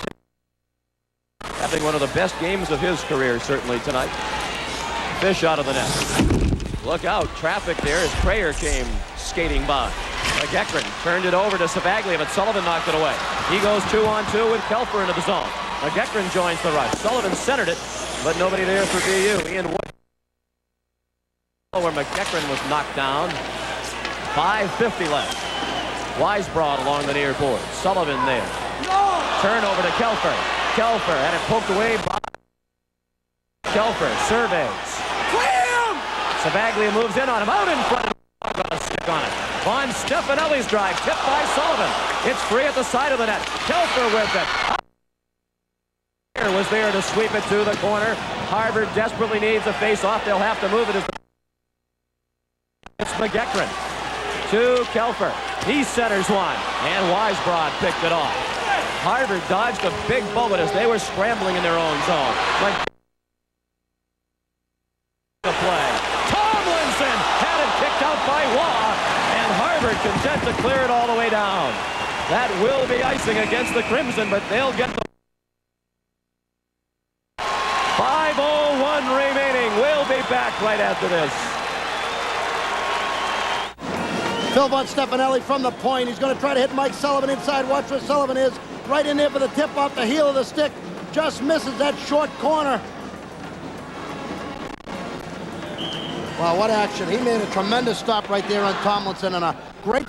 having one of the best games of his career certainly tonight. Fish out of the net. Look out, traffic there as Prayer came skating by. McEachran turned it over to Savaglia, but Sullivan knocked it away. He goes 2-on-2 with Kelfer into the zone. McEachran joins the rush. Sullivan centered it, but nobody there for BU. Ian Wood, where McEachran was knocked down. 5:50 left. Weisbrod along the near board. Sullivan there. Turnover to Kelfer. Kelfer had it poked away by Kelfer. Surveys. Savaglia moves in on him. Out in front. Got a stick on it. Von Stefanelli's drive. Tipped by Sullivan. It's free at the side of the net. Kelfer with it. Was there to sweep it to the corner. Harvard desperately needs a face-off. They'll have to move it. It's McEachran. To Kelfer. He centers one, and Weisbrod picked it off. Harvard dodged a big bullet as they were scrambling in their own zone. The play. Tomlinson had it kicked out by Waugh, and Harvard content to clear it all the way down. That will be icing against the Crimson, but they'll get the 5:01 remaining. We'll be back right after this. Phil Von Stefanelli from the point. He's going to try to hit Mike Sullivan inside. Watch where Sullivan is. Right in there for the tip off the heel of the stick. Just misses that short corner. Wow, what action. He made a tremendous stop right there on Tomlinson and a great...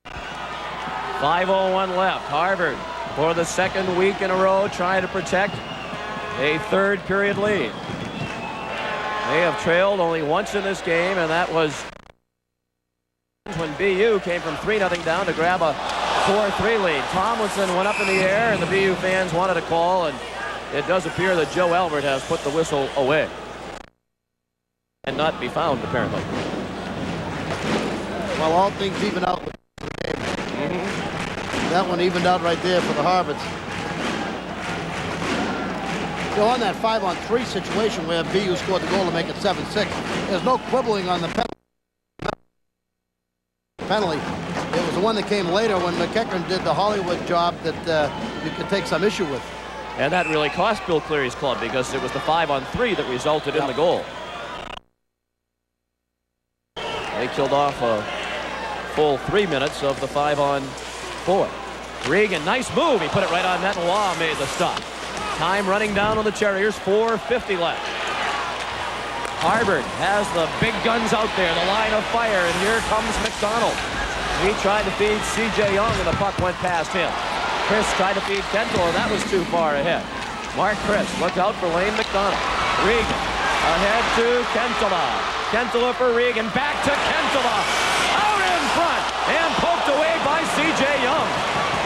5:01 left. Harvard, for the second week in a row, trying to protect a third period lead. They have trailed only once in this game, and that was when BU came from 3-0 down to grab a 4-3 lead. Tomlinson went up in the air, and the BU fans wanted a call, and it does appear that Joe Albert has put the whistle away. And not be found, apparently. Well, all things even out with the game. That one evened out right there for the Harvards. So on that 5-on-3 situation where BU scored the goal to make it 7-6, there's no quibbling on the penalty. It was the one that came later when McEachran did the Hollywood job that you could take some issue with. And that really cost Bill Cleary's club because it was the 5-on-3 that resulted in the goal. They killed off a full 3 minutes of the 5-on-4. Regan, nice move. He put it right on net, and Law made the stop. Time running down on the Terriers, 4:50 left. Harvard has the big guns out there, the line of fire, and here comes McDonald. He tried to feed C.J. Young, and the puck went past him. Chris tried to feed Kentel, and that was too far ahead. Mark Chris, look out for Lane McDonald. Regan, ahead to Kentela. Kentela for Regan, back to Kentela. Out in front, and poked away by C.J. Young.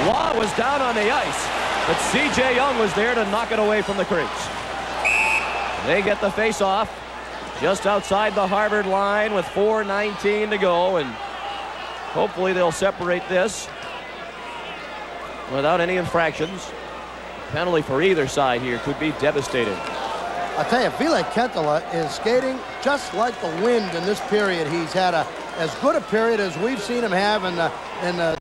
Law was down on the ice, but C.J. Young was there to knock it away from the crease. They get the face-off just outside the Harvard line with 4:19 to go, and hopefully they'll separate this without any infractions. Penalty for either side here could be devastating. I tell you, Ville Kentela is skating just like the Wind in this period. He's had as good a period as we've seen him have in the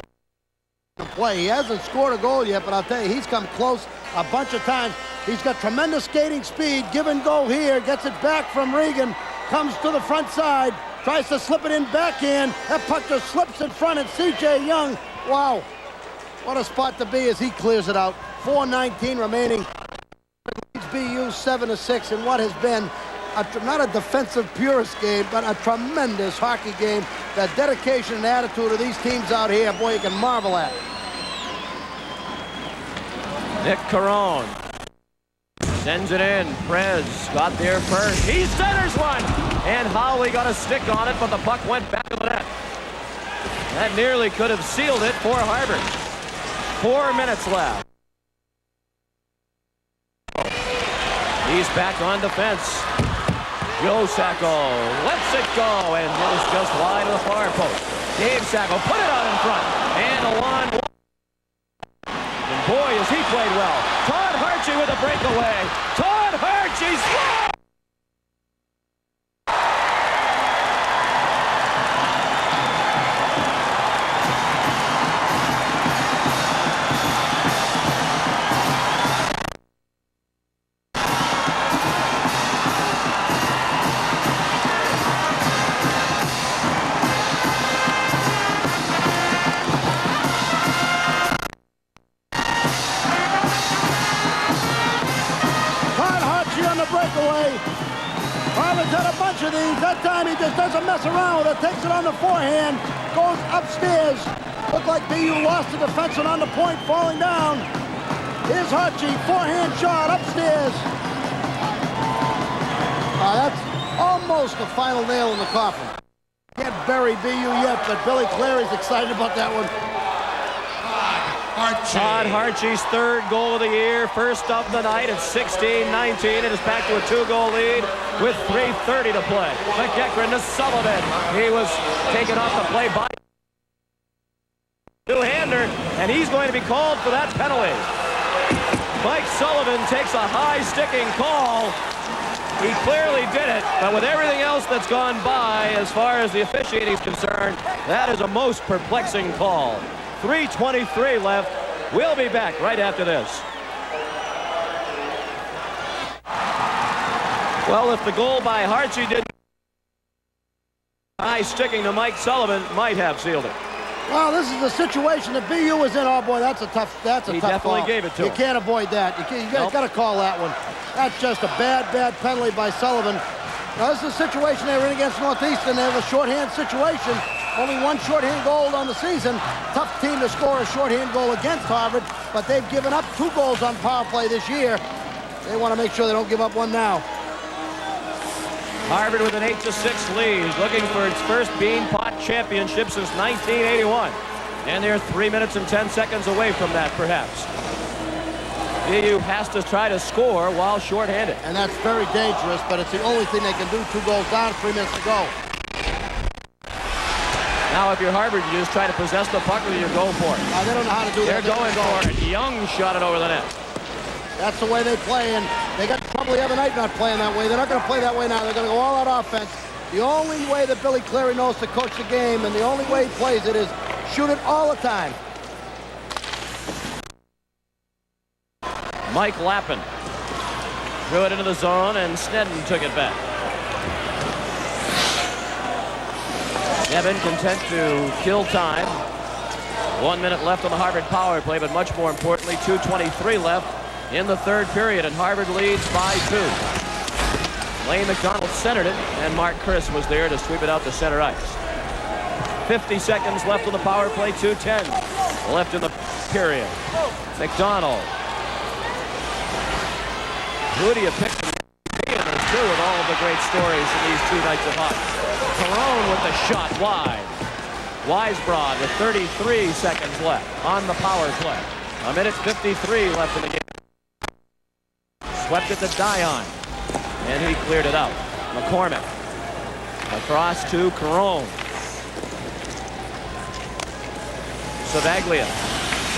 play. He hasn't scored a goal yet, but I'll tell you, he's come close a bunch of times. He's got tremendous skating speed. Give and go here. Gets it back from Regan. Comes to the front side. Tries to slip it in backhand. That puck just slips in front, and C.J. Young, wow, what a spot to be as he clears it out. 4:19 remaining. Leads BU 7-6 in what has been not a defensive purist game, but a tremendous hockey game. The dedication and attitude of these teams out here, boy, you can marvel at. Nick Caron sends it in. Prez got there first. He centers one, and Howley got a stick on it, but the puck went back to the net. That nearly could have sealed it for Harvard. 4 minutes left. He's back on defense. Joe Sacco lets it go, and it was just wide of the far post. Dave Sacco put it out in front, and Alon. And boy, has he played well. Todd Harchie with a breakaway. Todd Harchie scores! Breakaway. Harvards had a bunch of these. That time he just doesn't mess around with it. Takes it on the forehand. Goes upstairs. Looked like BU lost the defenseman on the point, falling down. Here's Harchie. Forehand shot upstairs. That's almost the final nail in the coffin. Can't bury BU yet, but Billy Clary's excited about that one. Todd Harchie's third goal of the year, first of the night at 16-19. It is back to a 2-goal lead with 3:30 to play. McEachran to Sullivan. He was taken off the play by two-hander, and he's going to be called for that penalty. Mike Sullivan takes a high-sticking call. He clearly did it, but with everything else that's gone by, as far as the officiating is concerned, that is a most perplexing call. 3:23 left. We'll be back right after this. Well, if the goal by Harchie didn't, high sticking to Mike Sullivan might have sealed it. Well, this is the situation that BU was in. Oh boy, that's a tough He definitely call. gave it to him. You can't avoid that. You got to call that one. That's just a bad penalty by Sullivan. Now, this is a situation they were in against Northeastern. They have a shorthand situation. Only one shorthand goal on the season. Tough team to score a shorthand goal against Harvard, but they've given up 2 goals on power play this year. They want to make sure they don't give up one now. Harvard with an 8-6 lead, looking for its first Beanpot championship since 1981. And they're 3 minutes and 10 seconds away from that, perhaps. BU has to try to score while shorthanded. And that's very dangerous, but it's the only thing they can do. 2 goals down, 3 minutes to go. Now, if you're Harvard, you just try to possess the puck or you go for it. They don't know how to do that. They're going for it. Young shot it over the net. That's the way they play, and they got trouble the other night not playing that way. They're not going to play that way now. They're going to go all out offense. The only way that Billy Cleary knows to coach the game, and the only way he plays it, is shoot it all the time. Mike Lappin threw it into the zone, and Snedden took it back. Nevin content to kill time. 1 minute left on the Harvard power play, but much more importantly, 2:23 left in the third period, and Harvard leads by 2. Lane McDonald centered it, and Mark Chris was there to sweep it out to center ice. 50 seconds left on the power play, 2:10 left in the period. McDonald. Who do you pick? There's two with all of the great stories in these 2 nights of hockey. Perone with the shot wide. Weisbrod with 33 seconds left on the power play. 1:53 left in the game. Swept it to Dion, and he cleared it out. McCormick across to Carone. Savaglia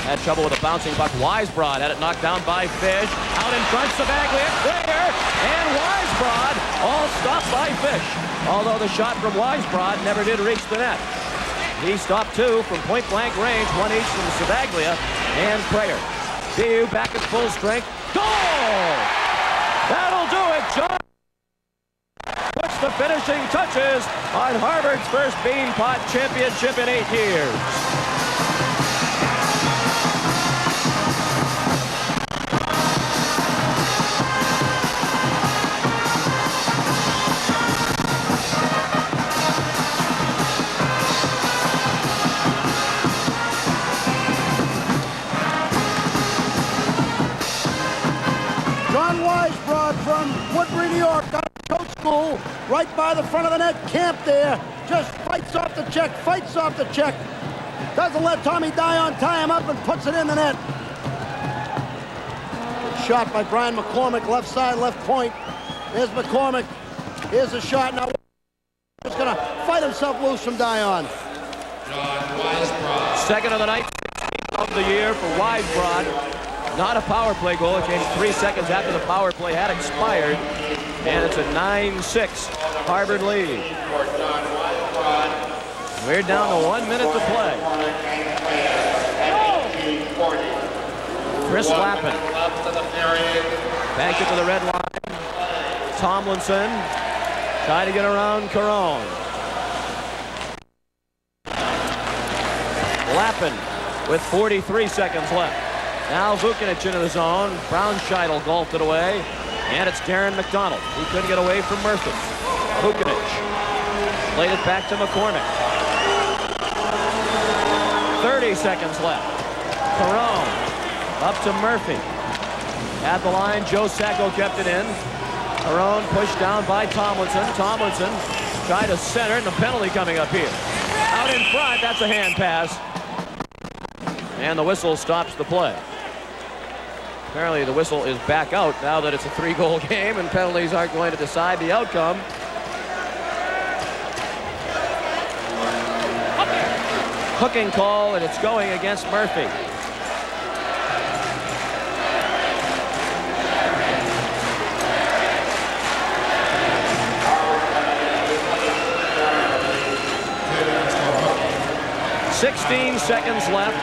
had trouble with a bouncing puck. Weisbrod had it knocked down by Fish. Out in front, Savaglia clear, and Weisbrod all stopped by Fish. Although the shot from Weisbrod never did reach the net. He stopped 2 from point-blank range, 1 each from Savaglia and Prayer. BU back at full strength. Goal! That'll do it. John puts the finishing touches on Harvard's first Beanpot championship in 8 years. Woodbury, New York, got a coach school right by the front of the net, camp there, just fights off the check, doesn't let Tommy Dion tie him up and puts it in the net. Good shot by Brian McCormick, left side, left point. There's McCormick, here's a shot, now he's gonna fight himself loose from Dion. Second of the night, of the year for Weisbrod. Not a power play goal. It came 3 seconds after the power play had expired. And it's a 9-6 Harvard lead. We're down to 1 minute to play. Chris Lappin. Banked it to the red line. Tomlinson trying to get around Carone. Lappin with 43 seconds left. Now Vucinic into the zone. Brownscheidel golfed it away. And it's Darren McDonald. He couldn't get away from Murphy. Vucinic played it back to McCormick. 30 seconds left. Carone up to Murphy. At the line, Joe Sacco kept it in. Carone pushed down by Tomlinson. Tomlinson tried to center, and the penalty coming up here. Out in front, that's a hand pass. And the whistle stops the play. Apparently the whistle is back out now that it's a 3-goal game and penalties aren't going to decide the outcome. Hooking call, and it's going against Murphy. "16 seconds left.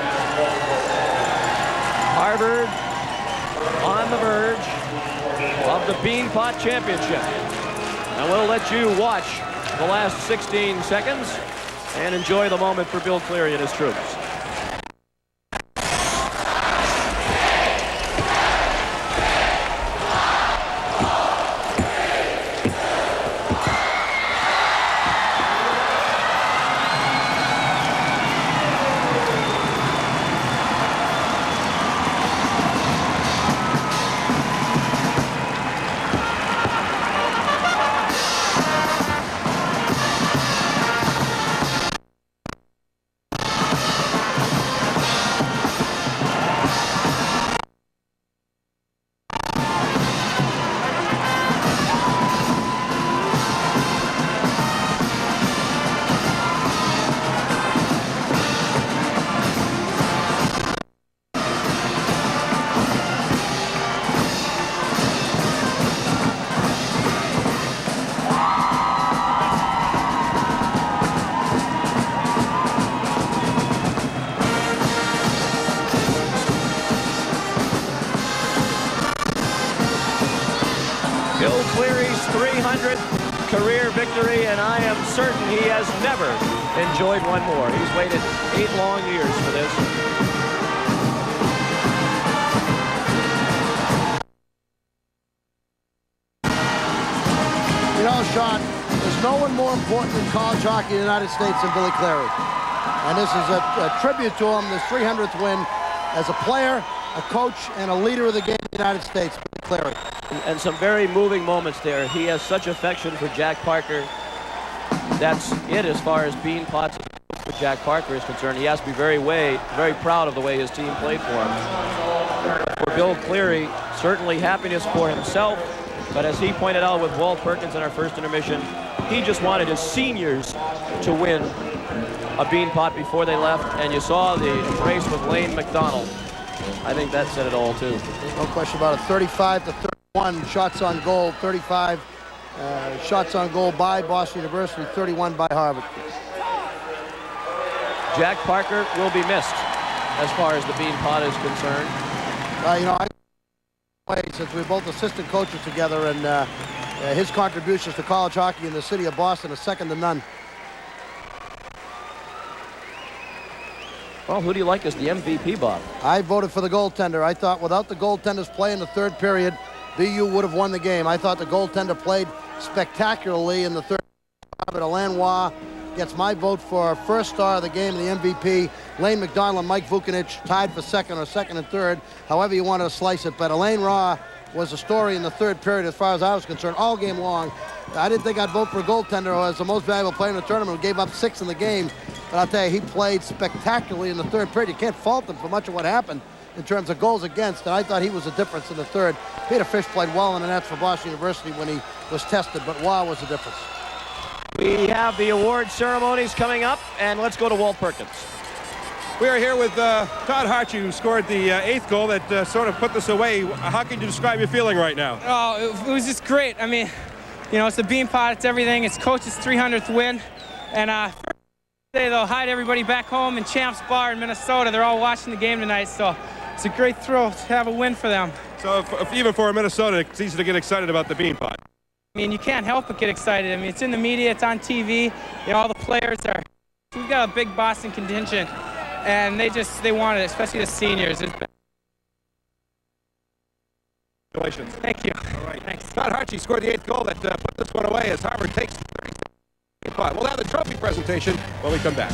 Harvard on the verge of the Beanpot Championship. And we'll let you watch the last 16 seconds and enjoy the moment for Bill Cleary and his troops. Bill Cleary's 300th career victory, and I am certain he has never enjoyed one more. He's waited 8 long years for this. You know, Sean, there's no one more important in college hockey in the United States than Billy Cleary. And this is a tribute to him, this 300th win as a player, a coach, and a leader of the game in the United States, Billy Cleary. And some very moving moments there. He has such affection for Jack Parker. That's it as far as Beanpot for Jack Parker is concerned. He has to be very proud of the way his team played for him. For Bill Cleary, certainly happiness for himself, but as he pointed out with Walt Perkins in our first intermission, he just wanted his seniors to win a Beanpot before they left, and you saw the race with Lane McDonald. I think that said it all, too. No question about it. 35-31 shots on goal, 35 shots on goal by Boston University, 31 by Harvard. Jack Parker will be missed as far as the Beanpot is concerned. You know, since we're both assistant coaches together, and his contributions to college hockey in the city of Boston are second to none. Well, who do you like as the MVP, Bob? I voted for the goaltender. I thought without the goaltender's play in the third period, BU would have won the game. I thought the goaltender played spectacularly in the third period. Alain Roy gets my vote for first star of the game and the MVP. Lane McDonald and Mike Vucinic tied for second and third, however you wanted to slice it. But Alain Roy was a story in the third period as far as I was concerned all game long. I didn't think I'd vote for a goaltender who was the most valuable player in the tournament, who gave up 6 in the game. But I'll tell you, he played spectacularly in the third period. You can't fault him for much of what happened in terms of goals against, and I thought he was the difference in the third. Peter Fish played well in the nets for Boston University when he was tested, but Roy was the difference. We have the award ceremonies coming up, and let's go to Walt Perkins. We are here with Todd Hartje, who scored the 8th goal that sort of put this away. How can you describe your feeling right now? Oh, it was just great. I mean, you know, it's a Beanpot, it's everything. It's Coach's 300th win. And they'll hide everybody back home in Champs Bar in Minnesota. They're all watching the game tonight, so it's a great thrill to have a win for them. So even for Minnesota, it's easy to get excited about the Beanpot. I mean, you can't help but get excited. I mean, it's in the media, it's on TV. You know, all the players are. We've got a big Boston contingent, and they wanted it, especially the seniors. Congratulations. Thank you. All right. Thanks. Todd Hartje scored the 8th goal that put this one away as Harvard takes the 30th. We'll have the trophy presentation when we come back.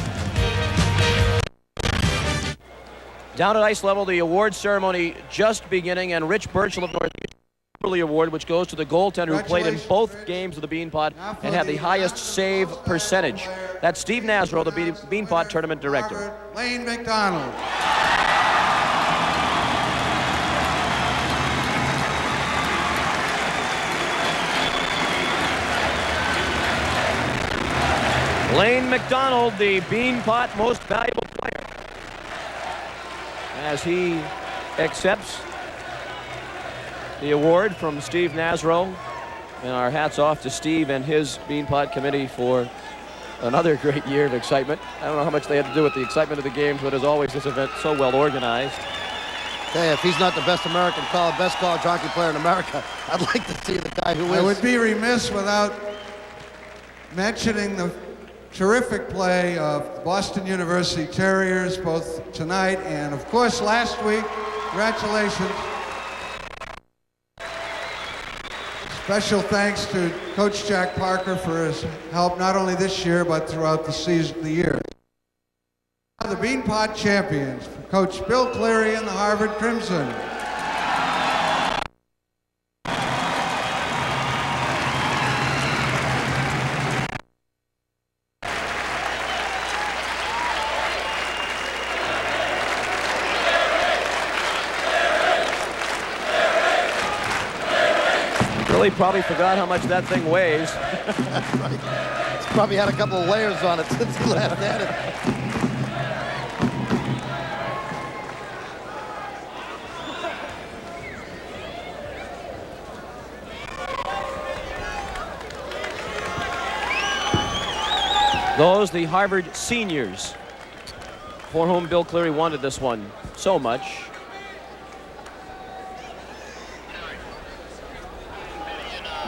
Down at ice level, the award ceremony just beginning, and Rich Burchell of North Award, which goes to the goaltender who played in both games of the Beanpot and had the highest save percentage. That's Steve Nasro, the Beanpot tournament director. Lane McDonald. Lane McDonald, the Beanpot most valuable player, as he accepts the award from Steve Nasro. And our hats off to Steve and his Beanpot committee for another great year of excitement. I don't know how much they had to do with the excitement of the games, but as always, this event so well organized. Hey, if he's not the best best college hockey player in America, I'd like to see the guy who is. I would be remiss without mentioning the terrific play of Boston University Terriers, both tonight and, of course, last week. Congratulations. Special thanks to Coach Jack Parker for his help not only this year, but throughout the season, the year. The Beanpot champions, Coach Bill Cleary and the Harvard Crimson. Billy probably forgot how much that thing weighs. Right. It's probably had a couple of layers on it since he last had it. Those, the Harvard seniors, for whom Bill Cleary wanted this one so much.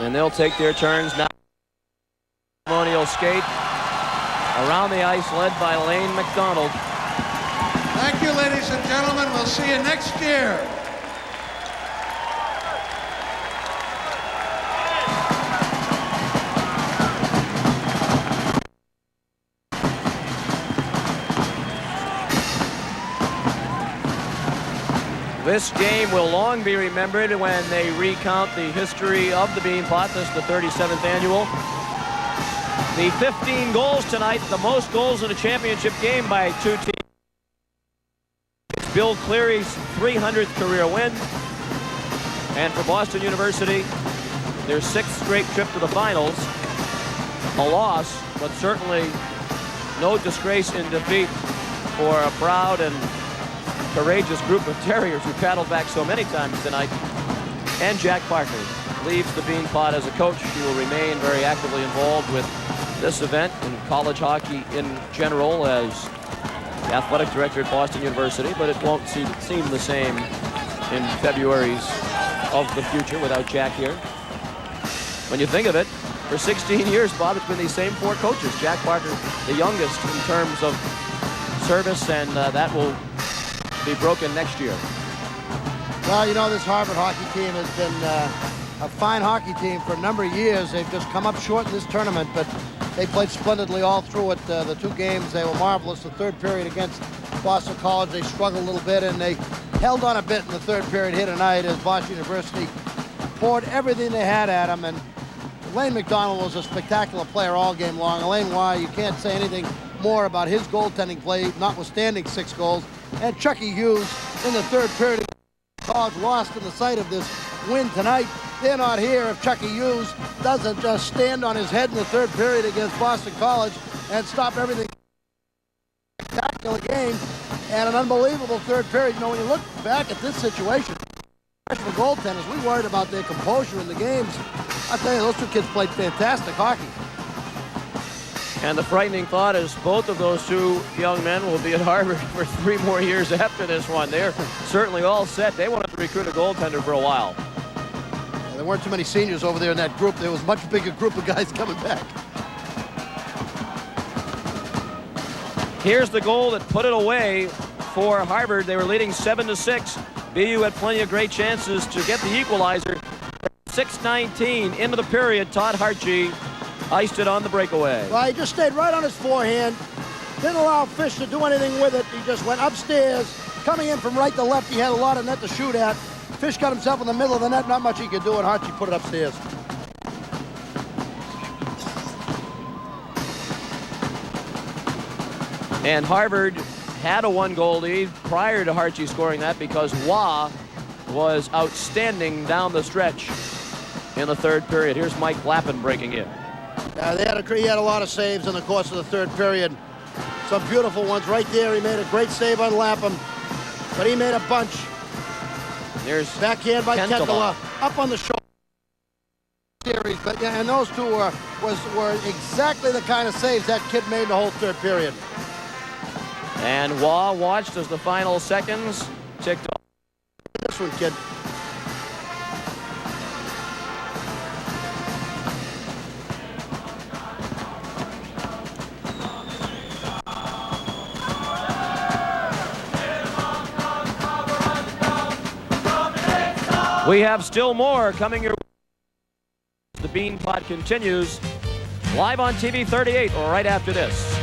And they'll take their turns now. Ceremonial skate around the ice, led by Lane McDonald. Thank you, ladies and gentlemen. We'll see you next year. This game will long be remembered when they recount the history of the Beanpot. This is the 37th annual. The 15 goals tonight, the most goals in a championship game by two teams. It's Bill Cleary's 300th career win. And for Boston University, their 6th straight trip to the finals. A loss, but certainly no disgrace in defeat for a proud and courageous group of Terriers who paddled back so many times tonight. And Jack Parker leaves the Beanpot as a coach. He will remain very actively involved with this event and college hockey in general as the athletic director at Boston University, but it won't seem the same in February's of the future without Jack here. When you think of it, for 16 years, Bob, it's been these same 4 coaches. Jack Parker, the youngest in terms of service, and that will be broken next year. Well, you know, this Harvard hockey team has been a fine hockey team for a number of years. They've just come up short in this tournament, but they played splendidly all through it. The 2 games, they were marvelous. The 3rd period against Boston College, they struggled a little bit, and they held on a bit in the 3rd period here tonight as Boston University poured everything they had at them. And Lane McDonald was a spectacular player all game long. Elaine Why, you can't say anything more about his goaltending play, notwithstanding 6 goals. And Chucky Hughes in the 3rd period. College lost in the sight of this win tonight. They're not here if Chucky Hughes doesn't just stand on his head in the 3rd period against Boston College and stop everything. Spectacular game and an unbelievable 3rd period. You know, when you look back at this situation, freshman goaltenders, we worried about their composure in the games. I tell you, those 2 kids played fantastic hockey. And the frightening thought is both of those 2 young men will be at Harvard for 3 more years after this one. They're certainly all set. They wanted to recruit a goaltender for a while. Yeah, there weren't too many seniors over there in that group. There was a much bigger group of guys coming back. Here's the goal that put it away for Harvard. They were leading 7-6. BU had plenty of great chances to get the equalizer. 6:19 into the period. Todd Hartje iced it on the breakaway. Well, he just stayed right on his forehand. Didn't allow Fish to do anything with it. He just went upstairs. Coming in from right to left, he had a lot of net to shoot at. Fish got himself in the middle of the net. Not much he could do, and Hartje put it upstairs. And Harvard had a 1-goal lead prior to Hartje scoring that because Wah was outstanding down the stretch in the 3rd period. Here's Mike Lappin breaking in. He had a lot of saves in the course of the 3rd period. Some beautiful ones right there. He made a great save on Lapham, but he made a bunch. There's backhand by Kentala. up on the shoulder. Series, but yeah, and those 2 were exactly the kind of saves that kid made in the whole 3rd period. And Wah watched as the final seconds ticked off. This one, kid. We have still more coming your way. The Beanpot continues live on TV 38 right after this.